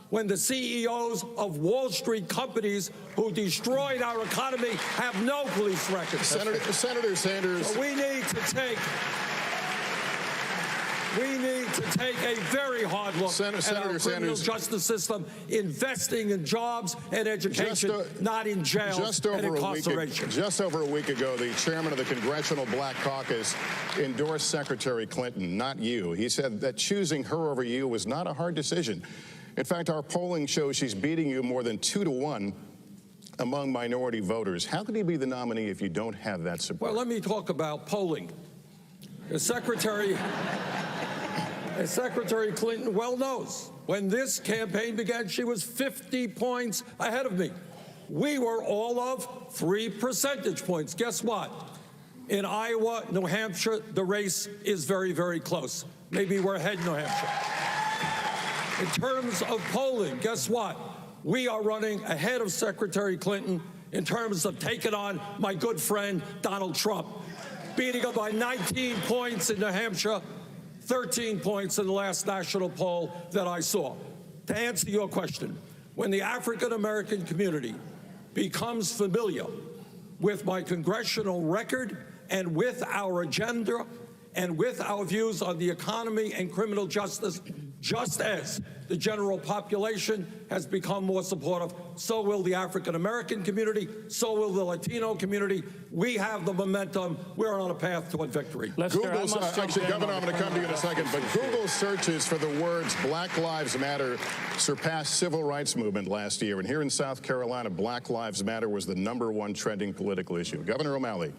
when the CEOs of Wall Street companies who destroyed our economy have no police records? Senator Sanders. So we need to take a very hard look at our criminal justice system, investing in jobs and education, not in jails and incarceration. Just over a week ago, the chairman of the Congressional Black Caucus endorsed Secretary Clinton, not you. He said that choosing her over you was not a hard decision. In fact, our polling shows she's beating you more than 2 to 1 among minority voters. How could he be the nominee if you don't have that support? Well, let me talk about polling. As Secretary Clinton well knows, when this campaign began, she was 50 points ahead of me. We were all of 3 percentage points. Guess what? In Iowa, New Hampshire, the race is very, very close. Maybe we're ahead in New Hampshire. In terms of polling, guess what? We are running ahead of Secretary Clinton in terms of taking on my good friend Donald Trump, beating him by 19 points in New Hampshire, 13 points in the last national poll that I saw. To answer your question, when the African American community becomes familiar with my congressional record and with our agenda and with our views on the economy and criminal justice, just as the general population has become more supportive, so will the African American community, so will the Latino community. We have the momentum. We're on a path toward victory. Google's, actually, Governor, I'm going to come to you in a second, but Google searches for the words Black Lives Matter surpassed civil rights movement last year. And here in South Carolina, Black Lives Matter was the #1 trending political issue. Governor O'Malley,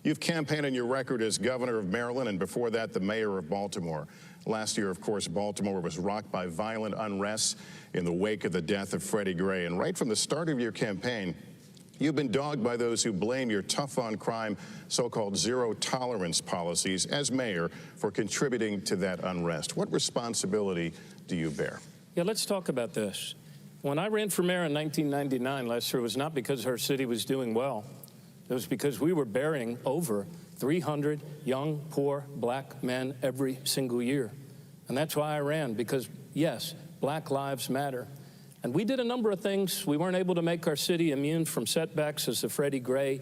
you've campaigned on your record as governor of Maryland and before that the mayor of Baltimore. Last year, of course, Baltimore was rocked by violent unrest in the wake of the death of Freddie Gray. And right from the start of your campaign, you've been dogged by those who blame your tough-on-crime, so-called zero-tolerance policies as mayor for contributing to that unrest. What responsibility do you bear? Yeah, let's talk about this. When I ran for mayor in 1999, Lester, it was not because our city was doing well. It was because we were burying over 300 young, poor black men every single year. And that's why I ran, because, yes, Black Lives Matter. And we did a number of things. We weren't able to make our city immune from setbacks, as the Freddie Gray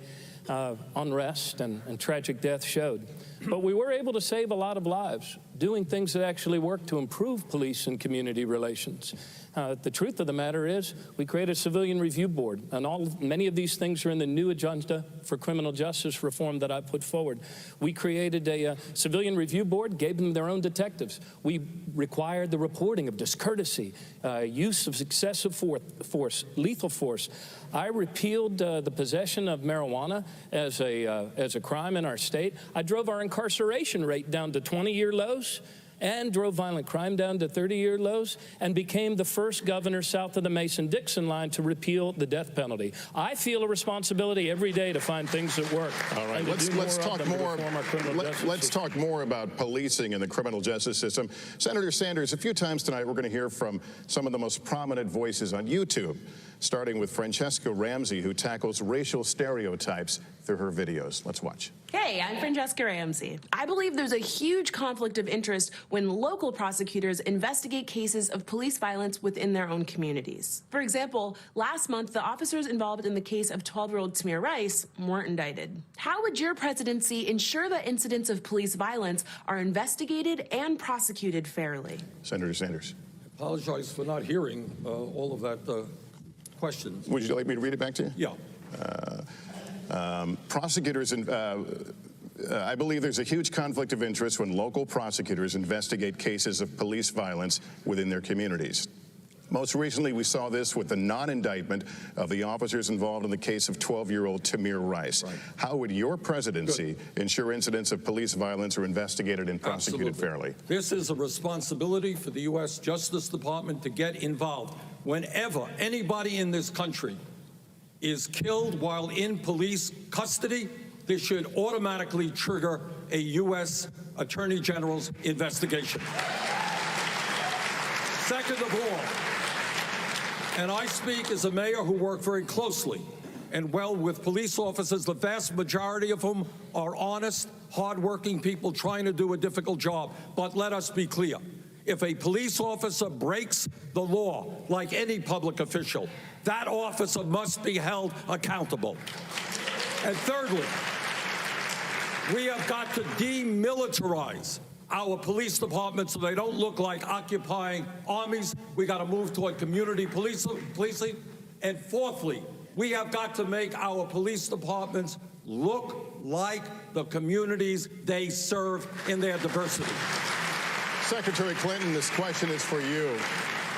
unrest and tragic death showed. But we were able to save a lot of lives, doing things that actually work to improve police and community relations. The truth of the matter is we created a civilian review board, and many of these things are in the new agenda for criminal justice reform that I put forward. We created a civilian review board, gave them their own detectives. We required the reporting of discourtesy, use of excessive force, lethal force. I repealed the possession of marijuana as a crime in our state. I drove our incarceration rate down to 20-year lows and drove violent crime down to 30-year lows and became the first governor south of the Mason-Dixon line to repeal the death penalty. I feel a responsibility every day to find things that work. All right, let's talk more about policing and the criminal justice system. Senator Sanders, a few times tonight we're going to hear from some of the most prominent voices on YouTube. starting with Francesca Ramsey, who tackles racial stereotypes through her videos. Let's watch. Hey, I'm Francesca Ramsey. I believe there's a huge conflict of interest when local prosecutors investigate cases of police violence within their own communities. For example, last month, the officers involved in the case of 12-year-old Tamir Rice weren't indicted. How would your presidency ensure that incidents of police violence are investigated and prosecuted fairly? Senator Sanders. I apologize for not hearing all of that question. Would you like me to read it back to you? Yeah. Prosecutors, I believe there's a huge conflict of interest when local prosecutors investigate cases of police violence within their communities. Most recently, we saw this with the non-indictment of the officers involved in the case of 12-year-old Tamir Rice. Right. How would your presidency ensure incidents of police violence are investigated and prosecuted fairly? This is a responsibility for the U.S. Justice Department to get involved. Whenever anybody in this country is killed while in police custody, this should automatically trigger a U.S. Attorney General's investigation. Second of all, and I speak as a mayor who worked very closely and well with police officers, the vast majority of whom are honest, hardworking people trying to do a difficult job. But let us be clear. If a police officer breaks the law, like any public official, that officer must be held accountable. And thirdly, we have got to demilitarize our police departments so they don't look like occupying armies. We got to move toward community policing. And fourthly, we have got to make our police departments look like the communities they serve in their diversity. Secretary Clinton, this question is for you.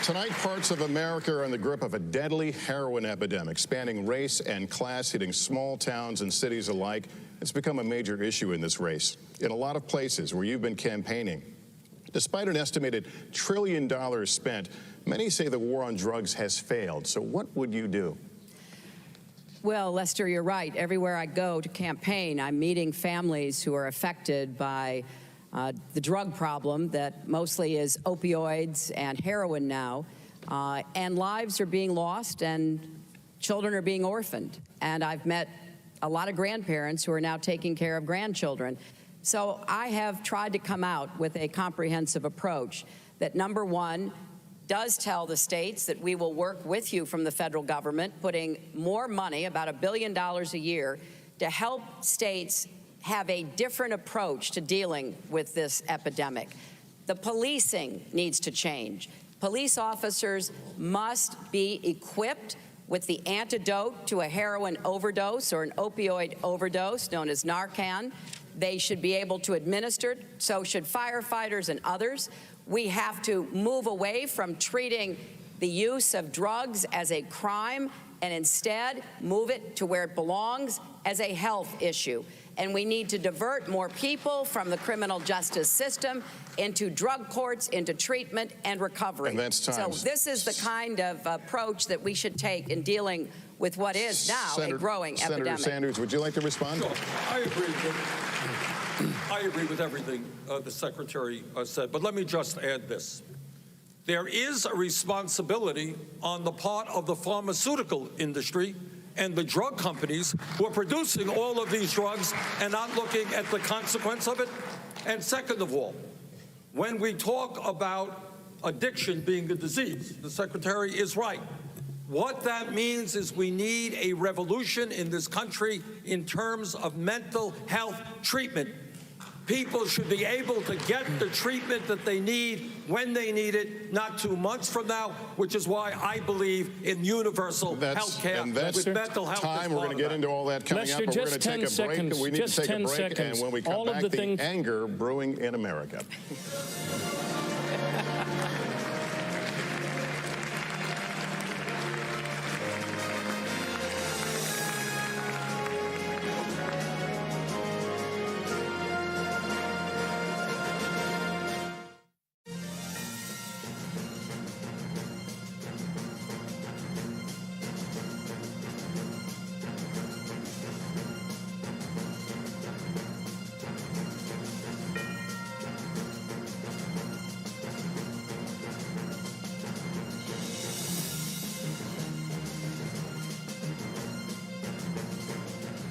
Tonight, parts of America are in the grip of a deadly heroin epidemic, spanning race and class, hitting small towns and cities alike. It's become a major issue in this race. In a lot of places where you've been campaigning, despite an estimated $1 trillion spent, many say the war on drugs has failed. So what would you do? Well, Lester, you're right. Everywhere I go to campaign, I'm meeting families who are affected by the drug problem that mostly is opioids and heroin now, and lives are being lost and children are being orphaned. And I've met a lot of grandparents who are now taking care of grandchildren. So I have tried to come out with a comprehensive approach that, number one, does tell the states that we will work with you from the federal government, putting more money, about $1 billion a year, to help states have a different approach to dealing with this epidemic. The policing needs to change. Police officers must be equipped with the antidote to a heroin overdose or an opioid overdose known as Narcan. They should be able to administer it, so should firefighters and others. We have to move away from treating the use of drugs as a crime and instead move it to where it belongs, as a health issue. And we need to divert more people from the criminal justice system into drug courts, into treatment and recovery. And that's time. So this is the kind of approach that we should take in dealing with what is now a growing epidemic. Senator Sanders, would you like to respond? Sure. I agree with everything the Secretary said, but let me just add this. There is a responsibility on the part of the pharmaceutical industry and the drug companies who are producing all of these drugs and not looking at the consequence of it. And second of all, when we talk about addiction being a disease, the Secretary is right. What that means is we need a revolution in this country in terms of mental health treatment. People should be able to get the treatment that they need when they need it, not 2 months from now, which is why I believe in universal health care with mental health. Time. We're going to get into all that coming up, but we're going to take a break. We need to take a break, and when we come back, the anger brewing in America.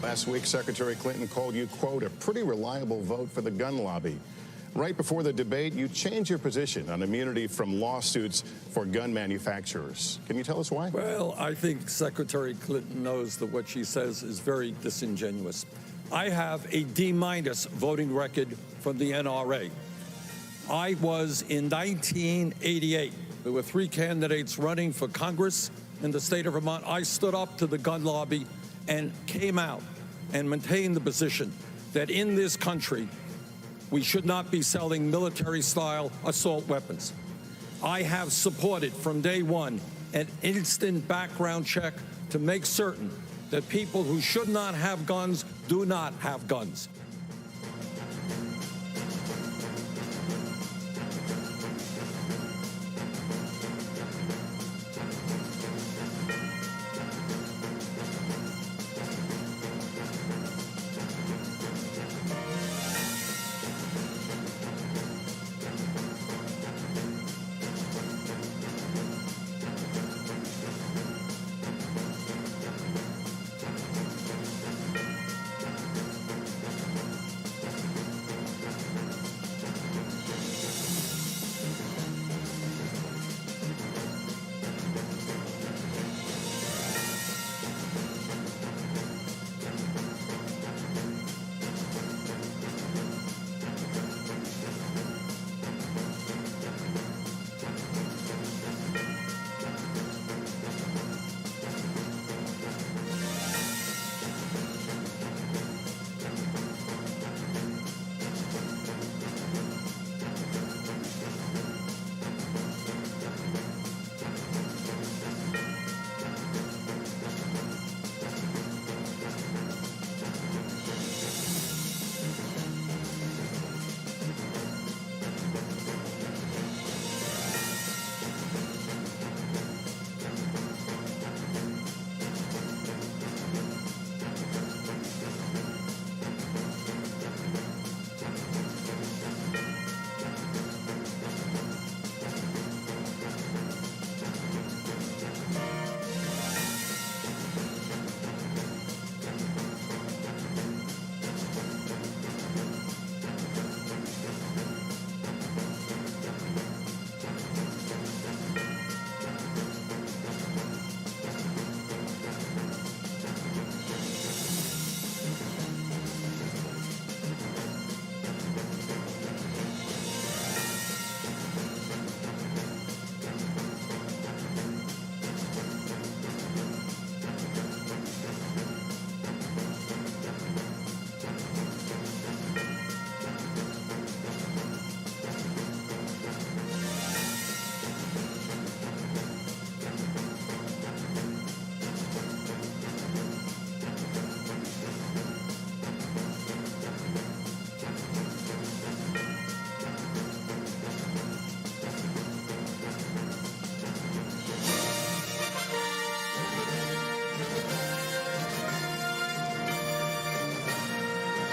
Last week, Secretary Clinton called you, quote, a pretty reliable vote for the gun lobby. Right before the debate, you changed your position on immunity from lawsuits for gun manufacturers. Can you tell us why? Well, I think Secretary Clinton knows that what she says is very disingenuous. I have a D- voting record from the NRA. I was in 1988. There were 3 candidates running for Congress in the state of Vermont. I stood up to the gun lobby and came out and maintained the position that in this country, we should not be selling military-style assault weapons. I have supported from day one an instant background check to make certain that people who should not have guns do not have guns.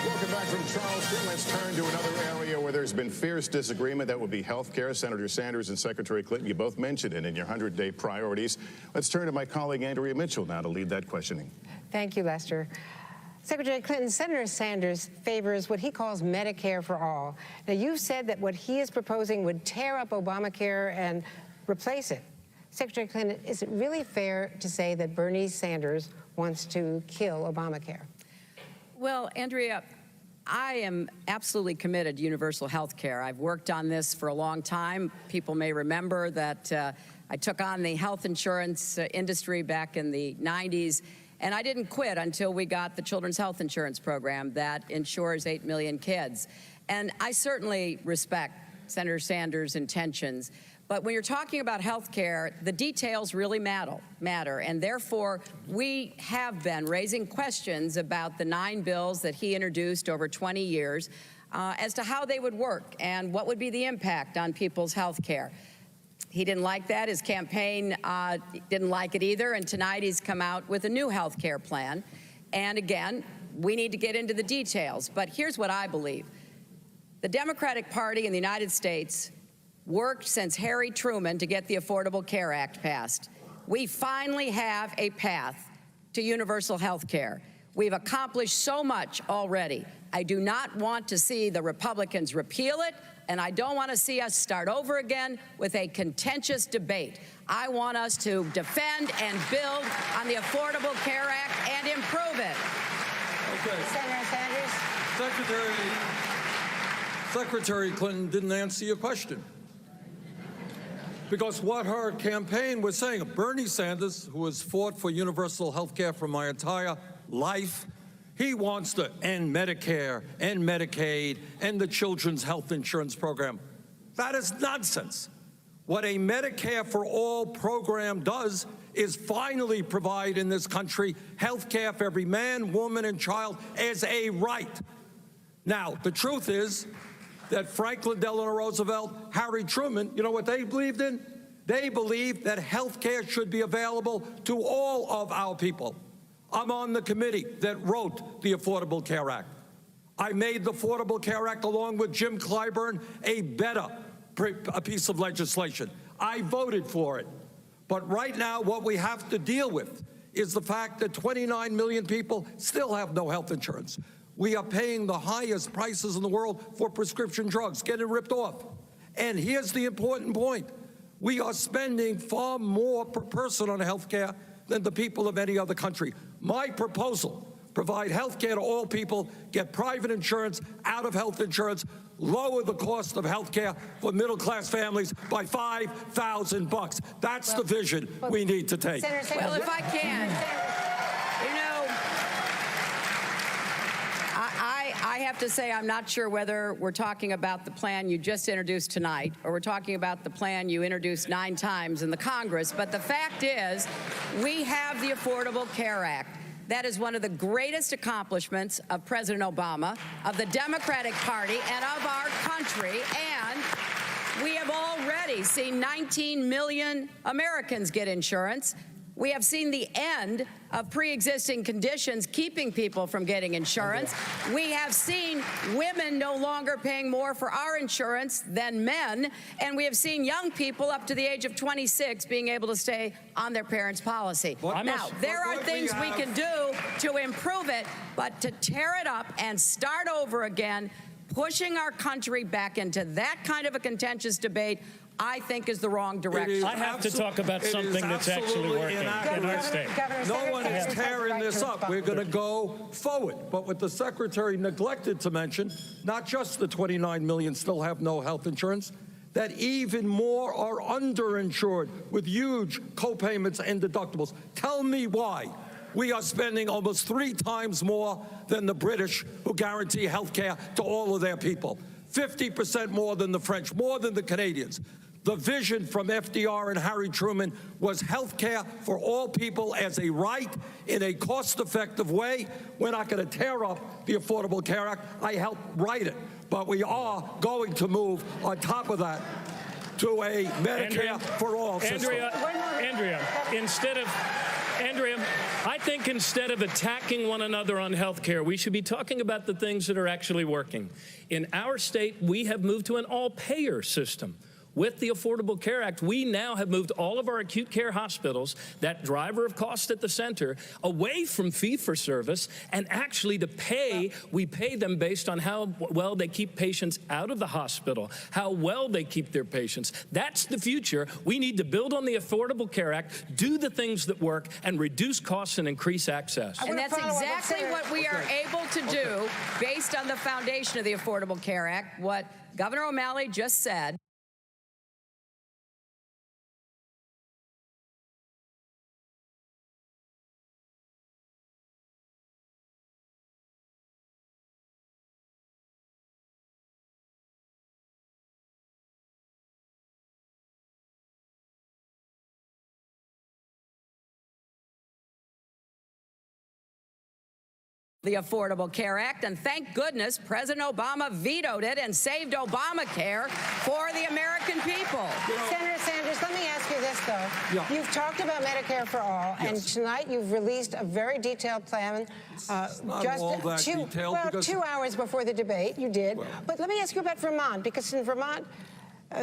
Welcome back from Charleston. Let's turn to another area where there's been fierce disagreement. That would be health care. Senator Sanders and Secretary Clinton, you both mentioned it in your 100-day priorities. Let's turn to my colleague Andrea Mitchell now to lead that questioning. Thank you, Lester. Secretary Clinton, Senator Sanders favors what he calls Medicare for all. Now, you've said that what he is proposing would tear up Obamacare and replace it. Secretary Clinton, is it really fair to say that Bernie Sanders wants to kill Obamacare? Well, Andrea, I am absolutely committed to universal health care. I've worked on this for a long time. People may remember that I took on the health insurance industry back in the 90s, and I didn't quit until we got the Children's Health Insurance Program that insures 8 million kids. And I certainly respect Senator Sanders' intentions. But when you're talking about health care, the details really matter. And therefore, we have been raising questions about the 9 bills that he introduced over 20 years as to how they would work and what would be the impact on people's health care. He didn't like that. His campaign didn't like it either. And tonight he's come out with a new health care plan. And again, we need to get into the details. But here's what I believe. The Democratic Party in the United States worked since Harry Truman to get the Affordable Care Act passed. We finally have a path to universal health care. We've accomplished so much already. I do not want to see the Republicans repeal it, and I don't want to see us start over again with a contentious debate. I want us to defend and build on the Affordable Care Act and improve it. Okay. Senator Sanders. Secretary Clinton didn't answer your question. Because what her campaign was saying, Bernie Sanders, who has fought for universal health care for my entire life, he wants to end Medicare, end Medicaid, end the Children's Health Insurance Program. That is nonsense. What a Medicare for All program does is finally provide in this country health care for every man, woman, and child as a right. Now, the truth is that Franklin Delano Roosevelt, Harry Truman, you know what they believed in? They believed that health care should be available to all of our people. I'm on the committee that wrote the Affordable Care Act. I made the Affordable Care Act, along with Jim Clyburn, a piece of legislation. I voted for it. But right now, what we have to deal with is the fact that 29 million people still have no health insurance. We are paying the highest prices in the world for prescription drugs, getting ripped off. And here's the important point. We are spending far more per person on health care than the people of any other country. My proposal, provide health care to all people, get private insurance out of health insurance, lower the cost of health care for middle-class families by $5,000. That's the vision we need to take. Well, if I can, you know, I have to say I'm not sure whether we're talking about the plan you just introduced tonight or we're talking about the plan you introduced 9 times in the Congress. But the fact is, we have the Affordable Care Act. That is one of the greatest accomplishments of President Obama, of the Democratic Party, and of our country. And we have already seen 19 million Americans get insurance. We have seen the end of pre-existing conditions keeping people from getting insurance. We have seen women no longer paying more for our insurance than men. And we have seen young people up to the age of 26 being able to stay on their parents' policy. Now, there are things we can do to improve it, but to tear it up and start over again, pushing our country back into that kind of a contentious debate, I think is the wrong direction. I have to talk about something that's actually working in our state. No one is tearing this up. We're going to go forward. But what the Secretary neglected to mention, not just the 29 million still have no health insurance, that even more are underinsured with huge co-payments and deductibles. Tell me why we are spending almost 3 times more than the British, who guarantee health care to all of their people. 50% more than the French, more than the Canadians. The vision from FDR and Harry Truman was health care for all people as a right in a cost-effective way. We're not going to tear up the Affordable Care Act. I helped write it. But we are going to move on top of that to a Medicare for all system. Andrea, I think instead of attacking one another on health care, we should be talking about the things that are actually working. In our state, we have moved to an all-payer system. With the Affordable Care Act, we now have moved all of our acute care hospitals, that driver of cost at the center, away from fee-for-service and actually to pay. We pay them based on how well they keep patients out of the hospital, how well they keep their patients. That's the future. We need to build on the Affordable Care Act, do the things that work, and reduce costs and increase access. And that's exactly what we are able to do based on the foundation of the Affordable Care Act, what Governor O'Malley just said. The Affordable Care Act, and thank goodness President Obama vetoed it and saved Obamacare for the American people. Senator Sanders, let me ask you this, though. Yeah. You've talked about Medicare for all, and tonight you've released a very detailed plan. Not all that detailed, because 2 hours before the debate, you did. But let me ask you about Vermont, because in Vermont,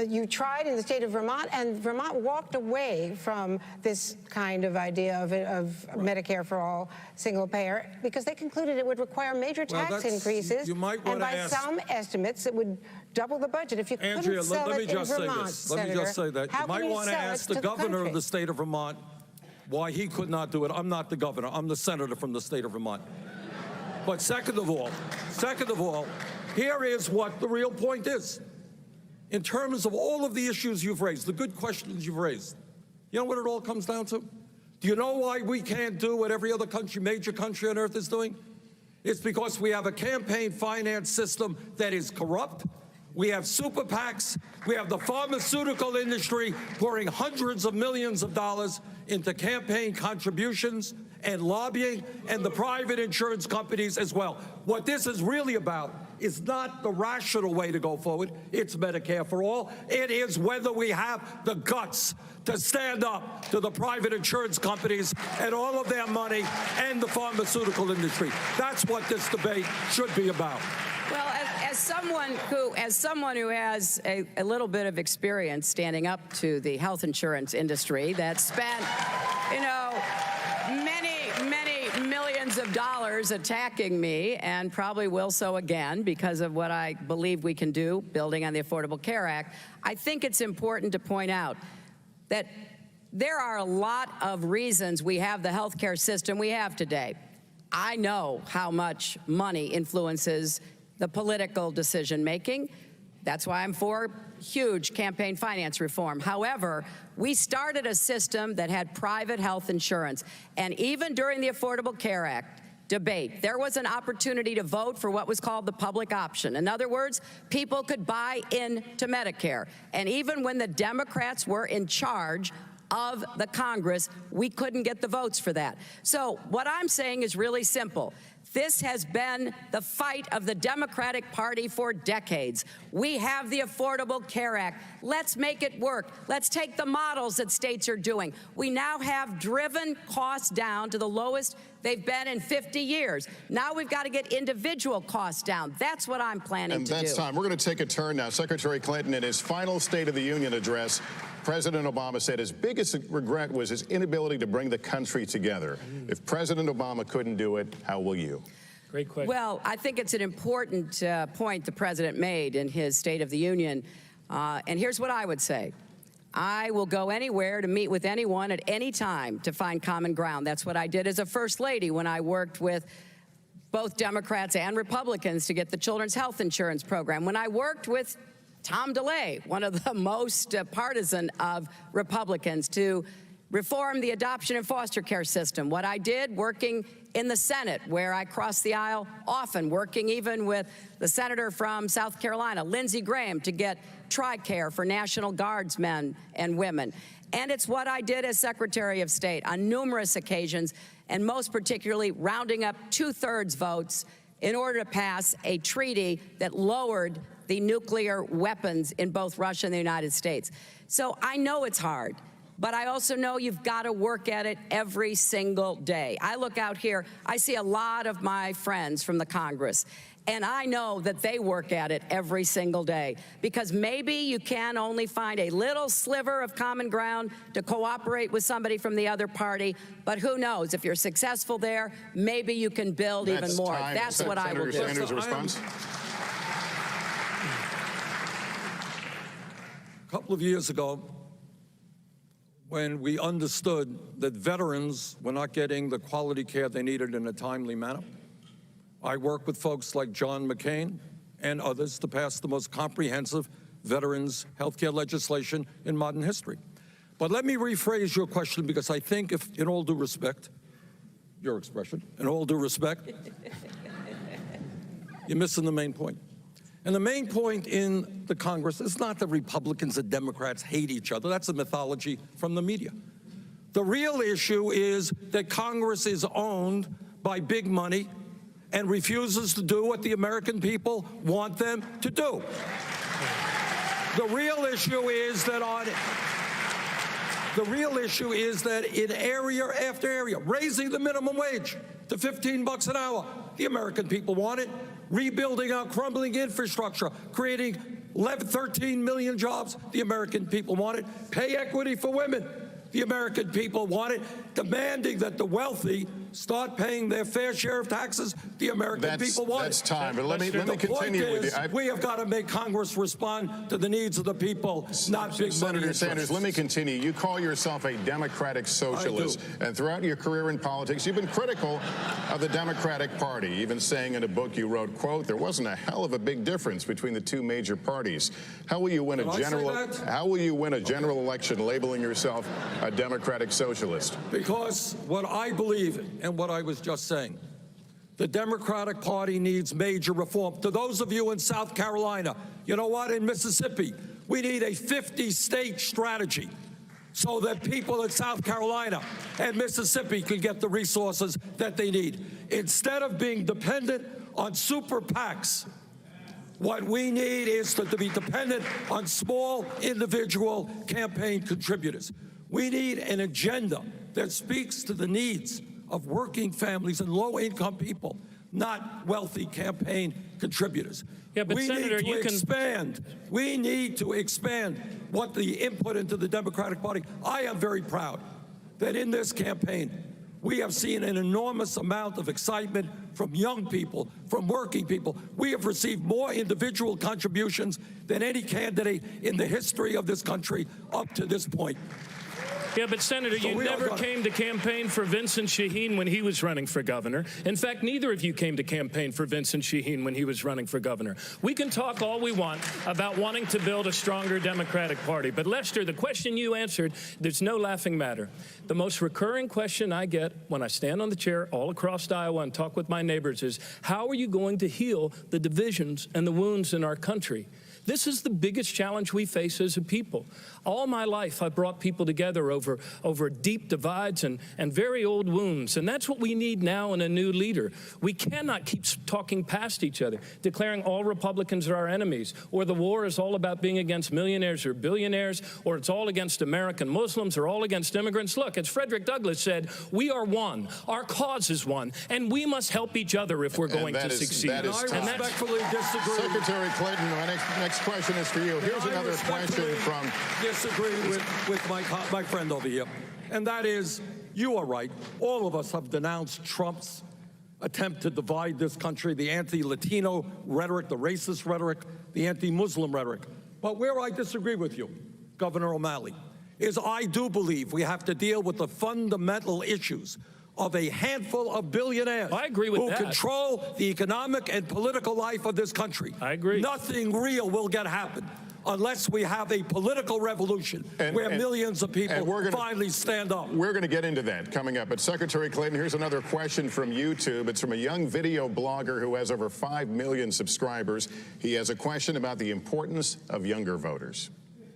You tried in the state of Vermont, and Vermont walked away from this kind of idea of Medicare for all, single payer, because they concluded it would require major tax increases. You might and want to by ask, some estimates, it would double the budget. If you Andrea, couldn't sell let me it in just say Vermont, this. Senator, Let me just say that. how You might can want to sell it ask the to governor country? of the state of Vermont why he could not do it. I'm not the governor. I'm the senator from the state of Vermont. But second of all, here is what the real point is. In terms of all of the issues you've raised, the good questions you've raised, you know what it all comes down to? Do you know why we can't do what every other country, major country on earth is doing? It's because we have a campaign finance system that is corrupt. We have super PACs. We have the pharmaceutical industry pouring hundreds of millions of dollars into campaign contributions and lobbying, and the private insurance companies as well. What this is really about is not the rational way to go forward. It's Medicare for all. It is whether we have the guts to stand up to the private insurance companies and all of their money and the pharmaceutical industry. That's what this debate should be about. Well, as someone who has a little bit of experience standing up to the health insurance industry that spent, many millions of dollars attacking me, and probably will so again because of what I believe we can do, building on the Affordable Care Act, I think it's important to point out that there are a lot of reasons we have the health care system we have today. I know how much money influences the political decision-making. That's why I'm for huge campaign finance reform. However, we started a system that had private health insurance. And even during the Affordable Care Act debate, there was an opportunity to vote for what was called the public option. In other words, people could buy into Medicare. And even when the Democrats were in charge of the Congress, we couldn't get the votes for that. So what I'm saying is really simple. This has been the fight of the Democratic Party for decades. We have the Affordable Care Act. Let's make it work. Let's take the models that states are doing. We now have driven costs down to the lowest they've been in 50 years. Now we've got to get individual costs down. That's what I'm planning to do. And that's time. We're going to take a turn now. Secretary Clinton, in his final State of the Union address, President Obama said his biggest regret was his inability to bring the country together. If President Obama couldn't do it, how will you? Great question. Well, I think it's an important point the president made in his State of the Union. And here's what I would say. I will go anywhere to meet with anyone at any time to find common ground. That's what I did as a First Lady when I worked with both Democrats and Republicans to get the Children's Health Insurance Program. When I worked with Tom DeLay, one of the most partisan of Republicans, to reform the adoption and foster care system. What I did working in the Senate, where I crossed the aisle often, working even with the senator from South Carolina, Lindsey Graham, to get TRICARE for National Guardsmen and women. And it's what I did as Secretary of State on numerous occasions, and most particularly rounding up 2/3 votes in order to pass a treaty that lowered the nuclear weapons in both Russia and the United States. So I know it's hard, but I also know you've got to work at it every single day. I look out here, I see a lot of my friends from the Congress, and I know that they work at it every single day, because maybe you can only find a little sliver of common ground to cooperate with somebody from the other party, but who knows, if you're successful there, maybe you can build even more. That's what I will do. Senator's response. A couple of years ago, when we understood that veterans were not getting the quality care they needed in a timely manner, I worked with folks like John McCain and others to pass the most comprehensive veterans health care legislation in modern history. But let me rephrase your question, because I think, if, in all due respect, your expression, in all due respect, you're missing the main point. And the main point in the Congress is not that Republicans and Democrats hate each other. That's a mythology from the media. The real issue is that Congress is owned by big money and refuses to do what the American people want them to do. The real issue is that in area after area, raising the minimum wage to $15 an hour, the American people want it. Rebuilding our crumbling infrastructure, creating 13 million jobs, the American people want it. Pay equity for women, the American people want it. Demanding that the wealthy start paying their fair share of taxes, the American people want it. That's time, but let me continue with you. We have got to make Congress respond to the needs of the people, not big money. Senator Sanders, let me continue. You call yourself a democratic socialist, and throughout your career in politics, you've been critical of the Democratic Party, even saying in a book you wrote, quote, there wasn't a hell of a big difference between the two major parties. How will you win a general election labeling yourself a democratic socialist? Because what I believe and what I was just saying, the Democratic Party needs major reform. To those of you in South Carolina, you know what? In Mississippi, we need a 50-state strategy so that people in South Carolina and Mississippi can get the resources that they need. Instead of being dependent on super PACs, what we need is to be dependent on small individual campaign contributors. We need an agenda that speaks to the needs of working families and low-income people, not wealthy campaign contributors. Yeah, but Senator, We need to expand what the input into the Democratic Party. I am very proud that in this campaign, we have seen an enormous amount of excitement from young people, from working people. We have received more individual contributions than any candidate in the history of this country up to this point. Yeah, but Senator, you never came to campaign for Vincent Shaheen when he was running for governor. In fact, neither of you came to campaign for Vincent Shaheen when he was running for governor. We can talk all we want about wanting to build a stronger Democratic Party. But Lester, the question you answered, there's no laughing matter. The most recurring question I get when I stand on the chair all across Iowa and talk with my neighbors is, how are you going to heal the divisions and the wounds in our country? This is the biggest challenge we face as a people. All my life, I've brought people together over deep divides and very old wounds. And that's what we need now in a new leader. We cannot keep talking past each other, declaring all Republicans are our enemies, or the war is all about being against millionaires or billionaires, or it's all against American Muslims or all against immigrants. Look, as Frederick Douglass said, we are one. Our cause is one. And we must help each other if we're going to succeed. I respectfully disagree. Secretary Clinton, my next question is for you. Here's another question from... disagree with my friend over here, and that is, you are right. All of us have denounced Trump's attempt to divide this country, the anti-Latino rhetoric, the racist rhetoric, the anti-Muslim rhetoric. But where I disagree with you, Governor O'Malley, is I do believe we have to deal with the fundamental issues of a handful of billionaires who control the economic and political life of this country. I agree. Nothing real will happen unless we have a political revolution where millions of people finally stand up. We're going to get into that coming up. But Secretary Clinton, here's another question from YouTube. It's from a young video blogger who has over 5 million subscribers. He has a question about the importance of younger voters.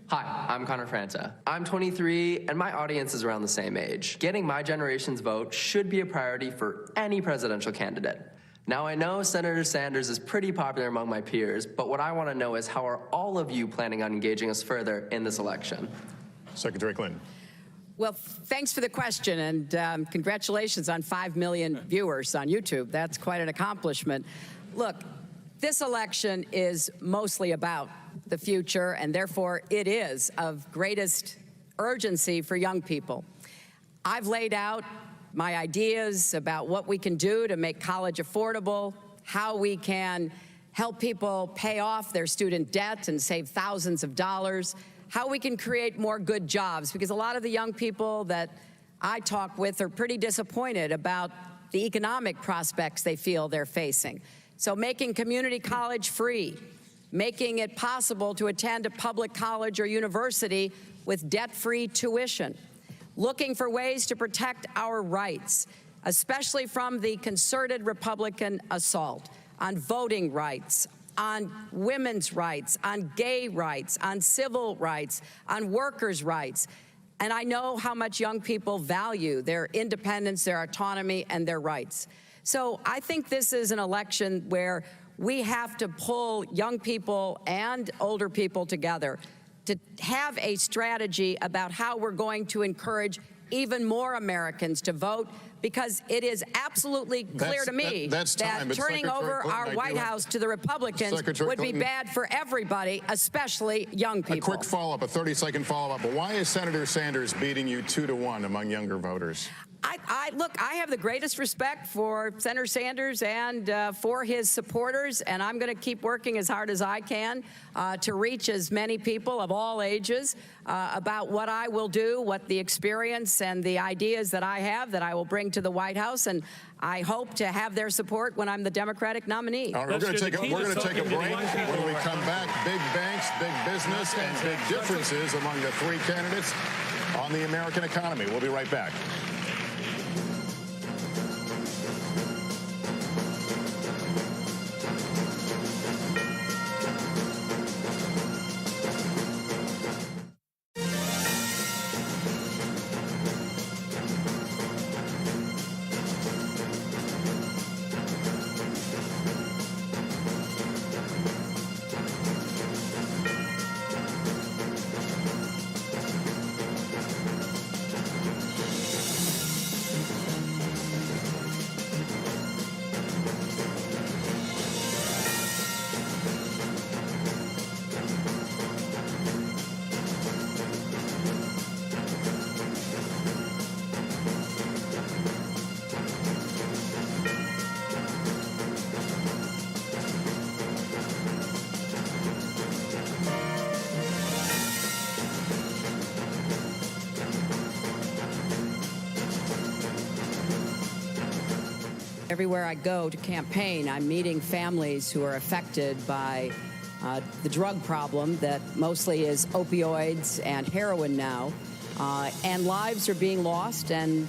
Hi, I'm Connor Franta. I'm 23, and my audience is around the same age. Getting my generation's vote should be a priority for any presidential candidate. Now, I know Senator Sanders is pretty popular among my peers, but what I want to know is, how are all of you planning on engaging us further in this election? Secretary Clinton. Well, thanks for the question, and congratulations on 5 million viewers on YouTube. That's quite an accomplishment. Look, this election is mostly about the future, and therefore it is of greatest urgency for young people. I've laid out my ideas about what we can do to make college affordable, how we can help people pay off their student debt and save thousands of dollars, how we can create more good jobs, because a lot of the young people that I talk with are pretty disappointed about the economic prospects they feel they're facing. So making community college free, making it possible to attend a public college or university with debt-free tuition, looking for ways to protect our rights, especially from the concerted Republican assault on voting rights, on women's rights, on gay rights, on civil rights, on workers' rights. And I know how much young people value their independence, their autonomy, and their rights. So I think this is an election where we have to pull young people and older people together to have a strategy about how we're going to encourage even more Americans to vote, because it is absolutely clear to me that turning over our White House to the Republicans would be bad for everybody, especially young people. A quick follow-up, a 30-second follow-up. But why is Senator Sanders beating you 2-1 among younger voters? Look, I have the greatest respect for Senator Sanders and for his supporters, and I'm going to keep working as hard as I can to reach as many people of all ages about what I will do, what the experience and the ideas that I have that I will bring to the White House, and I hope to have their support when I'm the Democratic nominee. All right, we're going to take a break. When we come back, big banks, big business, and big differences among the three candidates on the American economy. We'll be right back. Everywhere I go to campaign, I'm meeting families who are affected by the drug problem that mostly is opioids and heroin now, and lives are being lost and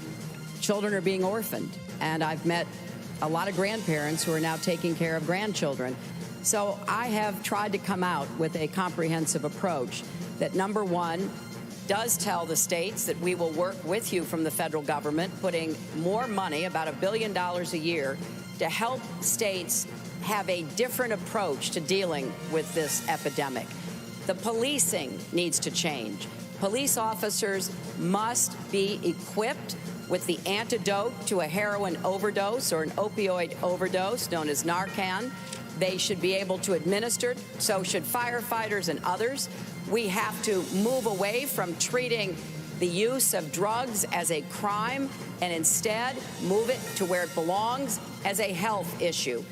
children are being orphaned. And I've met a lot of grandparents who are now taking care of grandchildren. So I have tried to come out with a comprehensive approach that, number one, does tell the states that we will work with you from the federal government, putting more money, about $1 billion a year, to help states have a different approach to dealing with this epidemic. The policing needs to change. Police officers must be equipped with the antidote to a heroin overdose or an opioid overdose, known as Narcan. They should be able to administer it, so should firefighters and others. We have to move away from treating the use of drugs as a crime and instead move it to where it belongs, as a health issue.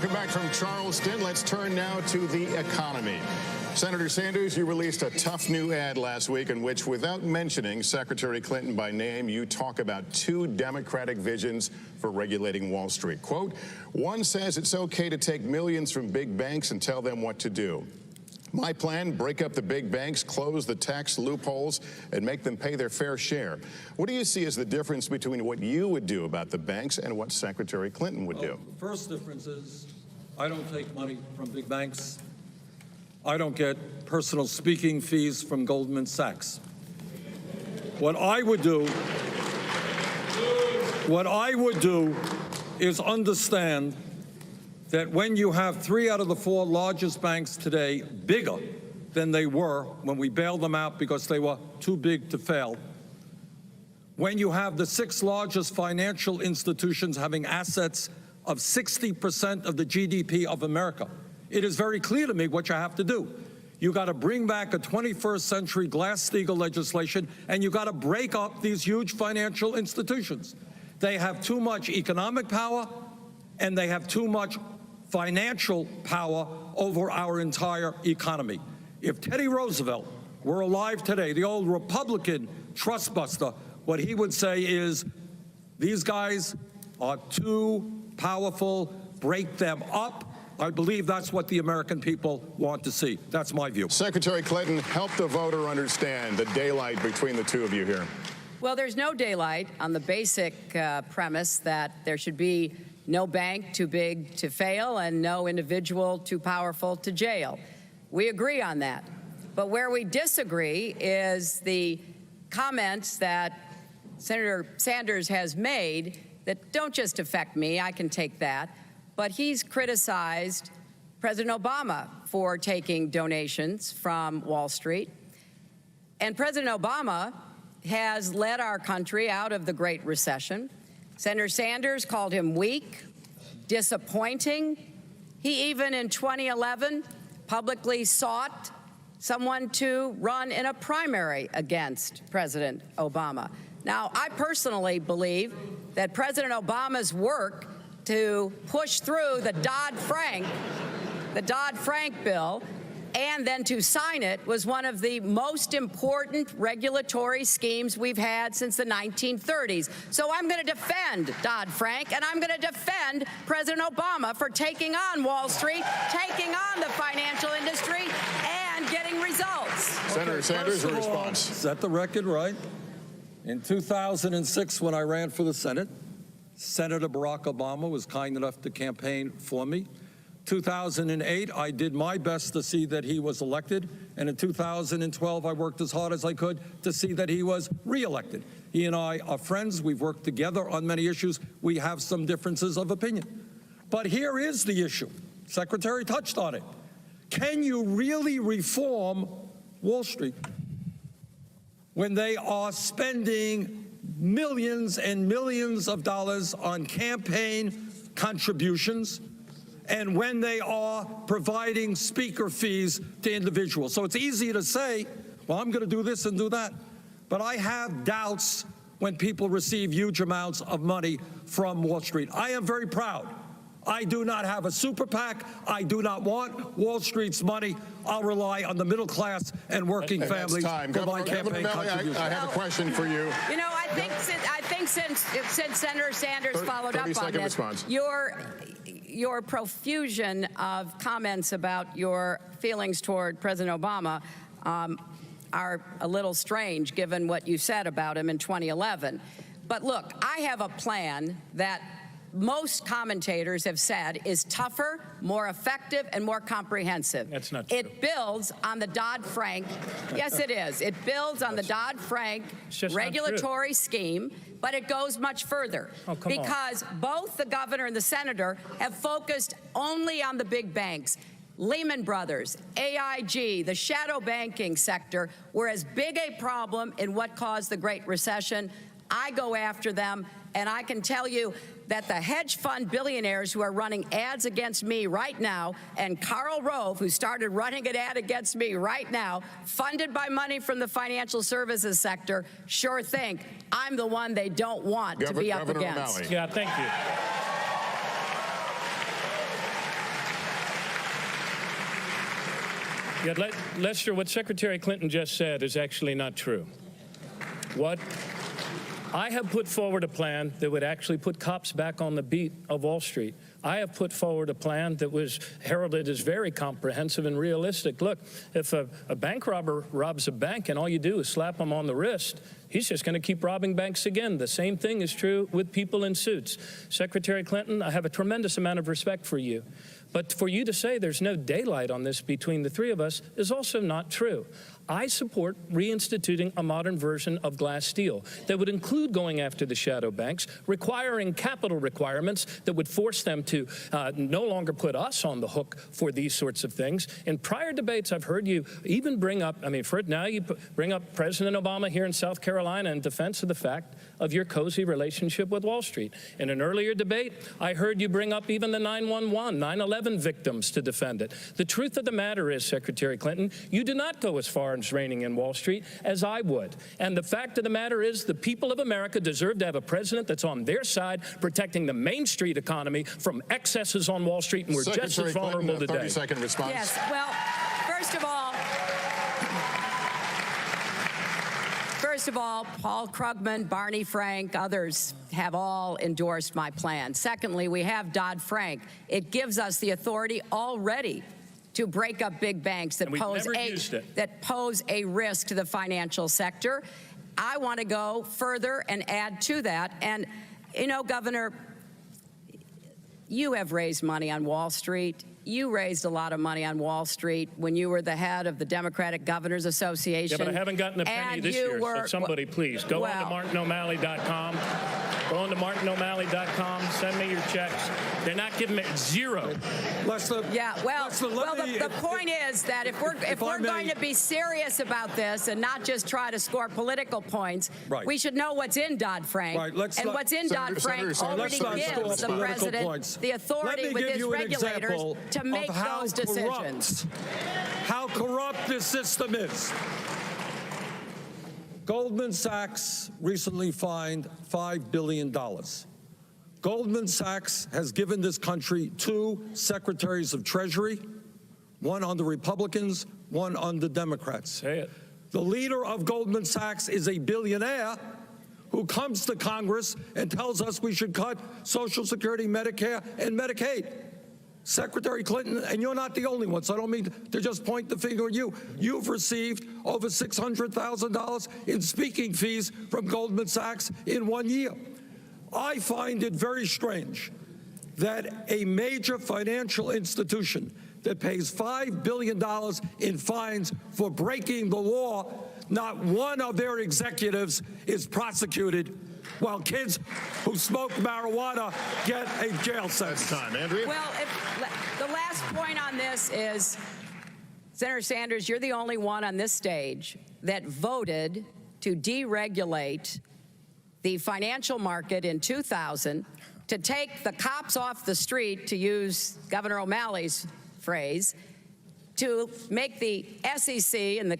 Welcome back from Charleston. Let's turn now to the economy. Senator Sanders, you released a tough new ad last week in which, without mentioning Secretary Clinton by name, you talk about two Democratic visions for regulating Wall Street. Quote, one says it's okay to take millions from big banks and tell them what to do. My plan, break up the big banks, close the tax loopholes, and make them pay their fair share. What do you see as the difference between what you would do about the banks and what Secretary Clinton would do? The first difference is I don't take money from big banks. I don't get personal speaking fees from Goldman Sachs. What I would do is understand that when you have 3 out of the 4 largest banks today bigger than they were when we bailed them out because they were too big to fail, when you have the 6 largest financial institutions having assets of 60% of the GDP of America, it is very clear to me what you have to do. You got to bring back a 21st century Glass-Steagall legislation, and you got to break up these huge financial institutions. They have too much economic power, and they have too much financial power over our entire economy. If Teddy Roosevelt were alive today, the old Republican trustbuster, what he would say is, these guys are too powerful, break them up. I believe that's what the American people want to see. That's my view. Secretary Clinton, help the voter understand the daylight between the two of you here. Well, there's no daylight on the basic premise that there should be no bank too big to fail and no individual too powerful to jail. We agree on that. But where we disagree is the comments that Senator Sanders has made that don't just affect me, I can take that, but he's criticized President Obama for taking donations from Wall Street. And President Obama has led our country out of the Great Recession. Senator Sanders called him weak, disappointing. He even in 2011 publicly sought someone to run in a primary against President Obama. Now, I personally believe that President Obama's work to push through the Dodd-Frank bill and then to sign it was one of the most important regulatory schemes we've had since the 1930s. So I'm going to defend Dodd-Frank, and I'm going to defend President Obama for taking on Wall Street, taking on the financial industry, and getting results. Senator Sanders, your response. Set the record right. In 2006, when I ran for the Senate, Senator Barack Obama was kind enough to campaign for me. 2008, I did my best to see that he was elected, and in 2012, I worked as hard as I could to see that he was reelected. He and I are friends. We've worked together on many issues. We have some differences of opinion. But here is the issue. Secretary touched on it. Can you really reform Wall Street when they are spending millions and millions of dollars on campaign contributions, and when they are providing speaker fees to individuals? So it's easy to say, well, I'm going to do this and do that. But I have doubts when people receive huge amounts of money from Wall Street. I am very proud. I do not have a super PAC. I do not want Wall Street's money. I'll rely on the middle class and working families for my campaign contributions. I have a question for you. You know, I think since Senator Sanders followed up on this, your profusion of comments about your feelings toward President Obama are a little strange, given what you said about him in 2011. But look, I have a plan that most commentators have said is tougher, more effective, and more comprehensive. That's not true. It builds on the Dodd-Frank. Yes, it is. It builds on the Dodd-Frank regulatory scheme, but it goes much further. Because both the governor and the senator have focused only on the big banks. Lehman Brothers, AIG, the shadow banking sector were as big a problem in what caused the Great Recession. I go after them, and I can tell you that the hedge fund billionaires who are running ads against me right now, and Karl Rove, who started running an ad against me right now, funded by money from the financial services sector, sure think I'm the one they don't want to be up against. Yeah, thank you. Yeah, Lester, what Secretary Clinton just said is actually not true. What I have put forward a plan that would actually put cops back on the beat of Wall Street. I have put forward a plan that was heralded as very comprehensive and realistic. Look, if a bank robber robs a bank and all you do is slap him on the wrist, he's just going to keep robbing banks again. The same thing is true with people in suits. Secretary Clinton, I have a tremendous amount of respect for you. But for you to say there's no daylight on this between the three of us is also not true. I support reinstituting a modern version of Glass-Steagall that would include going after the shadow banks, requiring capital requirements that would force them to no longer put us on the hook for these sorts of things. In prior debates, I've heard you even bring up, now you bring up President Obama here in South Carolina in defense of the fact of your cozy relationship with Wall Street. In an earlier debate, I heard you bring up even the 9/11 victims to defend it. The truth of the matter is, Secretary Clinton, you do not go as far as reining in Wall Street as I would. And the fact of the matter is the people of America deserve to have a president that's on their side, protecting the Main Street economy from excesses on Wall Street, and we're just as vulnerable today. 30-second response. Yes, well, first of all, Paul Krugman, Barney Frank, others have all endorsed my plan. Secondly, we have Dodd-Frank. It gives us the authority already to break up big banks that pose a risk to the financial sector. I want to go further and add to that. And, you know, Governor, you have raised money on Wall Street. You raised a lot of money on Wall Street when you were the head of the Democratic Governors Association. Yeah, but I haven't gotten a penny this year, so somebody please go on to MartinO'Malley.com. Go on to MartinO'Malley.com. Send me your checks. They're not giving me zero. The point is that if we're going to be serious about this and not just try to score political points, we should know what's in Dodd-Frank. And what's in Dodd-Frank already gives the president the authority with his regulators to make those decisions. How corrupt this system is. Goldman Sachs recently fined $5 billion. Goldman Sachs has given this country 2 secretaries of Treasury, one on the Republicans, one on the Democrats. Say it. The leader of Goldman Sachs is a billionaire who comes to Congress and tells us we should cut Social Security, Medicare, and Medicaid. Secretary Clinton, and you're not the only one, so I don't mean to just point the finger at you. You've received over $600,000 in speaking fees from Goldman Sachs in 1 year. I find it very strange that a major financial institution that pays $5 billion in fines for breaking the law, not one of their executives is prosecuted, while kids who smoke marijuana get a jail sentence. That's time, Andrea. Well, the last point on this is, Senator Sanders, you're the only one on this stage that voted to deregulate the financial market in 2000, to take the cops off the street, to use Governor O'Malley's phrase, to make the SEC and the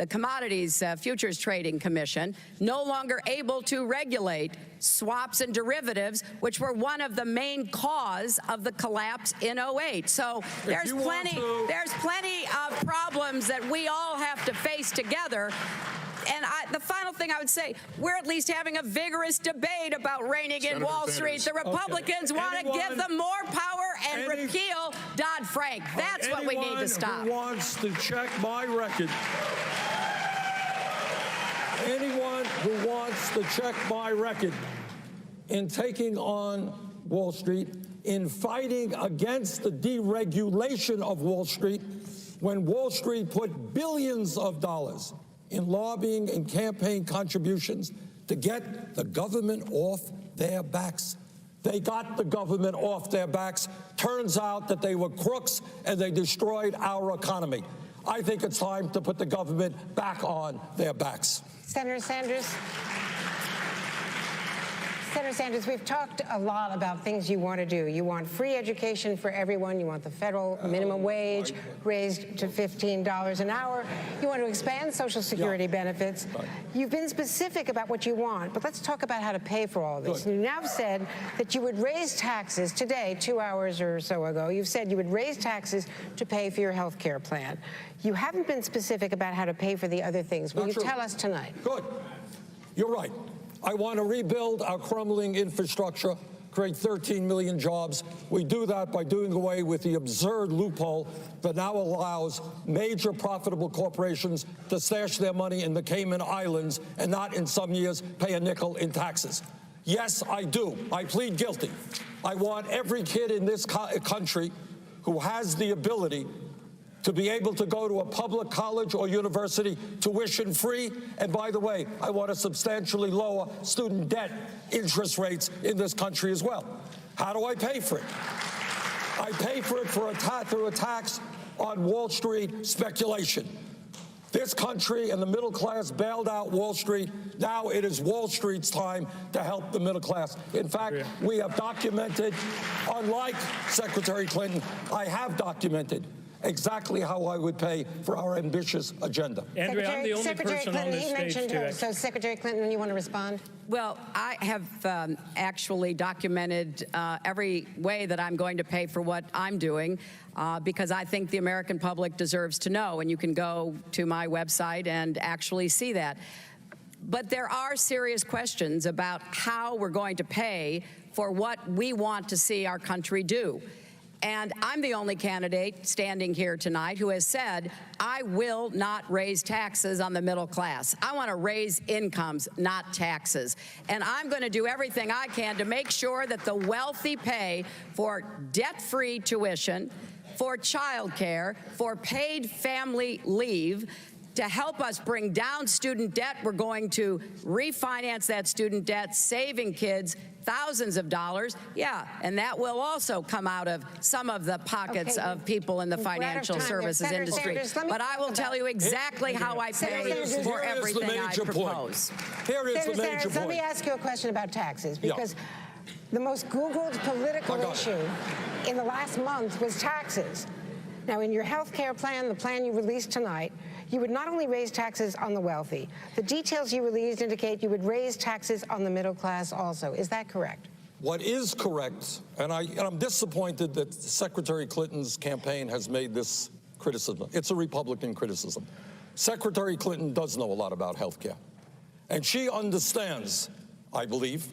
Commodities Futures Trading Commission no longer able to regulate swaps and derivatives, which were one of the main cause of the collapse in 2008. So there's plenty of problems that we all have to face together. And the final thing I would say, we're at least having a vigorous debate about reining in Wall Street. The Republicans want to give them more power and repeal Dodd-Frank. That's what we need to stop. Anyone who wants to check my record, anyone who wants to check my record in taking on Wall Street, in fighting against the deregulation of Wall Street, when Wall Street put billions of dollars in lobbying and campaign contributions to get the government off their backs. They got the government off their backs. Turns out that they were crooks and they destroyed our economy. I think it's time to put the government back on their backs. Senator Sanders. Senator Sanders, we've talked a lot about things you want to do. You want free education for everyone. You want the federal minimum wage raised to $15 an hour. You want to expand Social Security benefits. You've been specific about what you want, but let's talk about how to pay for all this. You now said that you would raise taxes today, 2 hours or so ago. You've said you would raise taxes to pay for your health care plan. You haven't been specific about how to pay for the other things. Will you tell us tonight? Good. You're right. I want to rebuild our crumbling infrastructure, create 13 million jobs. We do that by doing away with the absurd loophole that now allows major profitable corporations to stash their money in the Cayman Islands and not, in some years, pay a nickel in taxes. Yes, I do. I plead guilty. I want every kid in this country who has the ability to be able to go to a public college or university tuition free. And by the way, I want to substantially lower student debt interest rates in this country as well. How do I pay for it? I pay for it through a tax on Wall Street speculation. This country and the middle class bailed out Wall Street. Now it is Wall Street's time to help the middle class. In fact, we have documented, unlike Secretary Clinton, I have documented exactly how I would pay for our ambitious agenda. Andrea, I'm the only person on this stage to So, Secretary Clinton, you want to respond? Well, I have actually documented every way that I'm going to pay for what I'm doing because I think the American public deserves to know, and you can go to my website and actually see that. But there are serious questions about how we're going to pay for what we want to see our country do. And I'm the only candidate standing here tonight who has said, I will not raise taxes on the middle class. I want to raise incomes, not taxes. And I'm going to do everything I can to make sure that the wealthy pay for debt-free tuition, for child care, for paid family leave. To help us bring down student debt, we're going to refinance that student debt, saving kids thousands of dollars. Yeah, and that will also come out of some of the pockets of people in the financial services industry. But I will tell you exactly how I pay for everything I propose. Here is the major point. Let me ask you a question about taxes, because the most Googled political issue in the last month was taxes. Now, in your health care plan, the plan you released tonight, you would not only raise taxes on the wealthy. The details you released indicate you would raise taxes on the middle class also. Is that correct? What is correct, and I'm disappointed that Secretary Clinton's campaign has made this criticism. It's a Republican criticism. Secretary Clinton does know a lot about health care. And she understands, I believe,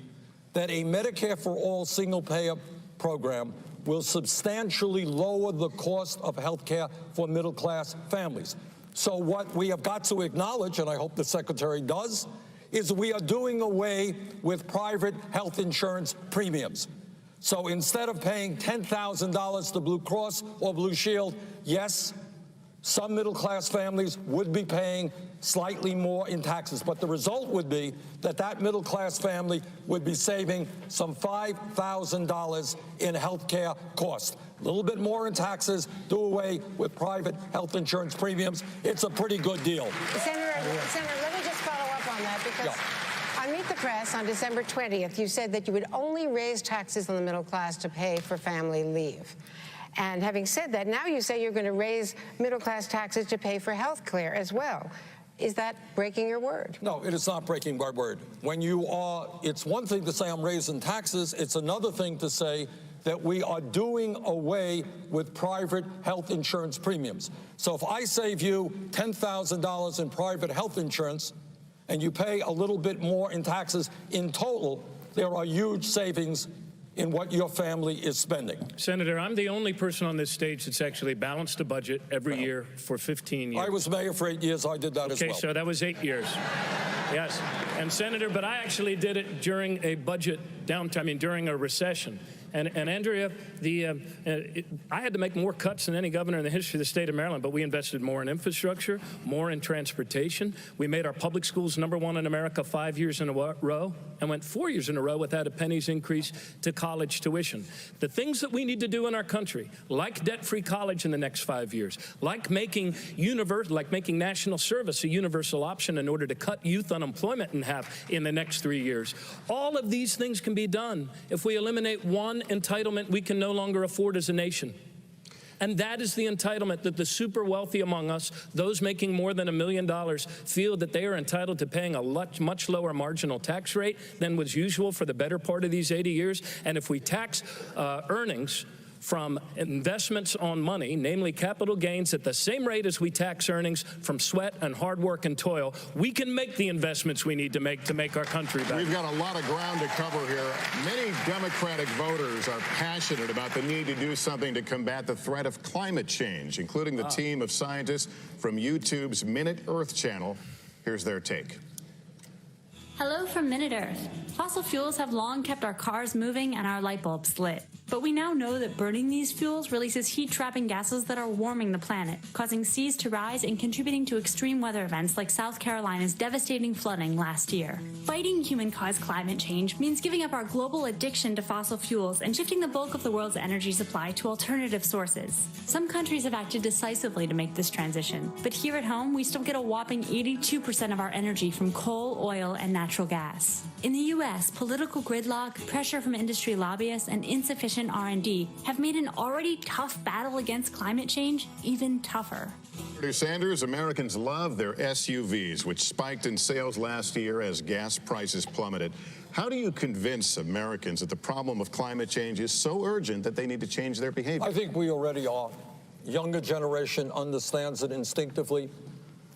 that a Medicare for All single-payer program will substantially lower the cost of health care for middle-class families. So what we have got to acknowledge, and I hope the Secretary does, is we are doing away with private health insurance premiums. So instead of paying $10,000 to Blue Cross or Blue Shield, yes, some middle-class families would be paying slightly more in taxes, but the result would be that that middle-class family would be saving some $5,000 in health care costs. A little bit more in taxes, do away with private health insurance premiums. It's a pretty good deal. Senator, let me just follow up on that, because on Meet the Press on December 20th, you said that you would only raise taxes on the middle class to pay for family leave. And having said that, now you say you're going to raise middle-class taxes to pay for health care as well. Is that breaking your word? No, it is not breaking my word. When you are, it's one thing to say I'm raising taxes. It's another thing to say that we are doing away with private health insurance premiums. So if I save you $10,000 in private health insurance and you pay a little bit more in taxes, in total, there are huge savings in what your family is spending. Senator, I'm the only person on this stage that's actually balanced a budget every year for 15 years. I was mayor for 8 years. I did that as well. Okay, so that was 8 years. Yes. And Senator, but I actually did it during a budget downtime, during a recession. And Andrea, I had to make more cuts than any governor in the history of the state of Maryland, but we invested more in infrastructure, more in transportation. We made our public schools #1 in America 5 years in a row and went 4 years in a row without a penny's increase to college tuition. The things that we need to do in our country, like debt-free college in the next 5 years, like making national service a universal option in order to cut youth unemployment in half in the next 3 years. All of these things can be done if we eliminate one entitlement we can no longer afford as a nation. And that is the entitlement that the super wealthy among us, those making more than $1 million, feel that they are entitled to paying a much lower marginal tax rate than was usual for the better part of these 80 years. And if we tax earnings from investments on money, namely capital gains, at the same rate as we tax earnings from sweat and hard work and toil, we can make the investments we need to make our country better. We've got a lot of ground to cover here. Many Democratic voters are passionate about the need to do something to combat the threat of climate change, including the team of scientists from YouTube's Minute Earth channel. Here's their take. Hello from Minute Earth. Fossil fuels have long kept our cars moving and our light bulbs lit. But we now know that burning these fuels releases heat-trapping gases that are warming the planet, causing seas to rise and contributing to extreme weather events like South Carolina's devastating flooding last year. Fighting human-caused climate change means giving up our global addiction to fossil fuels and shifting the bulk of the world's energy supply to alternative sources. Some countries have acted decisively to make this transition, but here at home, we still get a whopping 82% of our energy from coal, oil, and natural gas. In the U.S., political gridlock, pressure from industry lobbyists, and insufficient R&D have made an already tough battle against climate change even tougher. Senator Sanders, Americans love their SUVs, which spiked in sales last year as gas prices plummeted. How do you convince Americans that the problem of climate change is so urgent that they need to change their behavior? I think we already are. Younger generation understands it instinctively.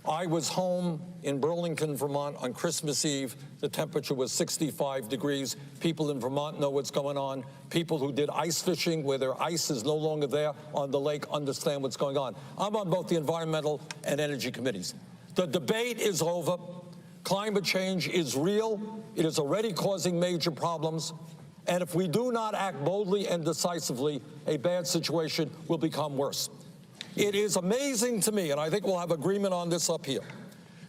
I was home in Burlington, Vermont on Christmas Eve. The temperature was 65 degrees. People in Vermont know what's going on. People who did ice fishing where their ice is no longer there on the lake understand what's going on. I'm on both the environmental and energy committees. The debate is over. Climate change is real. It is already causing major problems. And if we do not act boldly and decisively, a bad situation will become worse. It is amazing to me, and I think we'll have agreement on this up here,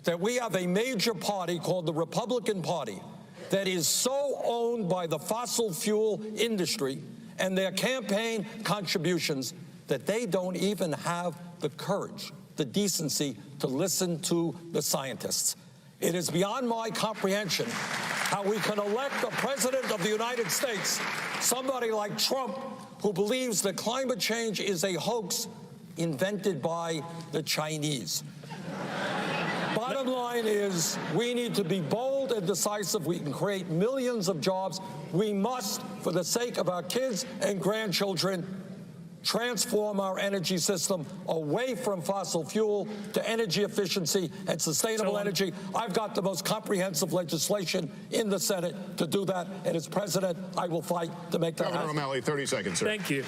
that we have a major party called the Republican Party that is so owned by the fossil fuel industry and their campaign contributions that they don't even have the courage, the decency to listen to the scientists. It is beyond my comprehension how we can elect a president of the United States, somebody like Trump, who believes that climate change is a hoax invented by the Chinese. Bottom line is, we need to be bold and decisive. We can create millions of jobs. We must, for the sake of our kids and grandchildren, transform our energy system away from fossil fuel to energy efficiency and sustainable energy. I've got the most comprehensive legislation in the Senate to do that, and as president, I will fight to make that happen. Governor O'Malley, 30 seconds, sir. Thank you.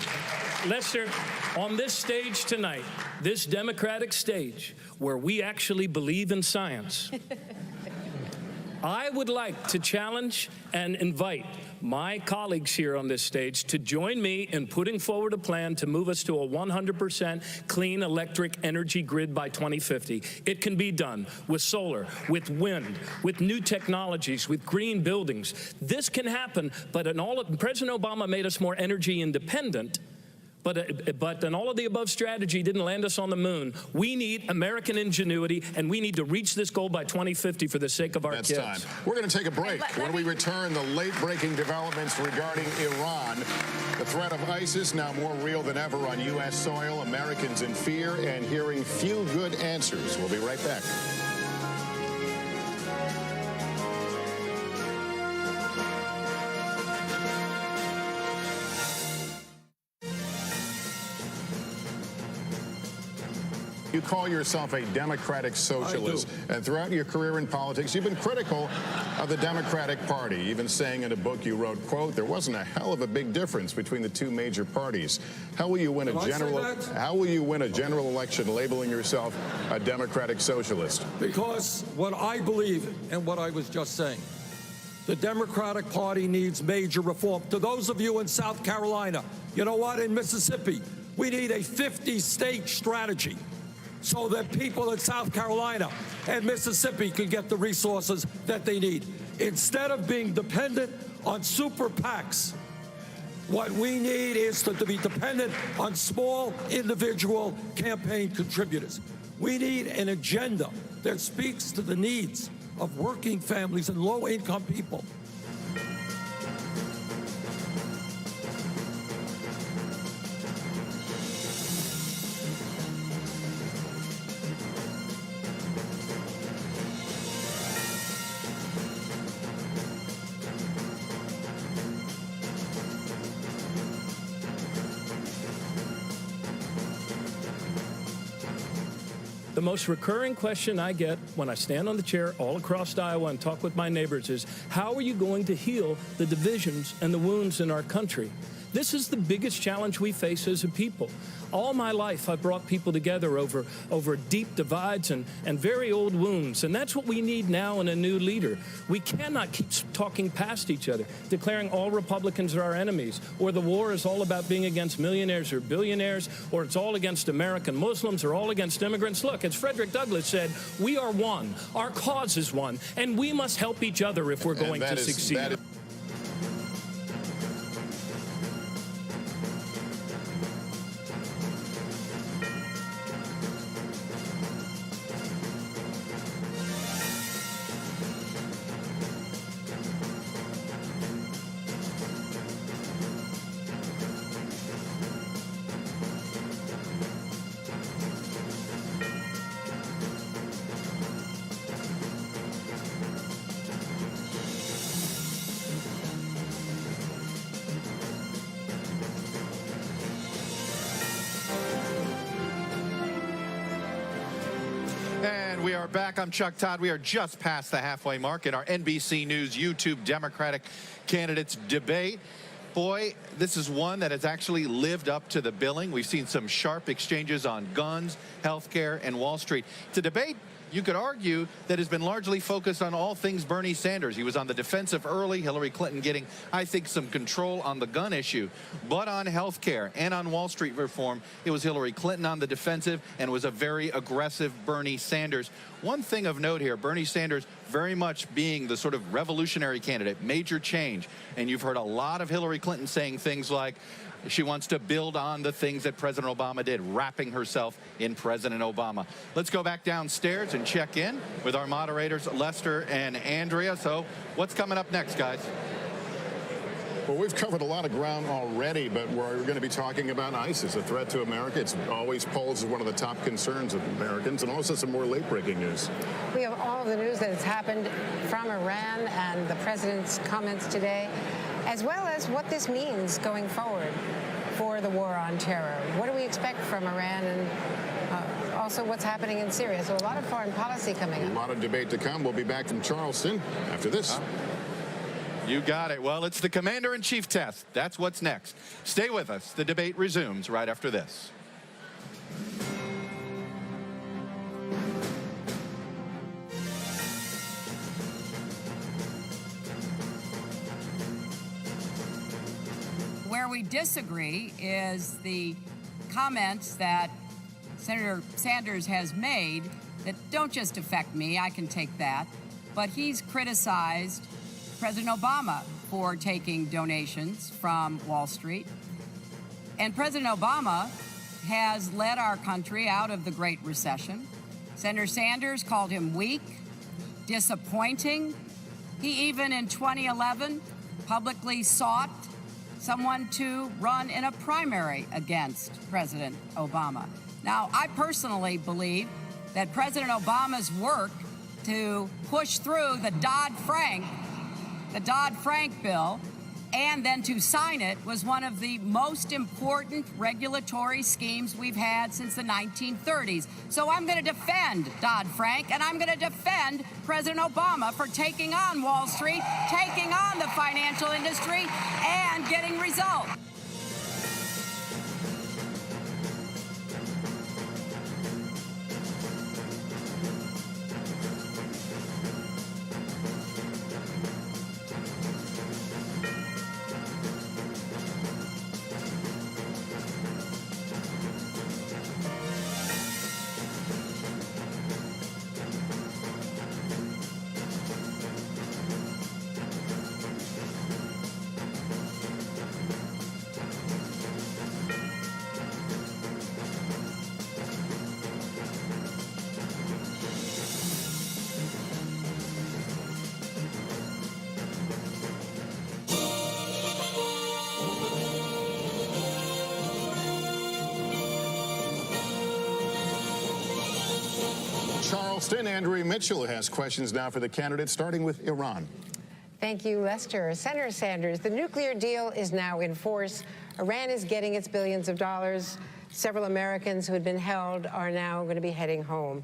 Lester, on this stage tonight, this Democratic stage, where we actually believe in science, I would like to challenge and invite my colleagues here on this stage to join me in putting forward a plan to move us to a 100% clean electric energy grid by 2050. It can be done with solar, with wind, with new technologies, with green buildings. This can happen, but President Obama made us more energy independent. But an all-of-the-above strategy didn't land us on the moon. We need American ingenuity, and we need to reach this goal by 2050 for the sake of our kids. That's time. We're going to take a break. When we return, the late-breaking developments regarding Iran. The threat of ISIS now more real than ever on U.S. soil. Americans in fear and hearing few good answers. We'll be right back. You call yourself a democratic socialist, and throughout your career in politics, you've been critical of the Democratic Party, even saying in a book you wrote, quote, there wasn't a hell of a big difference between the two major parties. How will you win a general election labeling yourself a democratic socialist? Because what I believe and what I was just saying The Democratic Party needs major reform. To those of you in South Carolina, you know what? In Mississippi, we need a 50-state strategy so that people in South Carolina and Mississippi can get the resources that they need. Instead of being dependent on super PACs, what we need is to be dependent on small individual campaign contributors. We need an agenda that speaks to the needs of working families and low-income people. The most recurring question I get when I stand on the chair all across Iowa and talk with my neighbors is, how are you going to heal the divisions and the wounds in our country? This is the biggest challenge we face as a people. All my life, I've brought people together over deep divides and very old wounds, and that's what we need now in a new leader. We cannot keep talking past each other, declaring all Republicans are our enemies, or the war is all about being against millionaires or billionaires, or it's all against American Muslims or all against immigrants. Look, as Frederick Douglass said, we are one. Our cause is one, and we must help each other if we're going to succeed. We are back. I'm Chuck Todd. We are just past the halfway mark in our NBC News YouTube Democratic candidates debate. Boy, this is one that has actually lived up to the billing. We've seen some sharp exchanges on guns, health care, and Wall Street. It's a debate, you could argue, that has been largely focused on all things Bernie Sanders. He was on the defensive early, Hillary Clinton getting, I think, some control on the gun issue. But on health care and on Wall Street reform, it was Hillary Clinton on the defensive, and it was a very aggressive Bernie Sanders. One thing of note here, Bernie Sanders very much being the sort of revolutionary candidate, major change. And you've heard a lot of Hillary Clinton saying things like, she wants to build on the things that President Obama did, wrapping herself in President Obama. Let's go back downstairs and check in with our moderators, Lester and Andrea. So what's coming up next, guys? Well, we've covered a lot of ground already, but we're going to be talking about ISIS, a threat to America. It's always posed as one of the top concerns of Americans, and also some more late-breaking news. We have all of the news that has happened from Iran and the president's comments today, as well as what this means going forward for the war on terror. What do we expect from Iran, and also what's happening in Syria? So a lot of foreign policy coming up. A lot of debate to come. We'll be back from Charleston after this. You got it. Well, it's the Commander-in-Chief test. That's what's next. Stay with us. The debate resumes right after this. Where we disagree is the comments that Senator Sanders has made that don't just affect me, I can take that, but he's criticized President Obama for taking donations from Wall Street. And President Obama has led our country out of the Great Recession. Senator Sanders called him weak, disappointing. He even in 2011 publicly sought someone to run in a primary against President Obama. Now, I personally believe that President Obama's work to push through the Dodd-Frank bill and then to sign it was one of the most important regulatory schemes we've had since the 1930s. So I'm going to defend Dodd-Frank, and I'm going to defend President Obama for taking on Wall Street, taking on the financial industry, and getting results. Charleston, Andrea Mitchell has questions now for the candidates, starting with Iran. Thank you, Lester. Senator Sanders, the nuclear deal is now in force. Iran is getting its billions of dollars. Several Americans who had been held are now going to be heading home.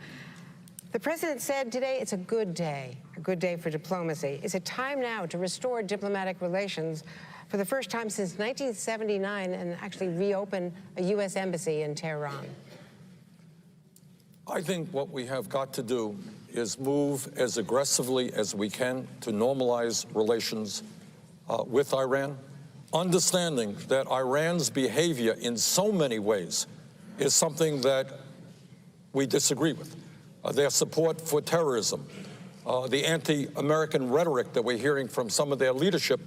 The president said today it's a good day for diplomacy. Is it time now to restore diplomatic relations for the first time since 1979 and actually reopen a U.S. embassy in Tehran? I think what we have got to do is move as aggressively as we can to normalize relations with Iran, understanding that Iran's behavior in so many ways is something that we disagree with. Their support for terrorism, the anti-American rhetoric that we're hearing from some of their leadership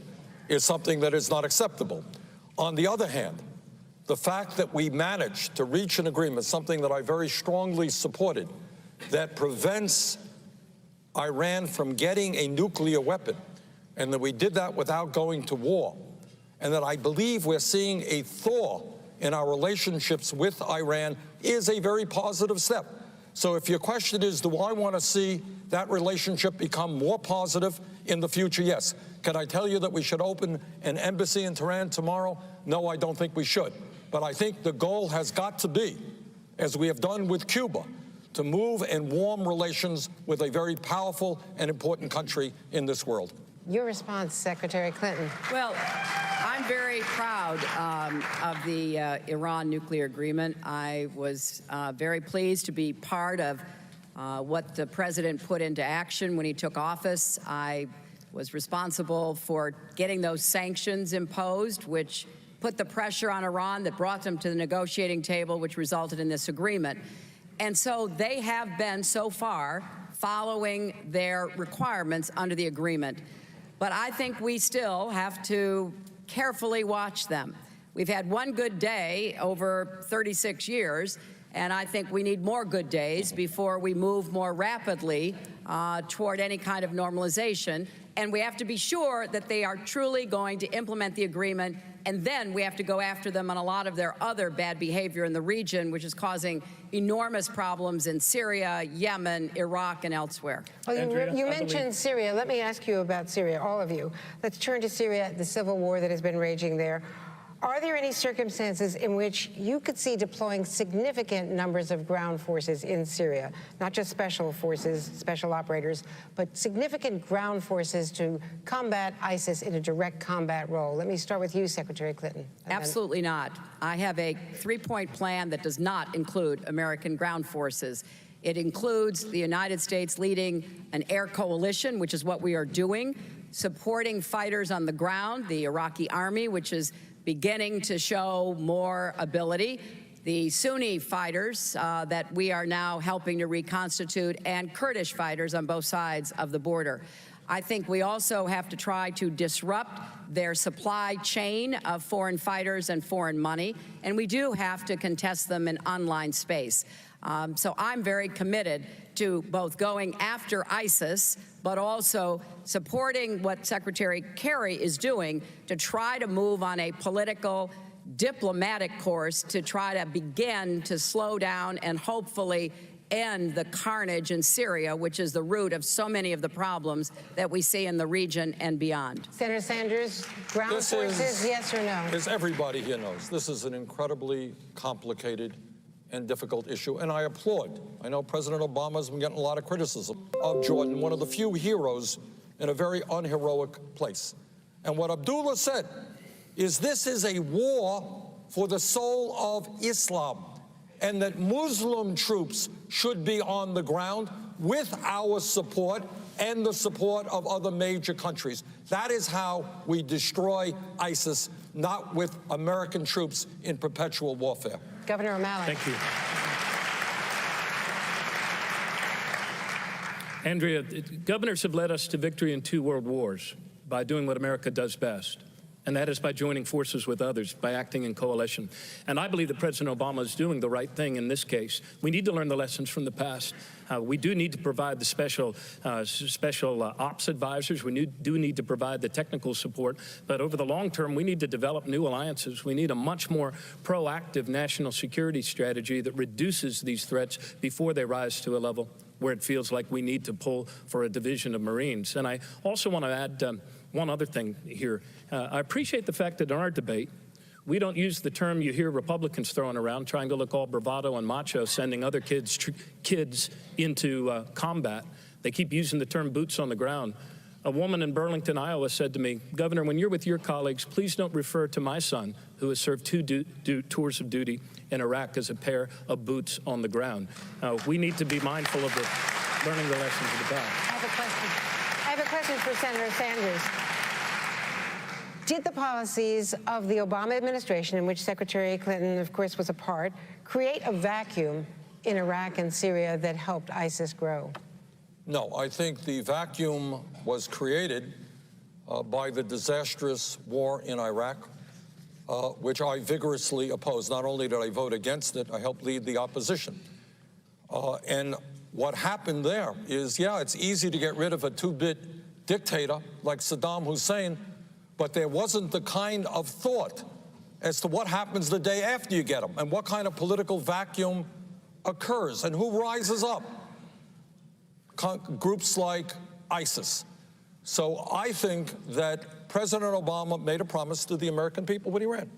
is something that is not acceptable. On the other hand, the fact that we managed to reach an agreement, something that I very strongly supported, that prevents Iran from getting a nuclear weapon, and that we did that without going to war, and that I believe we're seeing a thaw in our relationships with Iran is a very positive step. So if your question is, do I want to see that relationship become more positive in the future? Yes. Can I tell you that we should open an embassy in Tehran tomorrow? No, I don't think we should. But I think the goal has got to be, as we have done with Cuba, to move and warm relations with a very powerful and important country in this world. Your response, Secretary Clinton. Well, I'm very proud of the Iran nuclear agreement. I was very pleased to be part of what the president put into action when he took office. I was responsible for getting those sanctions imposed, which put the pressure on Iran that brought them to the negotiating table, which resulted in this agreement. And so they have been, so far, following their requirements under the agreement. But I think we still have to carefully watch them. We've had one good day over 36 years, and I think we need more good days before we move more rapidly toward any kind of normalization. And we have to be sure that they are truly going to implement the agreement, and then we have to go after them on a lot of their other bad behavior in the region, which is causing enormous problems in Syria, Yemen, Iraq, and elsewhere. Well, you mentioned Syria. Let me ask you about Syria, all of you. Let's turn to Syria, the civil war that has been raging there. Are there any circumstances in which you could see deploying significant numbers of ground forces in Syria, not just special forces, special operators, but significant ground forces to combat ISIS in a direct combat role? Let me start with you, Secretary Clinton. Absolutely not. I have a three-point plan that does not include American ground forces. It includes the United States leading an air coalition, which is what we are doing, supporting fighters on the ground, the Iraqi army, which is beginning to show more ability, the Sunni fighters that we are now helping to reconstitute, and Kurdish fighters on both sides of the border. I think we also have to try to disrupt their supply chain of foreign fighters and foreign money, and we do have to contest them in online space. So I'm very committed to both going after ISIS, but also supporting what Secretary Kerry is doing to try to move on a political, diplomatic course to try to begin to slow down and hopefully end the carnage in Syria, which is the root of so many of the problems that we see in the region and beyond. Senator Sanders, ground forces, yes or no? As everybody here knows, this is an incredibly complicated and difficult issue, and I applaud. I know President Obama's been getting a lot of criticism of Jordan, one of the few heroes in a very unheroic place. And what Abdullah said is this is a war for the soul of Islam, and that Muslim troops should be on the ground with our support and the support of other major countries. That is how we destroy ISIS, not with American troops in perpetual warfare. Governor O'Malley. Thank you. Andrea, governors have led us to victory in 2 world wars by doing what America does best, and that is by joining forces with others, by acting in coalition. And I believe that President Obama is doing the right thing in this case. We need to learn the lessons from the past. We do need to provide the special ops advisors. We do need to provide the technical support. But over the long term, we need to develop new alliances. We need a much more proactive national security strategy that reduces these threats before they rise to a level where it feels like we need to pull for a division of Marines. And I also want to add one other thing here. I appreciate the fact that in our debate, we don't use the term you hear Republicans throwing around, trying to look all bravado and macho, sending other kids into combat. They keep using the term boots on the ground. A woman in Burlington, Iowa said to me, Governor, when you're with your colleagues, please don't refer to my son, who has served 2 tours of duty in Iraq, as a pair of boots on the ground. We need to be mindful of learning the lessons of the battle. I have a question for Senator Sanders. Did the policies of the Obama administration, in which Secretary Clinton, of course, was a part, create a vacuum in Iraq and Syria that helped ISIS grow? No, I think the vacuum was created by the disastrous war in Iraq, which I vigorously opposed. Not only did I vote against it, I helped lead the opposition. And what happened there is, yeah, it's easy to get rid of a two-bit dictator like Saddam Hussein, but there wasn't the kind of thought as to what happens the day after you get him and what kind of political vacuum occurs and who rises up. Groups like ISIS. So I think that President Obama made a promise to the American people when he ran.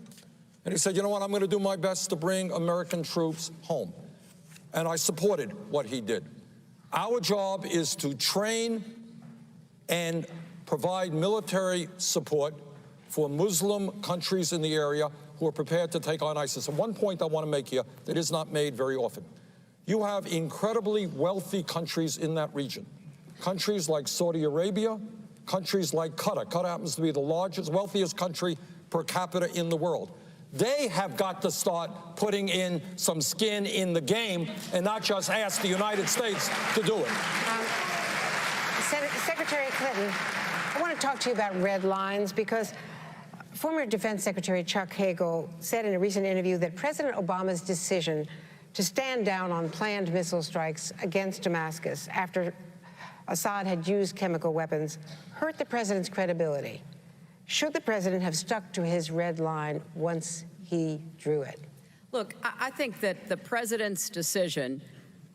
And he said, you know what, I'm going to do my best to bring American troops home. And I supported what he did. Our job is to train and provide military support for Muslim countries in the area who are prepared to take on ISIS. And one point I want to make here that is not made very often. You have incredibly wealthy countries in that region. Countries like Saudi Arabia, countries like Qatar. Qatar happens to be the largest, wealthiest country per capita in the world. They have got to start putting in some skin in the game and not just ask the United States to do it. Secretary Clinton, I want to talk to you about red lines because former Defense Secretary Chuck Hagel said in a recent interview that President Obama's decision to stand down on planned missile strikes against Damascus after Assad had used chemical weapons hurt the president's credibility. Should the president have stuck to his red line once he drew it? Look, I think that the president's decision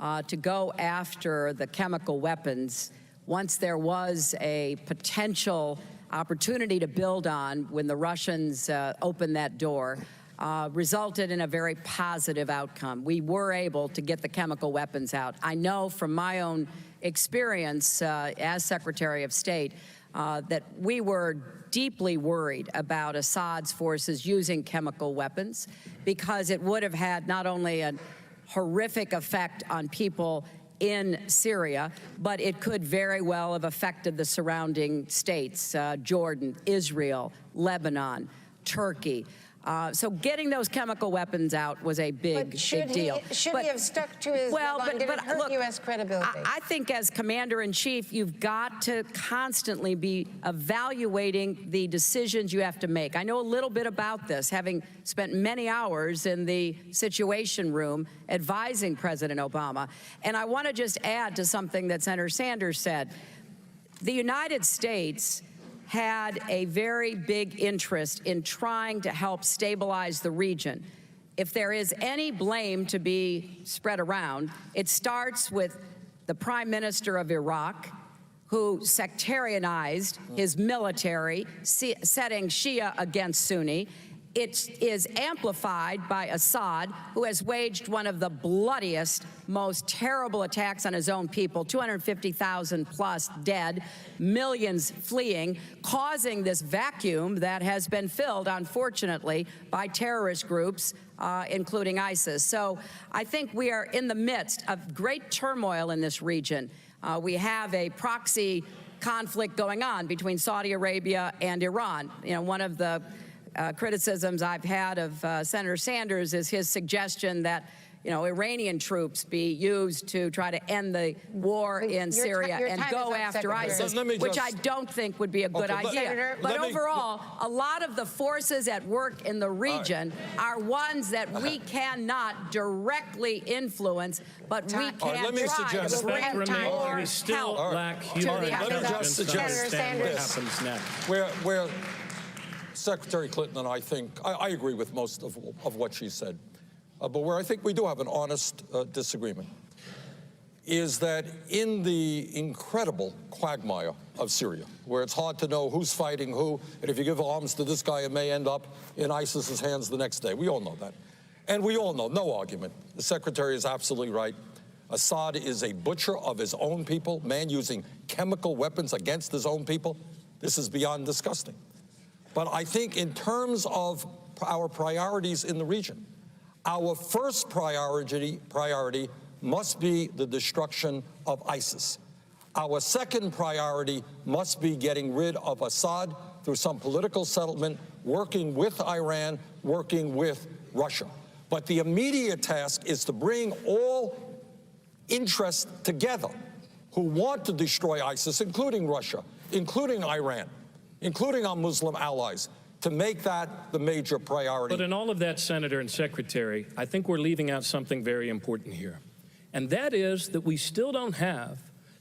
to go after the chemical weapons, once there was a potential opportunity to build on when the Russians opened that door, resulted in a very positive outcome. We were able to get the chemical weapons out. I know from my own experience as Secretary of State that we were deeply worried about Assad's forces using chemical weapons because it would have had not only a horrific effect on people in Syria, but it could very well have affected the surrounding states, Jordan, Israel, Lebanon, Turkey. So getting those chemical weapons out was a big deal. Should he have stuck to his line? Did it hurt U.S. credibility? I think as Commander-in-Chief, you've got to constantly be evaluating the decisions you have to make. I know a little bit about this, having spent many hours in the Situation Room advising President Obama. And I want to just add to something that Senator Sanders said. The United States had a very big interest in trying to help stabilize the region. If there is any blame to be spread around, it starts with the Prime Minister of Iraq, who sectarianized his military, setting Shia against Sunni. It is amplified by Assad, who has waged one of the bloodiest, most terrible attacks on his own people, 250,000 plus dead, millions fleeing, causing this vacuum that has been filled, unfortunately, by terrorist groups, including ISIS. So I think we are in the midst of great turmoil in this region. We have a proxy conflict going on between Saudi Arabia and Iran. You know, one of the criticisms I've had of Senator Sanders is his suggestion that, you know, Iranian troops be used to try to end the war in Syria and go after ISIS, which I don't think would be a good idea. Senator, but overall, a lot of the forces at work in the region are ones that we cannot directly influence, but we can try to bring more we still help lack to human the intelligence to understand what happens next. Where Secretary Clinton and I agree with most of what she said, but where I think we do have an honest disagreement is that in the incredible quagmire of Syria, where it's hard to know who's fighting who, and if you give arms to this guy, it may end up in ISIS's hands the next day. We all know that. And we all know, no argument, the Secretary is absolutely right. Assad is a butcher of his own people, man using chemical weapons against his own people. This is beyond disgusting. But I think in terms of our priorities in the region, our first priority must be the destruction of ISIS. Our second priority must be getting rid of Assad through some political settlement, working with Iran, working with Russia. But the immediate task is to bring all interests together who want to destroy ISIS, including Russia, including Iran, including our Muslim allies, to make that the major priority. But in all of that, Senator and Secretary, I think we're leaving out something very important here. And that is that we still don't have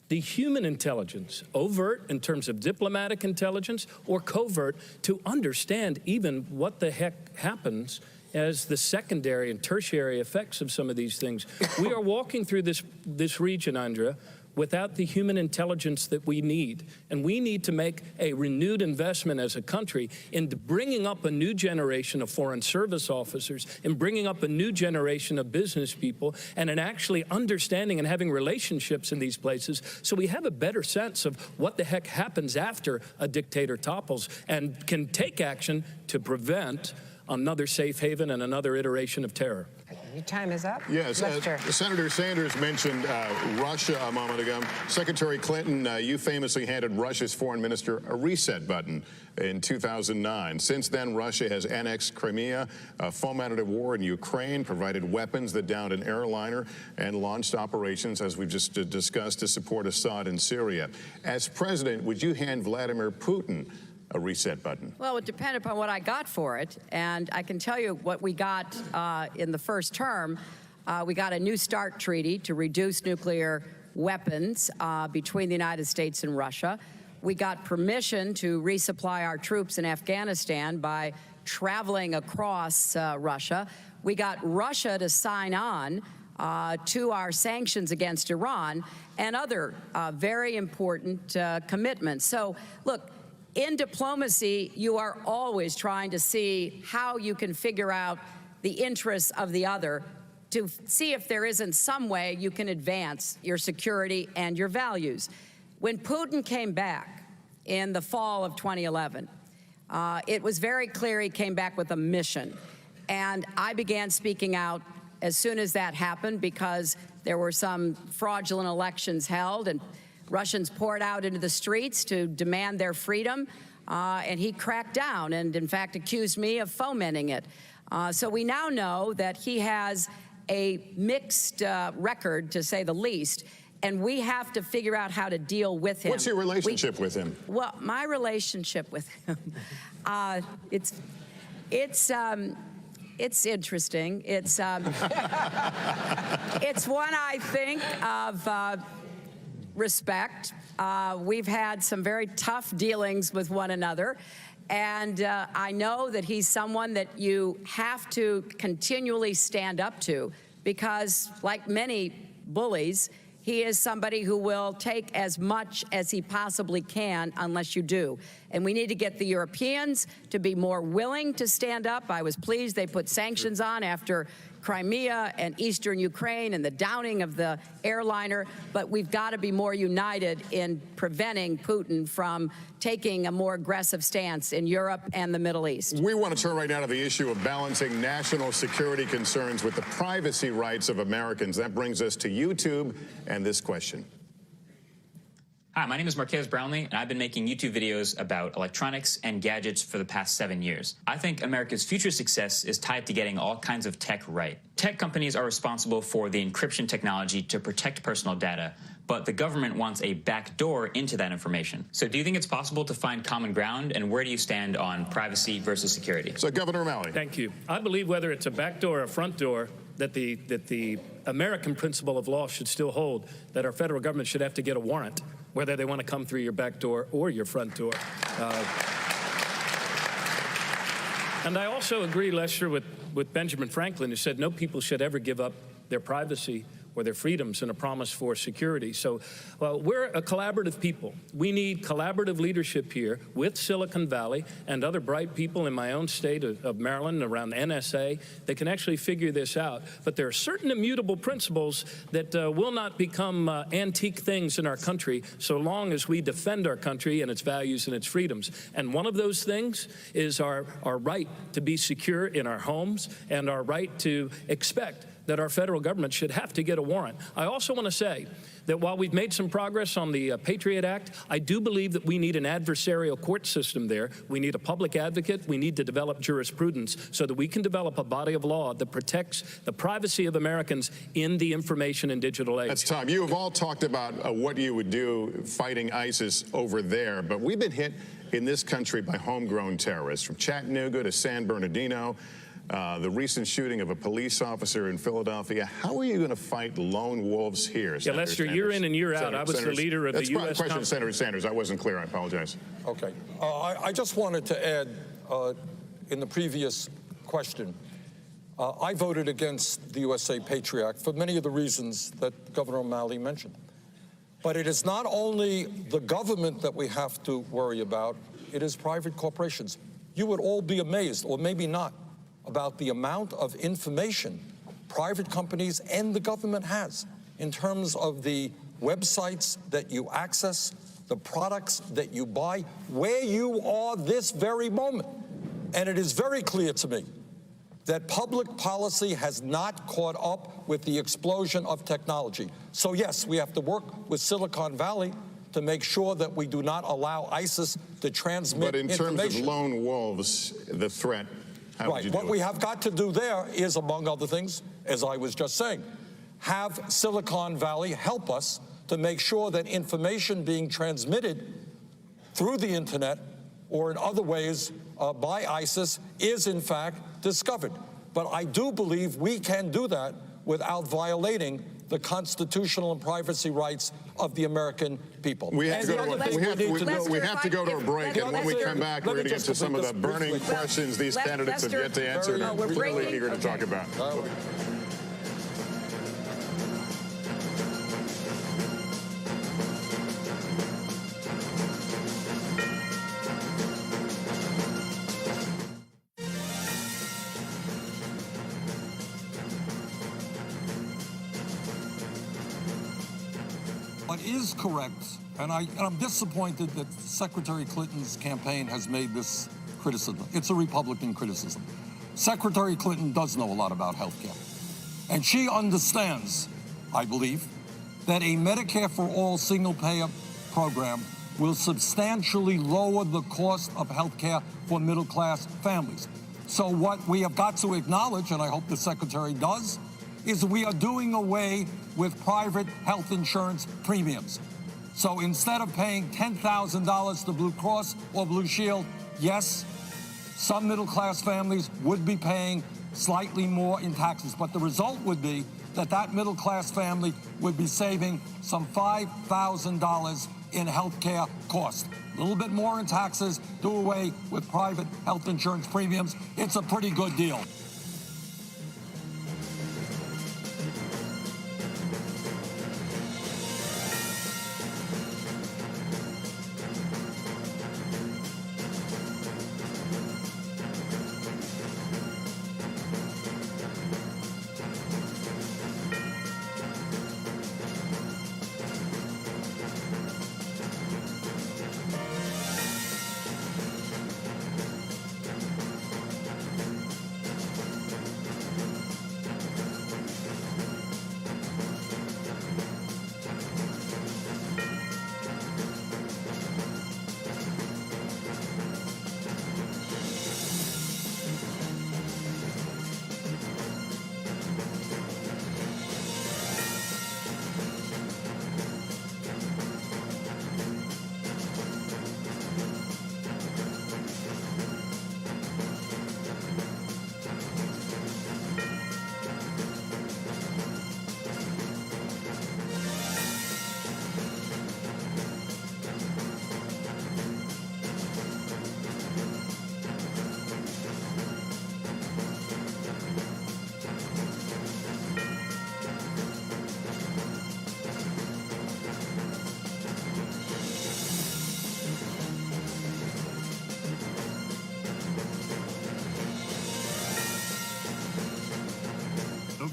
the human intelligence, overt in terms of diplomatic intelligence or covert, to understand even what the heck happens as the secondary and tertiary effects of some of these things. We are walking through this region, Andrea, without the human intelligence that we need. And we need to make a renewed investment as a country into bringing up a new generation of foreign service officers and bringing up a new generation of business people and in actually understanding and having relationships in these places so we have a better sense of what the heck happens after a dictator topples and can take action to prevent another safe haven and another iteration of terror. Your time is up. Yes, Senator Sanders mentioned Russia a moment ago. Secretary Clinton, you famously handed Russia's foreign minister a reset button in 2009. Since then, Russia has annexed Crimea, fomented a war in Ukraine, provided weapons that downed an airliner, and launched operations, as we've just discussed, to support Assad in Syria. As president, would you hand Vladimir Putin a reset button? Well, it depended upon what I got for it, and I can tell you what we got in the first term. We got a New START treaty to reduce nuclear weapons between the United States and Russia. We got permission to resupply our troops in Afghanistan by traveling across Russia. We got Russia to sign on to our sanctions against Iran and other very important commitments. So, look, in diplomacy, you are always trying to see how you can figure out the interests of the other to see if there isn't some way you can advance your security and your values. When Putin came back in the fall of 2011, it was very clear he came back with a mission. And I began speaking out as soon as that happened because there were some fraudulent elections held and Russians poured out into the streets to demand their freedom, and he cracked down and, in fact, accused me of fomenting it. So we now know that he has a mixed record, to say the least, and we have to figure out how to deal with him. What's your relationship with him? Well, my relationship with him, it's interesting. It's it's one I think of respect. We've had some very tough dealings with one another, and I know that he's someone that you have to continually stand up to because, like many bullies, he is somebody who will take as much as he possibly can unless you do. And we need to get the Europeans to be more willing to stand up. I was pleased they put sanctions on after Crimea and eastern Ukraine and the downing of the airliner, but we've got to be more united in preventing Putin from taking a more aggressive stance in Europe and the Middle East. We want to turn right now to the issue of balancing national security concerns with the privacy rights of Americans. That brings us to YouTube and this question. Hi, my name is Marquez Brownlee, and I've been making YouTube videos about electronics and gadgets for the past 7 years. I think America's future success is tied to getting all kinds of tech right. Tech companies are responsible for the encryption technology to protect personal data, but the government wants a backdoor into that information. So do you think it's possible to find common ground, and where do you stand on privacy versus security? So, Governor O'Malley. Thank you. I believe whether it's a back door or a front door, that the American principle of law should still hold, that our federal government should have to get a warrant, whether they want to come through your back door or your front door. And I also agree, Lester, with Benjamin Franklin, who said no people should ever give up their privacy or their freedoms and a promise for security. So we're a collaborative people. We need collaborative leadership here with Silicon Valley and other bright people in my own state of Maryland, around the NSA, that can actually figure this out. But there are certain immutable principles that will not become antique things in our country so long as we defend our country and its values and its freedoms. And one of those things is our right to be secure in our homes and our right to expect that our federal government should have to get a warrant. I also want to say that while we've made some progress on the Patriot Act, I do believe that we need an adversarial court system there. We need a public advocate. We need to develop jurisprudence so that we can develop a body of law that protects the privacy of Americans in the information and digital age. That's Tom. You have all talked about what you would do fighting ISIS over there, but we've been hit in this country by homegrown terrorists, from Chattanooga to San Bernardino. The recent shooting of a police officer in Philadelphia. How are you going to fight lone wolves here, Senator Lester, Sanders? year in and year out, I was the leader of the U.S. That's a question, Senator Sanders. I wasn't clear. I apologize. Okay. I just wanted to add, in the previous question, I voted against the USA Patriot Act for many of the reasons that Governor O'Malley mentioned. But it is not only the government that we have to worry about, it is private corporations. You would all be amazed, or maybe not, about the amount of information private companies and the government has in terms of the websites that you access, the products that you buy, where you are this very moment. And it is very clear to me that public policy has not caught up with the explosion of technology. So yes, we have to work with Silicon Valley to make sure that we do not allow ISIS to transmit information. But in terms of lone wolves, the threat, how would you do What we have got to do there is, among other things, as I was just saying, have Silicon Valley help us to make sure that information being transmitted through the internet or in other ways by ISIS is in fact discovered. But I do believe we can do that without violating the constitutional and privacy rights of the American people. We have to go to a break, and when we come back, we're going to get to some of the burning questions these candidates have yet to answer and are really eager to talk about. What is correct, and I'm disappointed that Secretary Clinton's campaign has made this criticism. It's a Republican criticism. Secretary Clinton does know a lot about health care. And she understands, I believe, that a Medicare for All single-payer program will substantially lower the cost of health care for middle-class families. So what we have got to acknowledge, and I hope the Secretary does, is we are doing away with private health insurance premiums. So instead of paying $10,000 to Blue Cross or Blue Shield, yes, some middle-class families would be paying slightly more in taxes, but the result would be that that middle-class family would be saving some $5,000 in health care costs. A little bit more in taxes, do away with private health insurance premiums. It's a pretty good deal.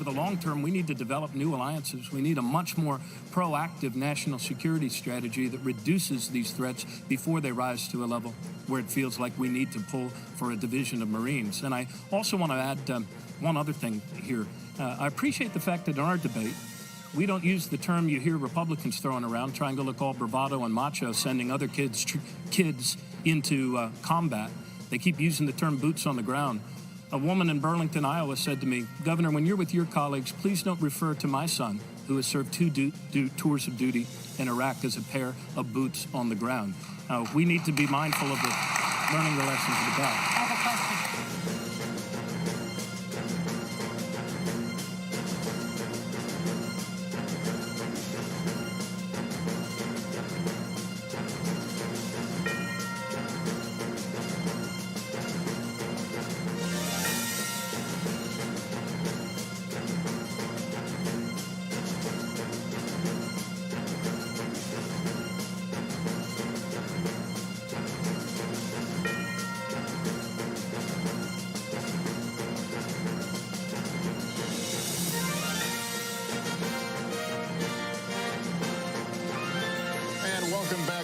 over the long term, we need to develop new alliances. We need a much more proactive national security strategy that reduces these threats before they rise to a level where it feels like we need to pull for a division of Marines. And I also want to add one other thing here. I appreciate the fact that in our debate, we don't use the term you hear Republicans throwing around, trying to look all bravado and macho, sending other kids into combat. They keep using the term boots on the ground. A woman in Burlington, Iowa said to me, Governor, when you're with your colleagues, please don't refer to my son, who has served 2 tours of duty in Iraq, as a pair of boots on the ground. We need to be mindful of learning the lessons of the battle. I have a question.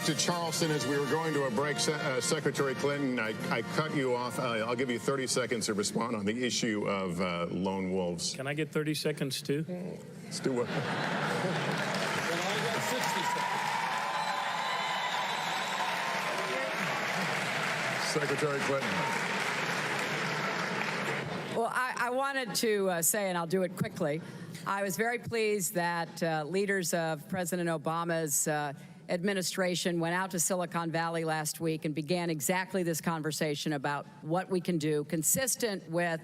To Charleston, as we were going to a break, Secretary Clinton, I cut you off. I'll give you 30 seconds to respond on the issue of lone wolves. Can I get 30 seconds too? Let's do it. Secretary Clinton. Well, I wanted to say, and I'll do it quickly, I was very pleased that leaders of President Obama's administration went out to Silicon Valley last week and began exactly this conversation about what we can do consistent with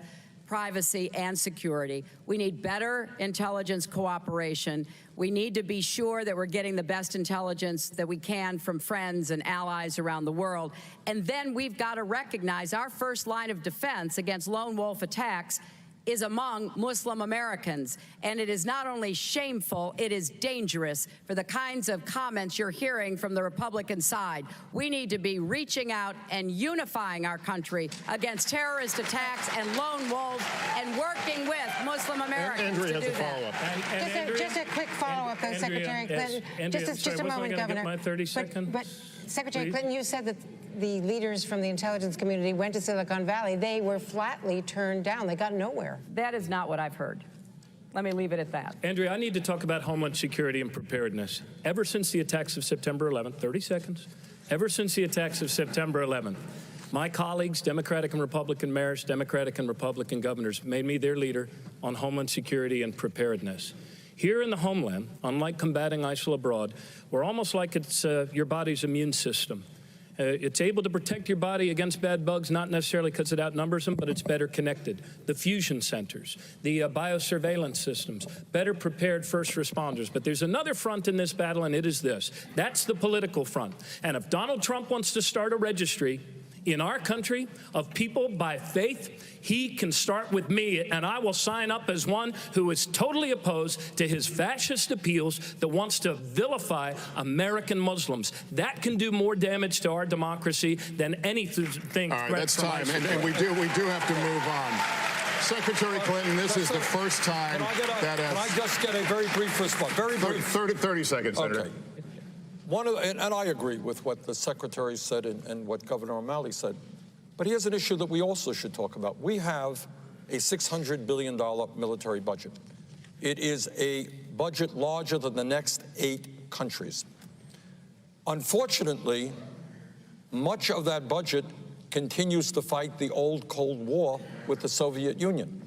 privacy and security. We need better intelligence cooperation. We need to be sure that we're getting the best intelligence that we can from friends and allies around the world. And then we've got to recognize our first line of defense against lone wolf attacks is among Muslim Americans. And it is not only shameful, it is dangerous for the kinds of comments you're hearing from the Republican side. We need to be reaching out and unifying our country against terrorist attacks and lone wolves and working with Muslim Americans Andrea to do has a follow-up. Just a quick follow-up, though, Secretary Clinton. Just a moment, Governor. My 30 seconds. But Secretary Clinton, you said that the leaders from the intelligence community went to Silicon Valley. They were flatly turned down. They got nowhere. That is not what I've heard. Let me leave it at that. Andrea, I need to talk about Homeland Security and preparedness. Ever since the attacks of September 11th, 30 seconds, ever since the attacks of September 11th, my colleagues, Democratic and Republican mayors, Democratic and Republican governors, made me their leader on Homeland Security and preparedness. Here in the homeland, unlike combating ISIL abroad, we're almost like it's your body's immune system. It's able to protect your body against bad bugs, not necessarily because it outnumbers them, but it's better connected. The fusion centers, the biosurveillance systems, better prepared first responders. But there's another front in this battle, and it is this. That's the political front. And if Donald Trump wants to start a registry in our country of people by faith, he can start with me, and I will sign up as one who is totally opposed to his fascist appeals that wants to vilify American Muslims. That can do more damage to our democracy than anything. All right, that's time, and we do have to move on. Secretary Clinton, this is the first time that... Can I just get a very brief response? Very brief. 30 seconds, Senator. Okay. And I agree with what the Secretary said and what Governor O'Malley said. But here's an issue that we also should talk about. We have a $600 billion military budget. It is a budget larger than the next 8 countries. Unfortunately, much of that budget continues to fight the old Cold War with the Soviet Union.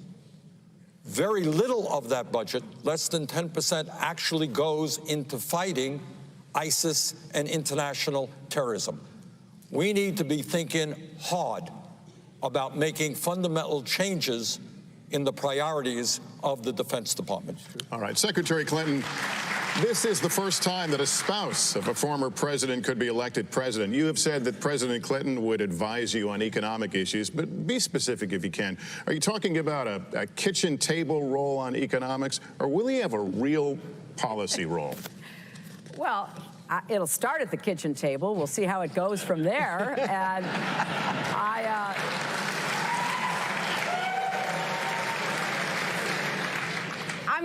Very little of that budget, less than 10%, actually goes into fighting ISIS and international terrorism. We need to be thinking hard about making fundamental changes in the priorities of the Defense Department. All right, Secretary Clinton, this is the first time that a spouse of a former president could be elected president. You have said that President Clinton would advise you on economic issues, but be specific if you can. Are you talking about a kitchen table role on economics, or will he have a real policy role? Well, it'll start at the kitchen table. We'll see how it goes from there. And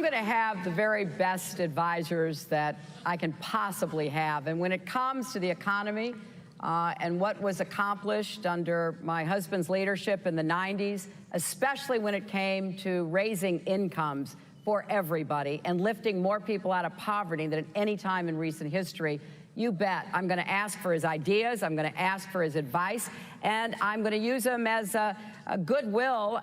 I'm going to have the very best advisors that I can possibly have. And when it comes to the economy and what was accomplished under my husband's leadership in the 90s, especially when it came to raising incomes for everybody and lifting more people out of poverty than at any time in recent history, you bet I'm going to ask for his ideas, I'm going to ask for his advice, and I'm going to use him as a goodwill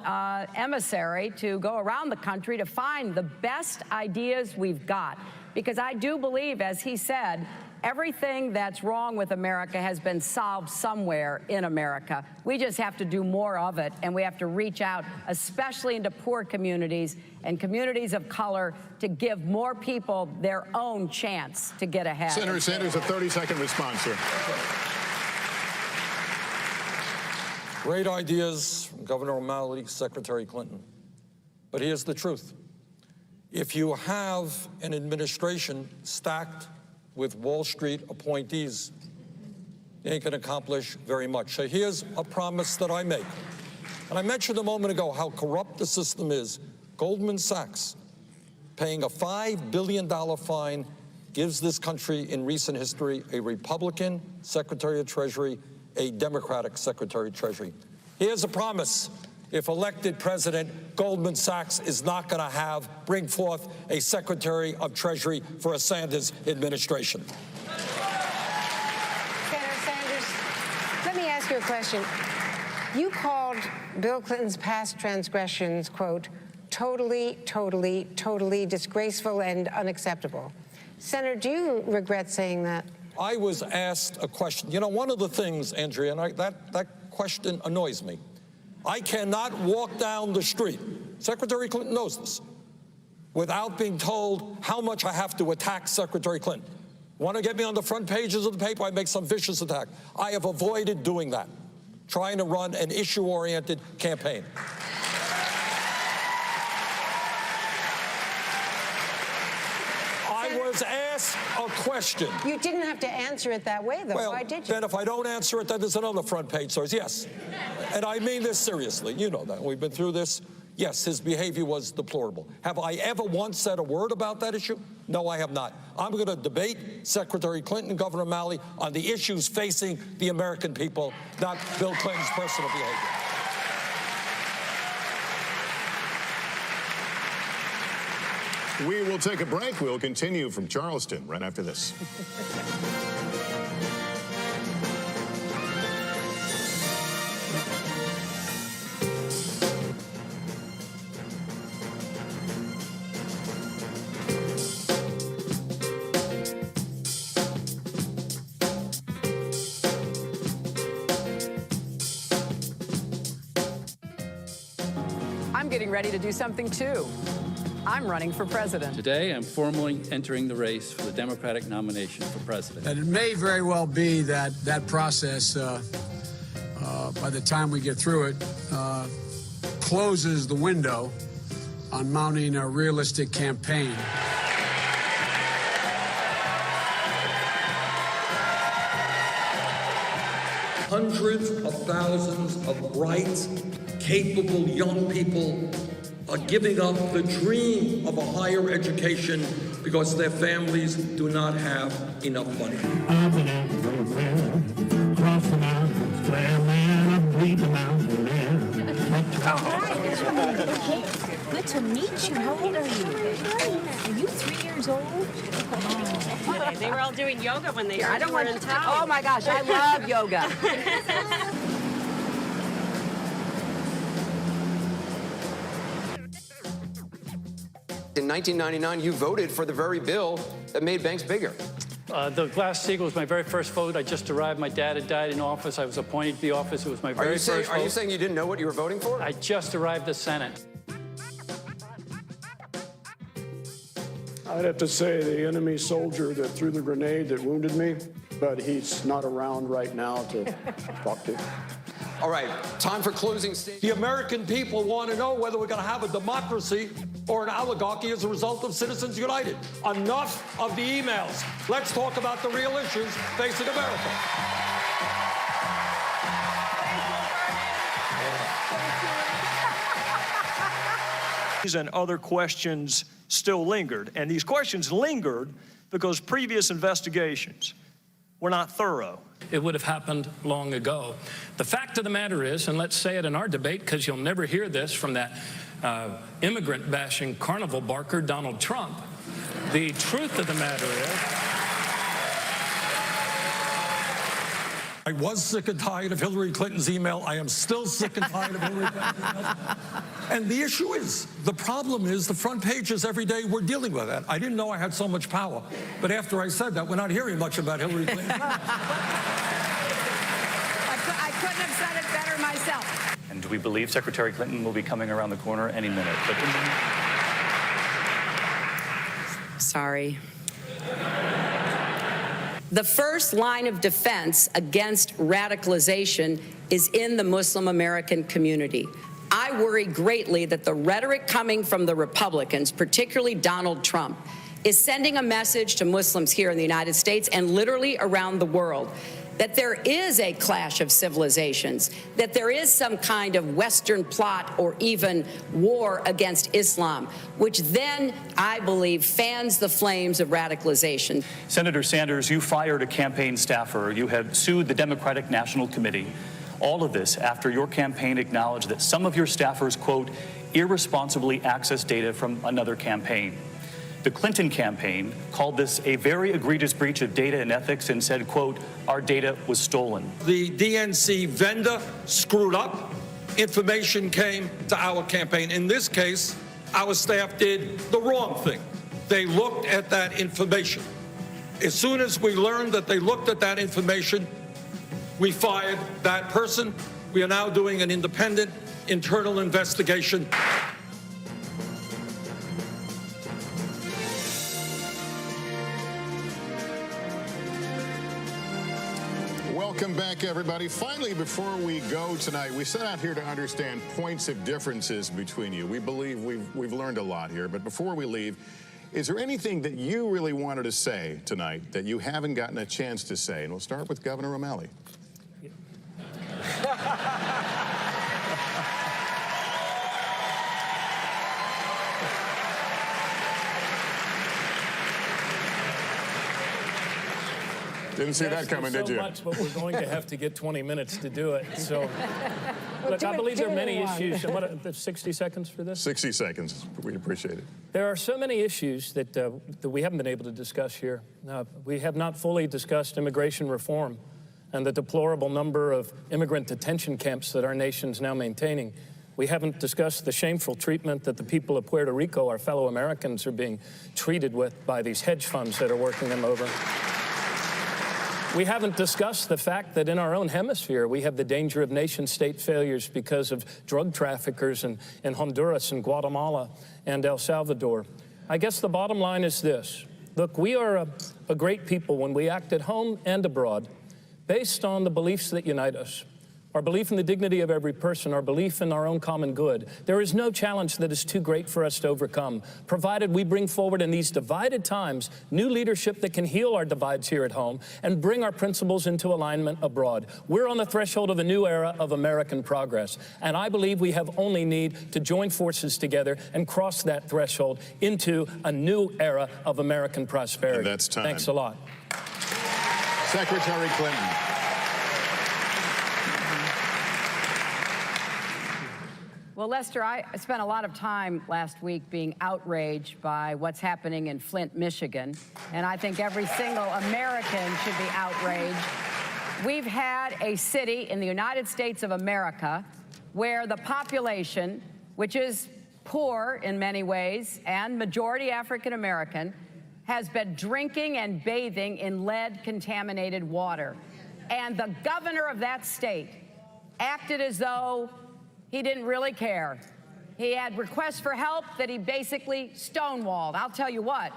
emissary to go around the country to find the best ideas we've got. Because I do believe, as he said, everything that's wrong with America has been solved somewhere in America. We just have to do more of it, and we have to reach out, especially into poor communities and communities of color, to give more people their own chance to get ahead. Senator Sanders, a 30-second response, sir. Great ideas from Governor O'Malley, Secretary Clinton. But here's the truth. If you have an administration stacked with Wall Street appointees, you ain't going to accomplish very much. So here's a promise that I make. And I mentioned a moment ago how corrupt the system is. Goldman Sachs, paying a $5 billion fine, gives this country in recent history a Republican Secretary of Treasury, a Democratic Secretary of Treasury. Here's a promise. If elected president, Goldman Sachs is not going to bring forth a Secretary of Treasury for a Sanders administration. Senator Sanders, let me ask you a question. You called Bill Clinton's past transgressions, quote, totally, totally, totally disgraceful and unacceptable. Senator, do you regret saying that? I was asked a question. You know, one of the things, Andrea, and that question annoys me. I cannot walk down the street, Secretary Clinton knows this, without being told how much I have to attack Secretary Clinton. Want to get me on the front pages of the paper, I make some vicious attack. I have avoided doing that, trying to run an issue-oriented campaign. I was asked a question. You didn't have to answer it that way, though. Well, why did you? Then if I don't answer it, then there's another front page source. Yes. And I mean this seriously. You know that. We've been through this. Yes, his behavior was deplorable. Have I ever once said a word about that issue? No, I have not. I'm going to debate Secretary Clinton and Governor O'Malley on the issues facing the American people, not Bill Clinton's personal behavior. We will take a break. We'll continue from Charleston right after this. I'm getting ready to do something, too. I'm running for president. Today, I'm formally entering the race for the Democratic nomination for president. And it may very well be that that process, by the time we get through it, closes the window on mounting a realistic campaign. Hundreds of thousands of bright, capable young people are giving up the dream of a higher education because their families do not have enough money. Good to meet you. How old are you? Are you 3 years old? Oh, They were all doing yoga when they I don't want in to. town. Oh my gosh, I love yoga. In 1999, you voted for the very bill that made banks bigger. The Glass-Steagall was my very first vote. I just arrived. My dad had died in office. I was appointed to the office. It was my very first vote. Are you saying you didn't know what you were voting for? I just arrived at the Senate. I'd have to say the enemy soldier that threw the grenade that wounded me, but he's not around right now to talk to. All right, time for closing statements. The American people want to know whether we're going to have a democracy or an oligarchy as a result of Citizens United. Enough of the emails. Let's talk about the real issues facing America. And other questions still lingered. And these questions lingered because previous investigations were not thorough. It would have happened long ago. The fact of the matter is, and let's say it in our debate because you'll never hear this from that immigrant-bashing carnival barker, Donald Trump, the truth of the matter is, I was sick and tired of Hillary Clinton's email. I am still sick and tired of Hillary Clinton's email. And the issue is, the problem is the front pages every day we're dealing with that. I didn't know I had so much power. But after I said that, we're not hearing much about Hillary Clinton. I couldn't have said it better myself. And we believe Secretary Clinton will be coming around the corner any minute. Sorry. The first line of defense against radicalization is in the Muslim American community. I worry greatly that the rhetoric coming from the Republicans, particularly Donald Trump, is sending a message to Muslims here in the United States and literally around the world that there is a clash of civilizations, that there is some kind of Western plot or even war against Islam, which then, I believe, fans the flames of radicalization. Senator Sanders, you fired a campaign staffer. You have sued the Democratic National Committee. All of this after your campaign acknowledged that some of your staffers, quote, irresponsibly accessed data from another campaign. The Clinton campaign called this a very egregious breach of data and ethics and said, quote, our data was stolen. The DNC vendor screwed up. Information came to our campaign. In this case, our staff did the wrong thing. They looked at that information. As soon as we learned that they looked at that information, we fired that person. We are now doing an independent internal investigation. Welcome back, everybody. Finally, before we go tonight, we set out here to understand points of differences between you. We believe we've learned a lot here, but before we leave, is there anything that you really wanted to say tonight that you haven't gotten a chance to say? And we'll start with Governor O'Malley. Didn't see that coming, did you? Much, but we're going to have to get 20 minutes to do it. So, look, I believe there are many issues. What, 60 seconds for this? 60 seconds. We appreciate it. There are so many issues that we haven't been able to discuss here. We have not fully discussed immigration reform and the deplorable number of immigrant detention camps that our nation's now maintaining. We haven't discussed the shameful treatment that the people of Puerto Rico, our fellow Americans, are being treated with by these hedge funds that are working them over. We haven't discussed the fact that in our own hemisphere, we have the danger of nation-state failures because of drug traffickers in Honduras and Guatemala and El Salvador. I guess the bottom line is this. Look, we are a great people when we act at home and abroad based on the beliefs that unite us. Our belief in the dignity of every person, our belief in our own common good. There is no challenge that is too great for us to overcome, provided we bring forward in these divided times new leadership that can heal our divides here at home and bring our principles into alignment abroad. We're on the threshold of a new era of American progress, and I believe we have only need to join forces together and cross that threshold into a new era of American prosperity. And that's time. Thanks a lot. Secretary Clinton. Well, Lester, I spent a lot of time last week being outraged by what's happening in Flint, Michigan, and I think every single American should be outraged. We've had a city in the United States of America where the population, which is poor in many ways and majority African American, has been drinking and bathing in lead-contaminated water. And the governor of that state acted as though he didn't really care. He had requests for help that he basically stonewalled. I'll tell you what,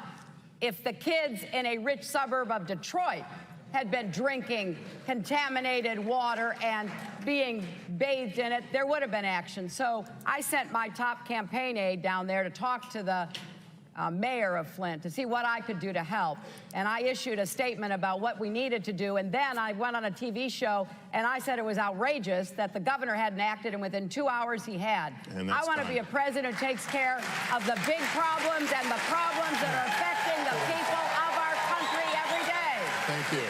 if the kids in a rich suburb of Detroit had been drinking contaminated water and being bathed in it, there would have been action. So I sent my top campaign aide down there to talk to the mayor of Flint, to see what I could do to help. And I issued a statement about what we needed to do. And then I went on a TV show and I said it was outrageous that the governor hadn't acted, and within 2 hours he had. I want to be a president who takes care of the big problems and the problems that are affecting the people of our country every day. Thank you.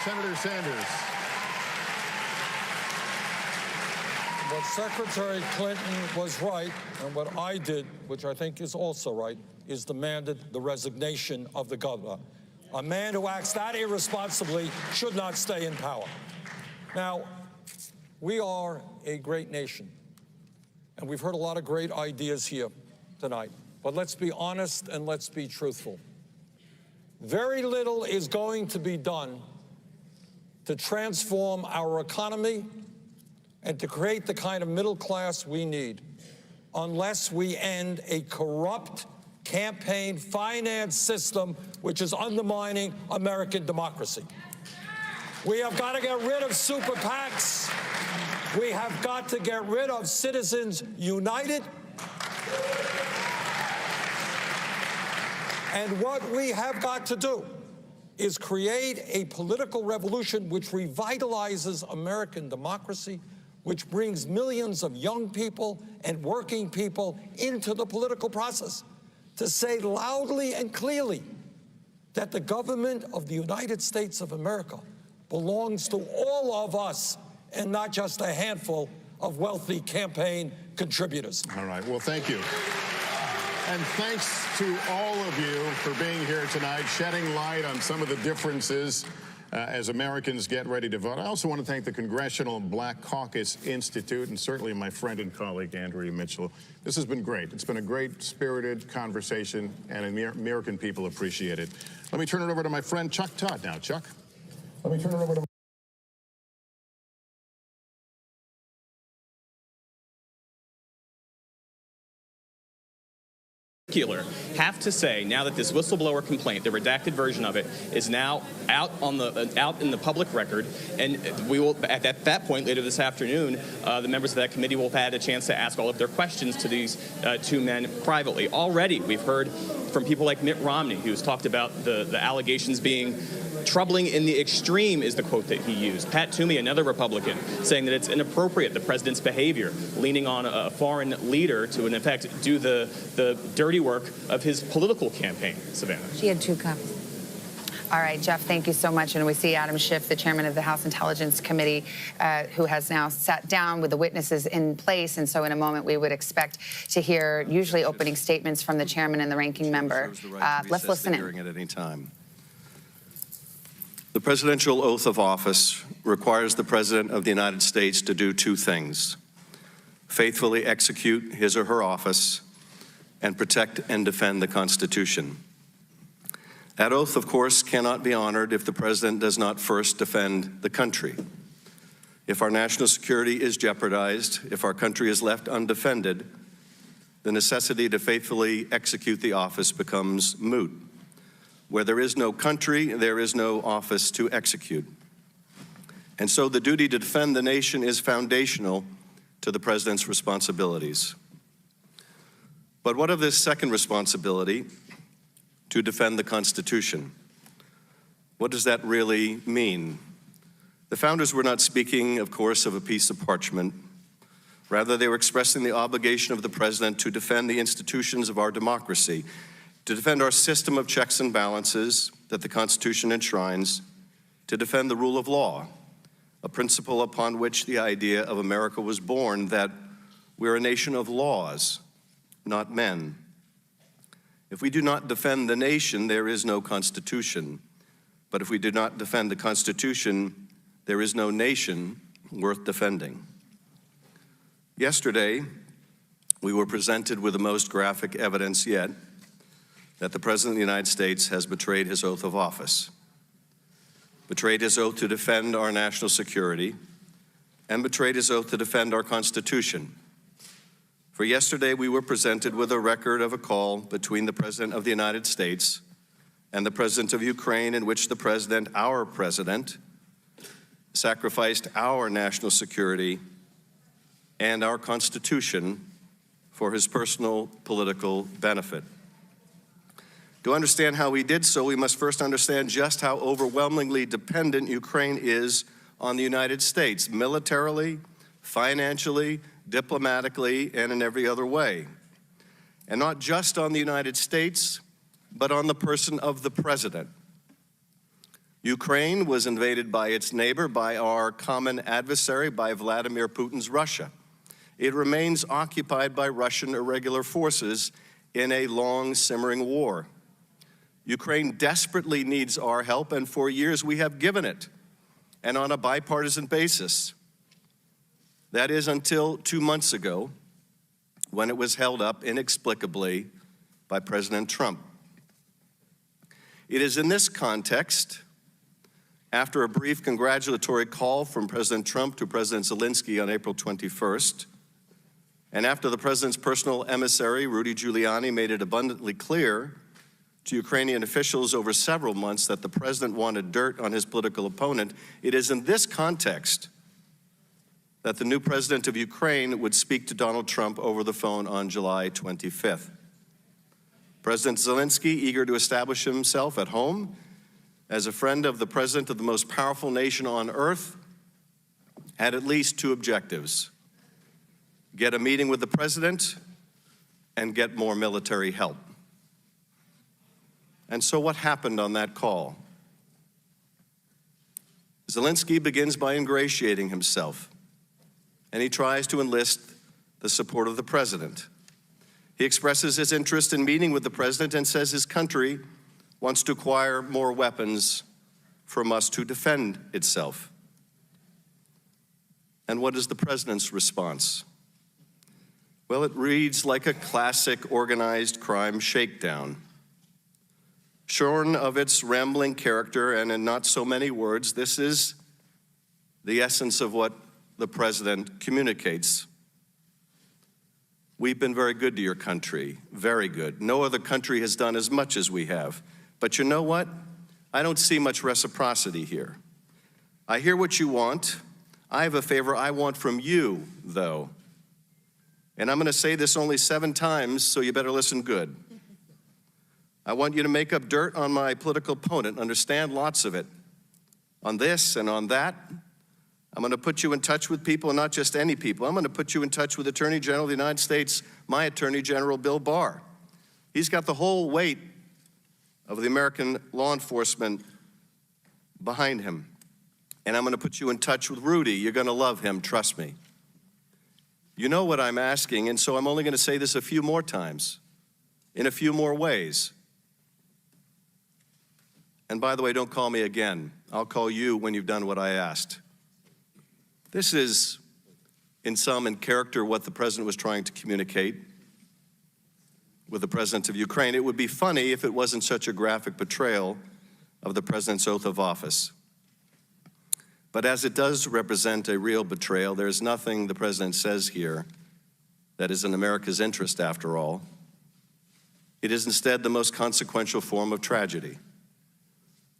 Senator Sanders. What Secretary Clinton was right, and what I did, which I think is also right, is demanded the resignation of the governor. A man who acts that irresponsibly should not stay in power. Now, we are a great nation, and we've heard a lot of great ideas here tonight. But let's be honest and let's be truthful. Very little is going to be done to transform our economy and to create the kind of middle class we need unless we end a corrupt campaign finance system which is undermining American democracy. We have got to get rid of super PACs. We have got to get rid of Citizens United. And what we have got to do is create a political revolution which revitalizes American democracy, which brings millions of young people and working people into the political process to say loudly and clearly that the government of the United States of America belongs to all of us and not just a handful of wealthy campaign contributors. All right, well, thank you. And thanks to all of you for being here tonight, shedding light on some of the differences as Americans get ready to vote. I also want to thank the Congressional Black Caucus Institute and certainly my friend and colleague, Andrea Mitchell. This has been great. It's been a great, spirited conversation, and American people appreciate it. Let me turn it over to my friend Chuck Todd now. Chuck? Let me turn it over to have to say, now that this whistleblower complaint, the redacted version of it, is now out in the public record, and we will at that point later this afternoon, the members of that committee will have had a chance to ask all of their questions to these two men privately. Already, we've heard from people like Mitt Romney, who's talked about the allegations being troubling in the extreme, is the quote that he used. Pat Toomey, another Republican, saying that it's inappropriate, the president's behavior, leaning on a foreign leader to, in effect, do the dirty work of his political campaign. Savannah. She had 2 copies. All right, Jeff, thank you so much. And we see Adam Schiff, the chairman of the House Intelligence Committee, who has now sat down with the witnesses in place. And so in a moment, we would expect to hear usually opening statements from the chairman and the ranking member. Let's listen in. At any time. The presidential oath of office requires the President of the United States to do 2 things: faithfully execute his or her office and protect and defend the Constitution. That oath, of course, cannot be honored if the President does not first defend the country. If our national security is jeopardized, if our country is left undefended, the necessity to faithfully execute the office becomes moot. Where there is no country, there is no office to execute. And so the duty to defend the nation is foundational to the President's responsibilities. But what of this second responsibility, to defend the Constitution? What does that really mean? The founders were not speaking, of course, of a piece of parchment. Rather, they were expressing the obligation of the President to defend the institutions of our democracy, to defend our system of checks and balances that the Constitution enshrines, to defend the rule of law, a principle upon which the idea of America was born, that we're a nation of laws, not men. If we do not defend the nation, there is no Constitution. But if we do not defend the Constitution, there is no nation worth defending. Yesterday, we were presented with the most graphic evidence yet that the President of the United States has betrayed his oath of office, betrayed his oath to defend our national security, and betrayed his oath to defend our Constitution. For yesterday, we were presented with a record of a call between the President of the United States and the President of Ukraine, in which the President, our President, sacrificed our national security and our Constitution for his personal political benefit. To understand how he did so, we must first understand just how overwhelmingly dependent Ukraine is on the United States, militarily, financially, diplomatically, and in every other way. And not just on the United States, but on the person of the president. Ukraine was invaded by its neighbor, by our common adversary, by Vladimir Putin's Russia. It remains occupied by Russian irregular forces in a long, simmering war. Ukraine desperately needs our help, and for years we have given it, and on a bipartisan basis. That is until 2 months ago, when it was held up inexplicably by President Trump. It is in this context, after a brief congratulatory call from President Trump to President Zelensky on April 21st, and after the president's personal emissary, Rudy Giuliani, made it abundantly clear to Ukrainian officials over several months that the president wanted dirt on his political opponent, it is in this context that the new president of Ukraine would speak to Donald Trump over the phone on July 25th. President Zelensky, eager to establish himself at home as a friend of the president of the most powerful nation on earth, had at least two objectives: get a meeting with the president and get more military help. And so what happened on that call? Zelensky begins by ingratiating himself, and he tries to enlist the support of the president. He expresses his interest in meeting with the president and says his country wants to acquire more weapons from us to defend itself. And what is the president's response? Well, it reads like a classic organized crime shakedown. Shorn of its rambling character and in not so many words, this is the essence of what the president communicates. We've been very good to your country, very good. No other country has done as much as we have. But you know what? I don't see much reciprocity here. I hear what you want. I have a favor I want from you, though. And I'm going to say this only 7 times, so you better listen good. I want you to make up dirt on my political opponent, understand lots of it. On this and on that, I'm going to put you in touch with people, and not just any people. I'm going to put you in touch with Attorney General of the United States, my Attorney General, Bill Barr. He's got the whole weight of the American law enforcement behind him. And I'm going to put you in touch with Rudy. You're going to love him, trust me. You know what I'm asking, and so I'm only going to say this a few more times, in a few more ways. And by the way, don't call me again. I'll call you when you've done what I asked. This is, in character, what the president was trying to communicate with the president of Ukraine. It would be funny if it wasn't such a graphic portrayal of the president's oath of office. But as it does represent a real betrayal, there's nothing the president says here that is in America's interest, after all. It is instead the most consequential form of tragedy,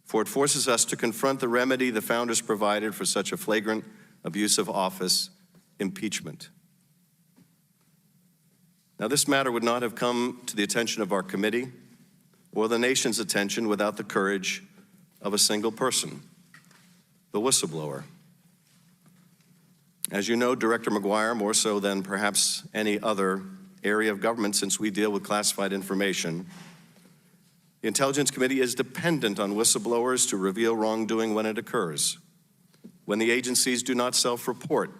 for it forces us to confront the remedy the founders provided for such a flagrant abuse of office: impeachment. Now, this matter would not have come to the attention of our committee or the nation's attention without the courage of a single person, the whistleblower. As you know, Director McGuire, more so than perhaps any other area of government, since we deal with classified information, the Intelligence Committee is dependent on whistleblowers to reveal wrongdoing when it occurs, when the agencies do not self-report,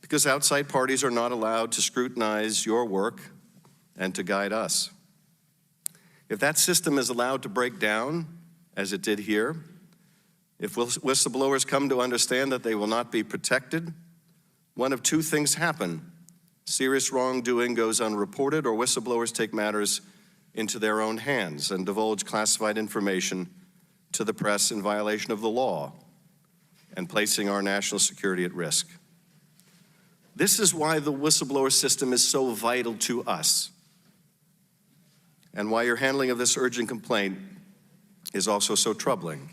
because outside parties are not allowed to scrutinize your work and to guide us. If that system is allowed to break down, as it did here, if whistleblowers come to understand that they will not be protected, one of two things happen: serious wrongdoing goes unreported, or whistleblowers take matters into their own hands and divulge classified information to the press in violation of the law and placing our national security at risk. This is why the whistleblower system is so vital to us, and why your handling of this urgent complaint is also so troubling.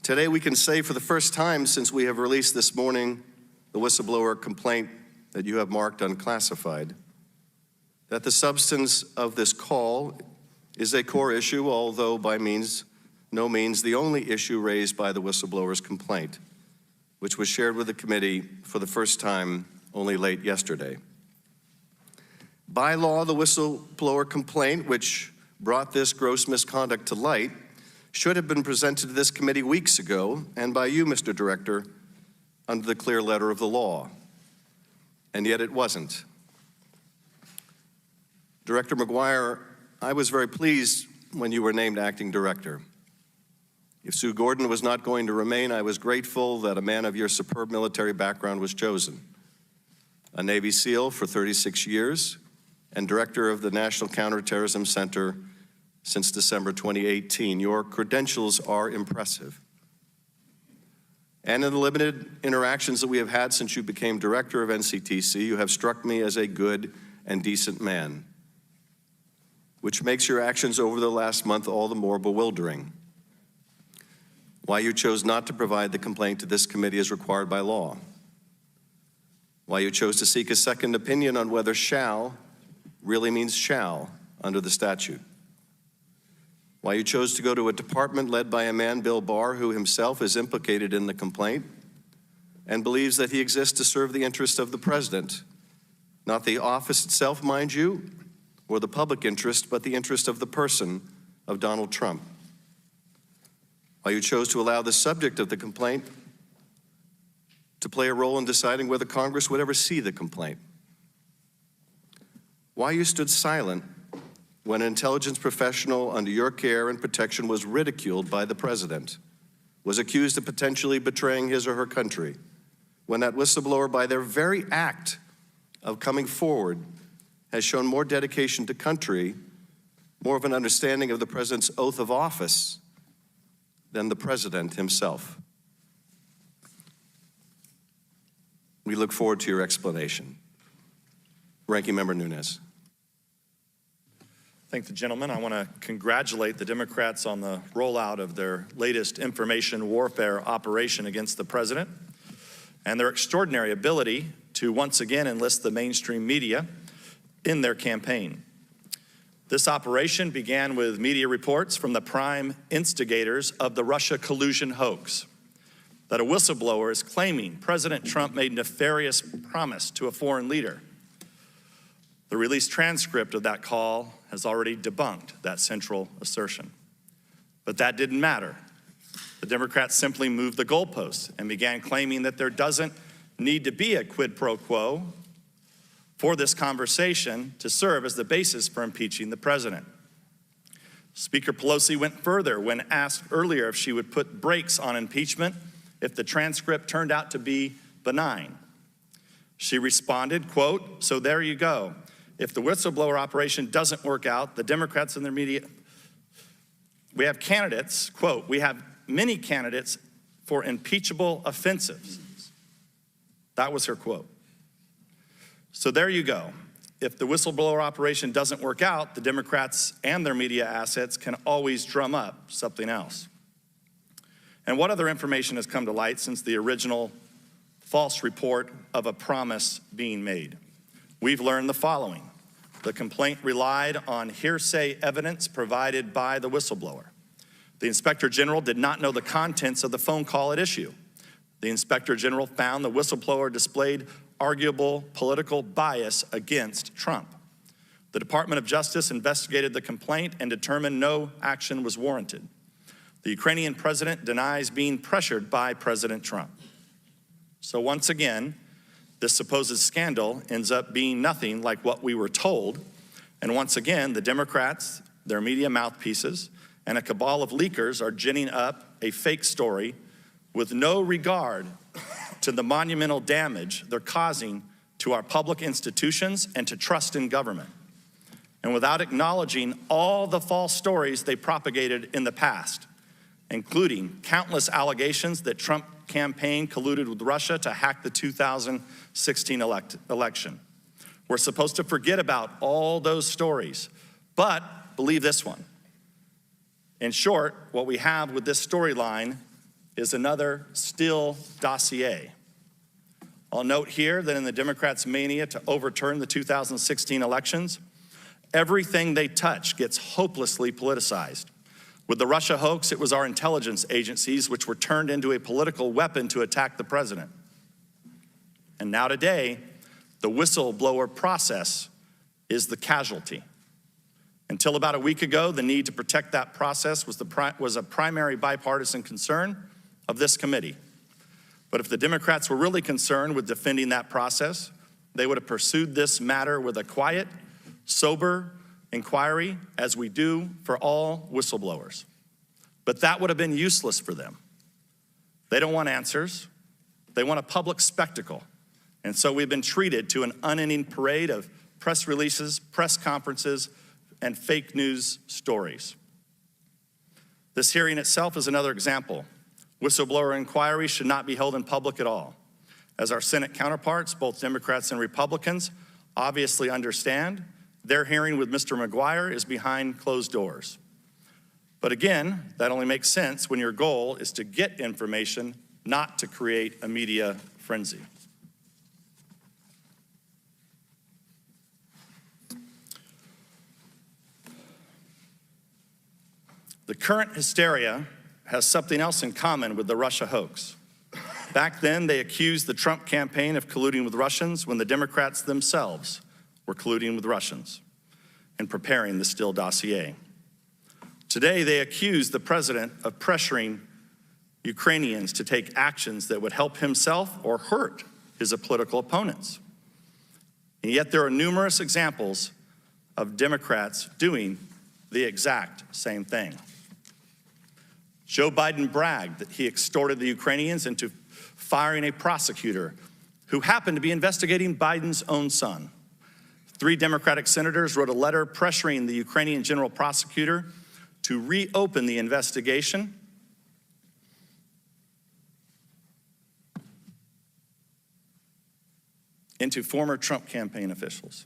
Today, we can say for the first time since we have released this morning the whistleblower complaint that you have marked unclassified, that the substance of this call is a core issue, although by no means the only issue raised by the whistleblower's complaint, which was shared with the committee for the first time only late yesterday. By law, the whistleblower complaint, which brought this gross misconduct to light, should have been presented to this committee weeks ago, and by you, Mr. Director, under the clear letter of the law. And yet it wasn't. Director McGuire, I was very pleased when you were named acting director. If Sue Gordon was not going to remain, I was grateful that a man of your superb military background was chosen. A Navy SEAL for 36 years and director of the National Counterterrorism Center since December 2018. Your credentials are impressive. And in the limited interactions that we have had since you became director of NCTC, you have struck me as a good and decent man, which makes your actions over the last month all the more bewildering. Why you chose not to provide the complaint to this committee as required by law. Why you chose to seek a second opinion on whether shall really means shall under the statute. Why you chose to go to a department led by a man, Bill Barr, who himself is implicated in the complaint and believes that he exists to serve the interest of the president, not the office itself, mind you, or the public interest, but the interest of the person of Donald Trump. Why you chose to allow the subject of the complaint to play a role in deciding whether Congress would ever see the complaint. Why you stood silent when an intelligence professional under your care and protection was ridiculed by the president, was accused of potentially betraying his or her country, when that whistleblower, by their very act of coming forward, has shown more dedication to country, more of an understanding of the president's oath of office than the president himself. We look forward to your explanation. Ranking Member Nunes. Thank the gentleman. I want to congratulate the Democrats on the rollout of their latest information warfare operation against the president and their extraordinary ability to once again enlist the mainstream media in their campaign. This operation began with media reports from the prime instigators of the Russia collusion hoax, that a whistleblower is claiming President Trump made nefarious promise to a foreign leader. The released transcript of that call has already debunked that central assertion. But that didn't matter. The Democrats simply moved the goalposts and began claiming that there doesn't need to be a quid pro quo for this conversation to serve as the basis for impeaching the president. Speaker Pelosi went further when asked earlier if she would put brakes on impeachment if the transcript turned out to be benign. She responded, quote, "So there you go. If the whistleblower operation doesn't work out, the Democrats and their media, we have candidates, quote, we have many candidates for impeachable offenses." That was her quote. So there you go. If the whistleblower operation doesn't work out, the Democrats and their media assets can always drum up something else. And what other information has come to light since the original false report of a promise being made? We've learned the following. The complaint relied on hearsay evidence provided by the whistleblower. The Inspector General did not know the contents of the phone call at issue. The Inspector General found the whistleblower displayed arguable political bias against Trump. The Department of Justice investigated the complaint and determined no action was warranted. The Ukrainian president denies being pressured by President Trump. So once again, this supposed scandal ends up being nothing like what we were told. And once again, the Democrats, their media mouthpieces, and a cabal of leakers are ginning up a fake story with no regard to the monumental damage they're causing to our public institutions and to trust in government. And without acknowledging all the false stories they propagated in the past, including countless allegations that Trump campaign colluded with Russia to hack the 2016 election. We're supposed to forget about all those stories, but believe this one. In short, what we have with this storyline is another Steele dossier. I'll note here that in the Democrats' mania to overturn the 2016 elections, Everything they touch gets hopelessly politicized. With the Russia hoax, it was our intelligence agencies which were turned into a political weapon to attack the president. And now today, the whistleblower process is the casualty. Until about a week ago, the need to protect that process was a primary bipartisan concern of this committee. But if the Democrats were really concerned with defending that process, they would have pursued this matter with a quiet, sober inquiry, as we do for all whistleblowers. But that would have been useless for them. They don't want answers. They want a public spectacle. And so we've been treated to an unending parade of press releases, press conferences, and fake news stories. This hearing itself is another example. Whistleblower inquiries should not be held in public at all. As our Senate counterparts, both Democrats and Republicans, obviously understand, their hearing with Mr. McGuire is behind closed doors. But again, that only makes sense when your goal is to get information, not to create a media frenzy. The current hysteria has something else in common with the Russia hoax. Back then, they accused the Trump campaign of colluding with Russians when the Democrats themselves were colluding with Russians and preparing the Steele dossier. Today, they accuse the president of pressuring Ukrainians to take actions that would help himself or hurt his political opponents. And yet there are numerous examples of Democrats doing the exact same thing. Joe Biden bragged that he extorted the Ukrainians into firing a prosecutor who happened to be investigating Biden's own son. 3 Democratic senators wrote a letter pressuring the Ukrainian general prosecutor to reopen the investigation into former Trump campaign officials.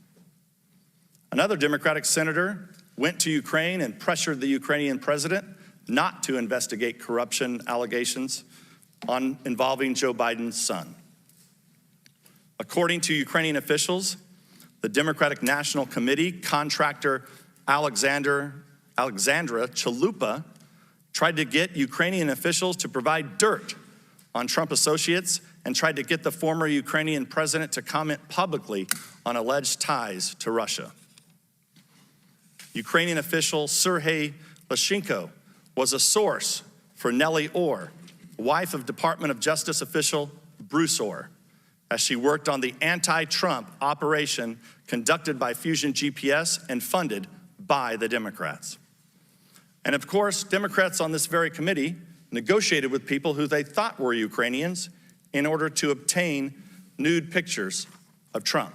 Another Democratic senator went to Ukraine and pressured the Ukrainian president not to investigate corruption allegations involving Joe Biden's son. According to Ukrainian officials, the Democratic National Committee contractor Alexandra Chalupa tried to get Ukrainian officials to provide dirt on Trump associates and tried to get the former Ukrainian president to comment publicly on alleged ties to Russia. Ukrainian official Sergei Leshchenko was a source for Nellie Orr, wife of Department of Justice official Bruce Orr, as she worked on the anti-Trump operation conducted by Fusion GPS and funded by the Democrats. And of course, Democrats on this very committee negotiated with people who they thought were Ukrainians in order to obtain nude pictures of Trump.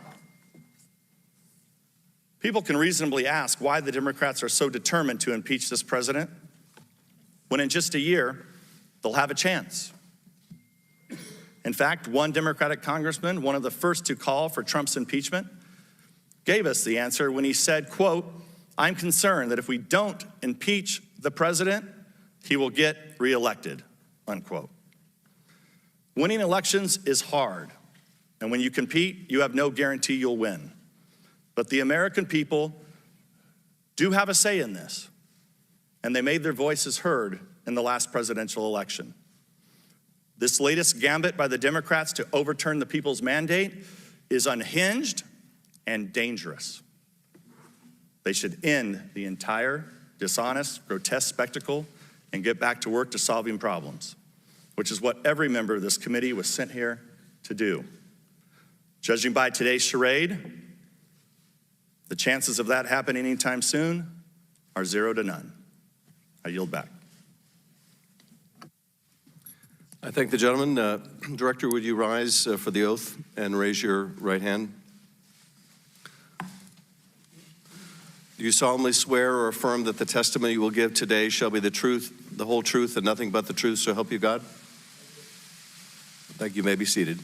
People can reasonably ask why the Democrats are so determined to impeach this president when in just a year, they'll have a chance. In fact, one Democratic congressman, one of the first to call for Trump's impeachment, gave us the answer when he said, quote, "I'm concerned that if we don't impeach the president, he will get reelected," unquote. Winning elections is hard, and when you compete, you have no guarantee you'll win. But the American people do have a say in this, and they made their voices heard in the last presidential election. This latest gambit by the Democrats to overturn the people's mandate is unhinged and dangerous. They should end the entire dishonest, grotesque spectacle and get back to work to solving problems, which is what every member of this committee was sent here to do. Judging by today's charade, the chances of that happening anytime soon are 0 to none. I yield back. I thank the gentleman. Director, would you rise for the oath and raise your right hand? Do you solemnly swear or affirm that the testimony you will give today shall be the truth, the whole truth, and nothing but the truth, so help you God? Thank you. You may be seated.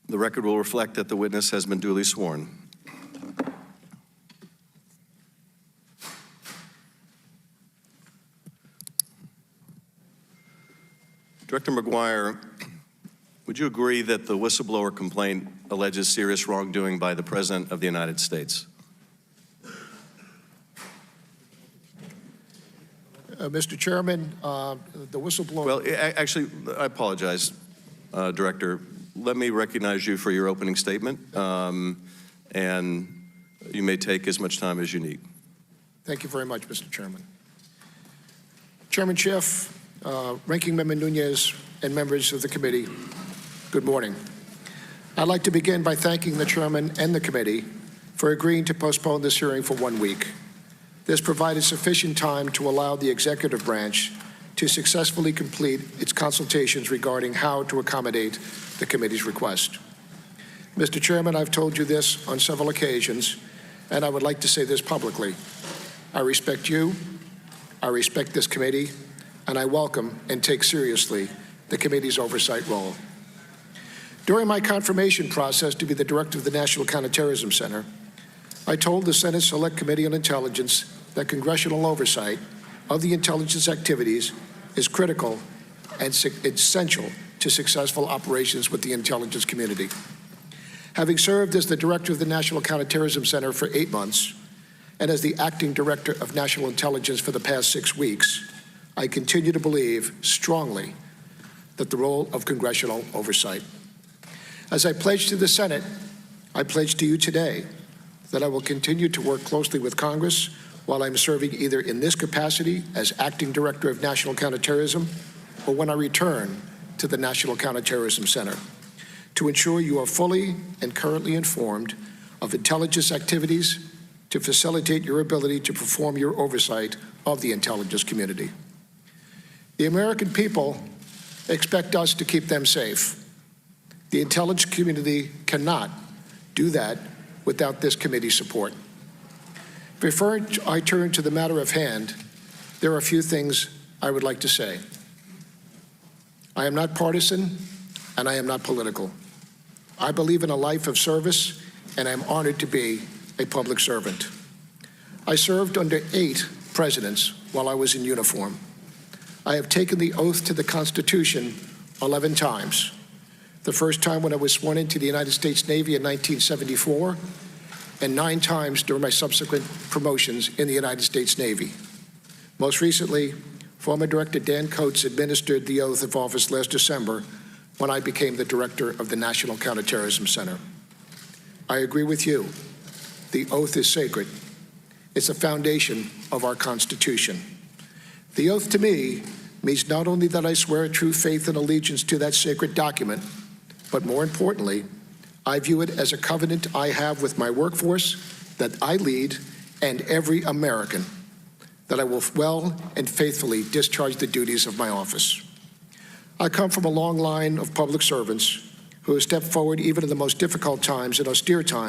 The record will reflect that the witness has been duly sworn. Director McGuire, would you agree that the whistleblower complaint alleges serious wrongdoing by the President of the United States. Mr. Chairman, the whistleblower... Well, actually, I apologize, Director. Let me recognize you for your opening statement, and you may take as much time as you need. Thank you very much, Mr. Chairman. Chairman Schiff, Ranking Member Nunes, and members of the committee, good morning. I'd like to begin by thanking the Chairman and the committee for agreeing to postpone this hearing for 1 week. This provided sufficient time to allow the executive branch to successfully complete its consultations regarding how to accommodate the committee's request. Mr. Chairman, I've told you this on several occasions, and I would like to say this publicly. I respect you, I respect this committee, and I welcome and take seriously the committee's oversight role. During my confirmation process to be the director of the National Counterterrorism Center, I told the Senate Select Committee on Intelligence that congressional oversight of the intelligence activities is critical and essential to successful operations with the intelligence community. Having served as the director of the National Counterterrorism Center for 8 months and as the acting director of national intelligence for the past 6 weeks, I continue to believe strongly that the role of congressional oversight. As I pledged to the Senate, I pledge to you today that I will continue to work closely with Congress while I'm serving either in this capacity as acting director of national counterterrorism or when I return to the National Counterterrorism Center to ensure you are fully and currently informed of intelligence activities to facilitate your ability to perform your oversight of the intelligence community. The American people expect us to keep them safe. The intelligence community cannot do that without this committee's support. Before I turn to the matter of hand, there are a few things I would like to say. I am not partisan, and I am not political. I believe in a life of service, and I am honored to be a public servant. I served under 8 presidents while I was in uniform. I have taken the oath to the Constitution 11 times. The first time when I was sworn into the United States Navy in 1974, and 9 times during my subsequent promotions in the United States Navy. Most recently, former Director Dan Coates administered the oath of office last December when I became the director of the National Counterterrorism Center. I agree with you. The oath is sacred. It's a foundation of our Constitution. The oath to me means not only that I swear a true faith and allegiance to that sacred document, but more importantly, I view it as a covenant I have with my workforce that I lead and every American, that I will well and faithfully discharge the duties of my office. I come from a long line of public servants who have stepped forward even in the most difficult times and austere times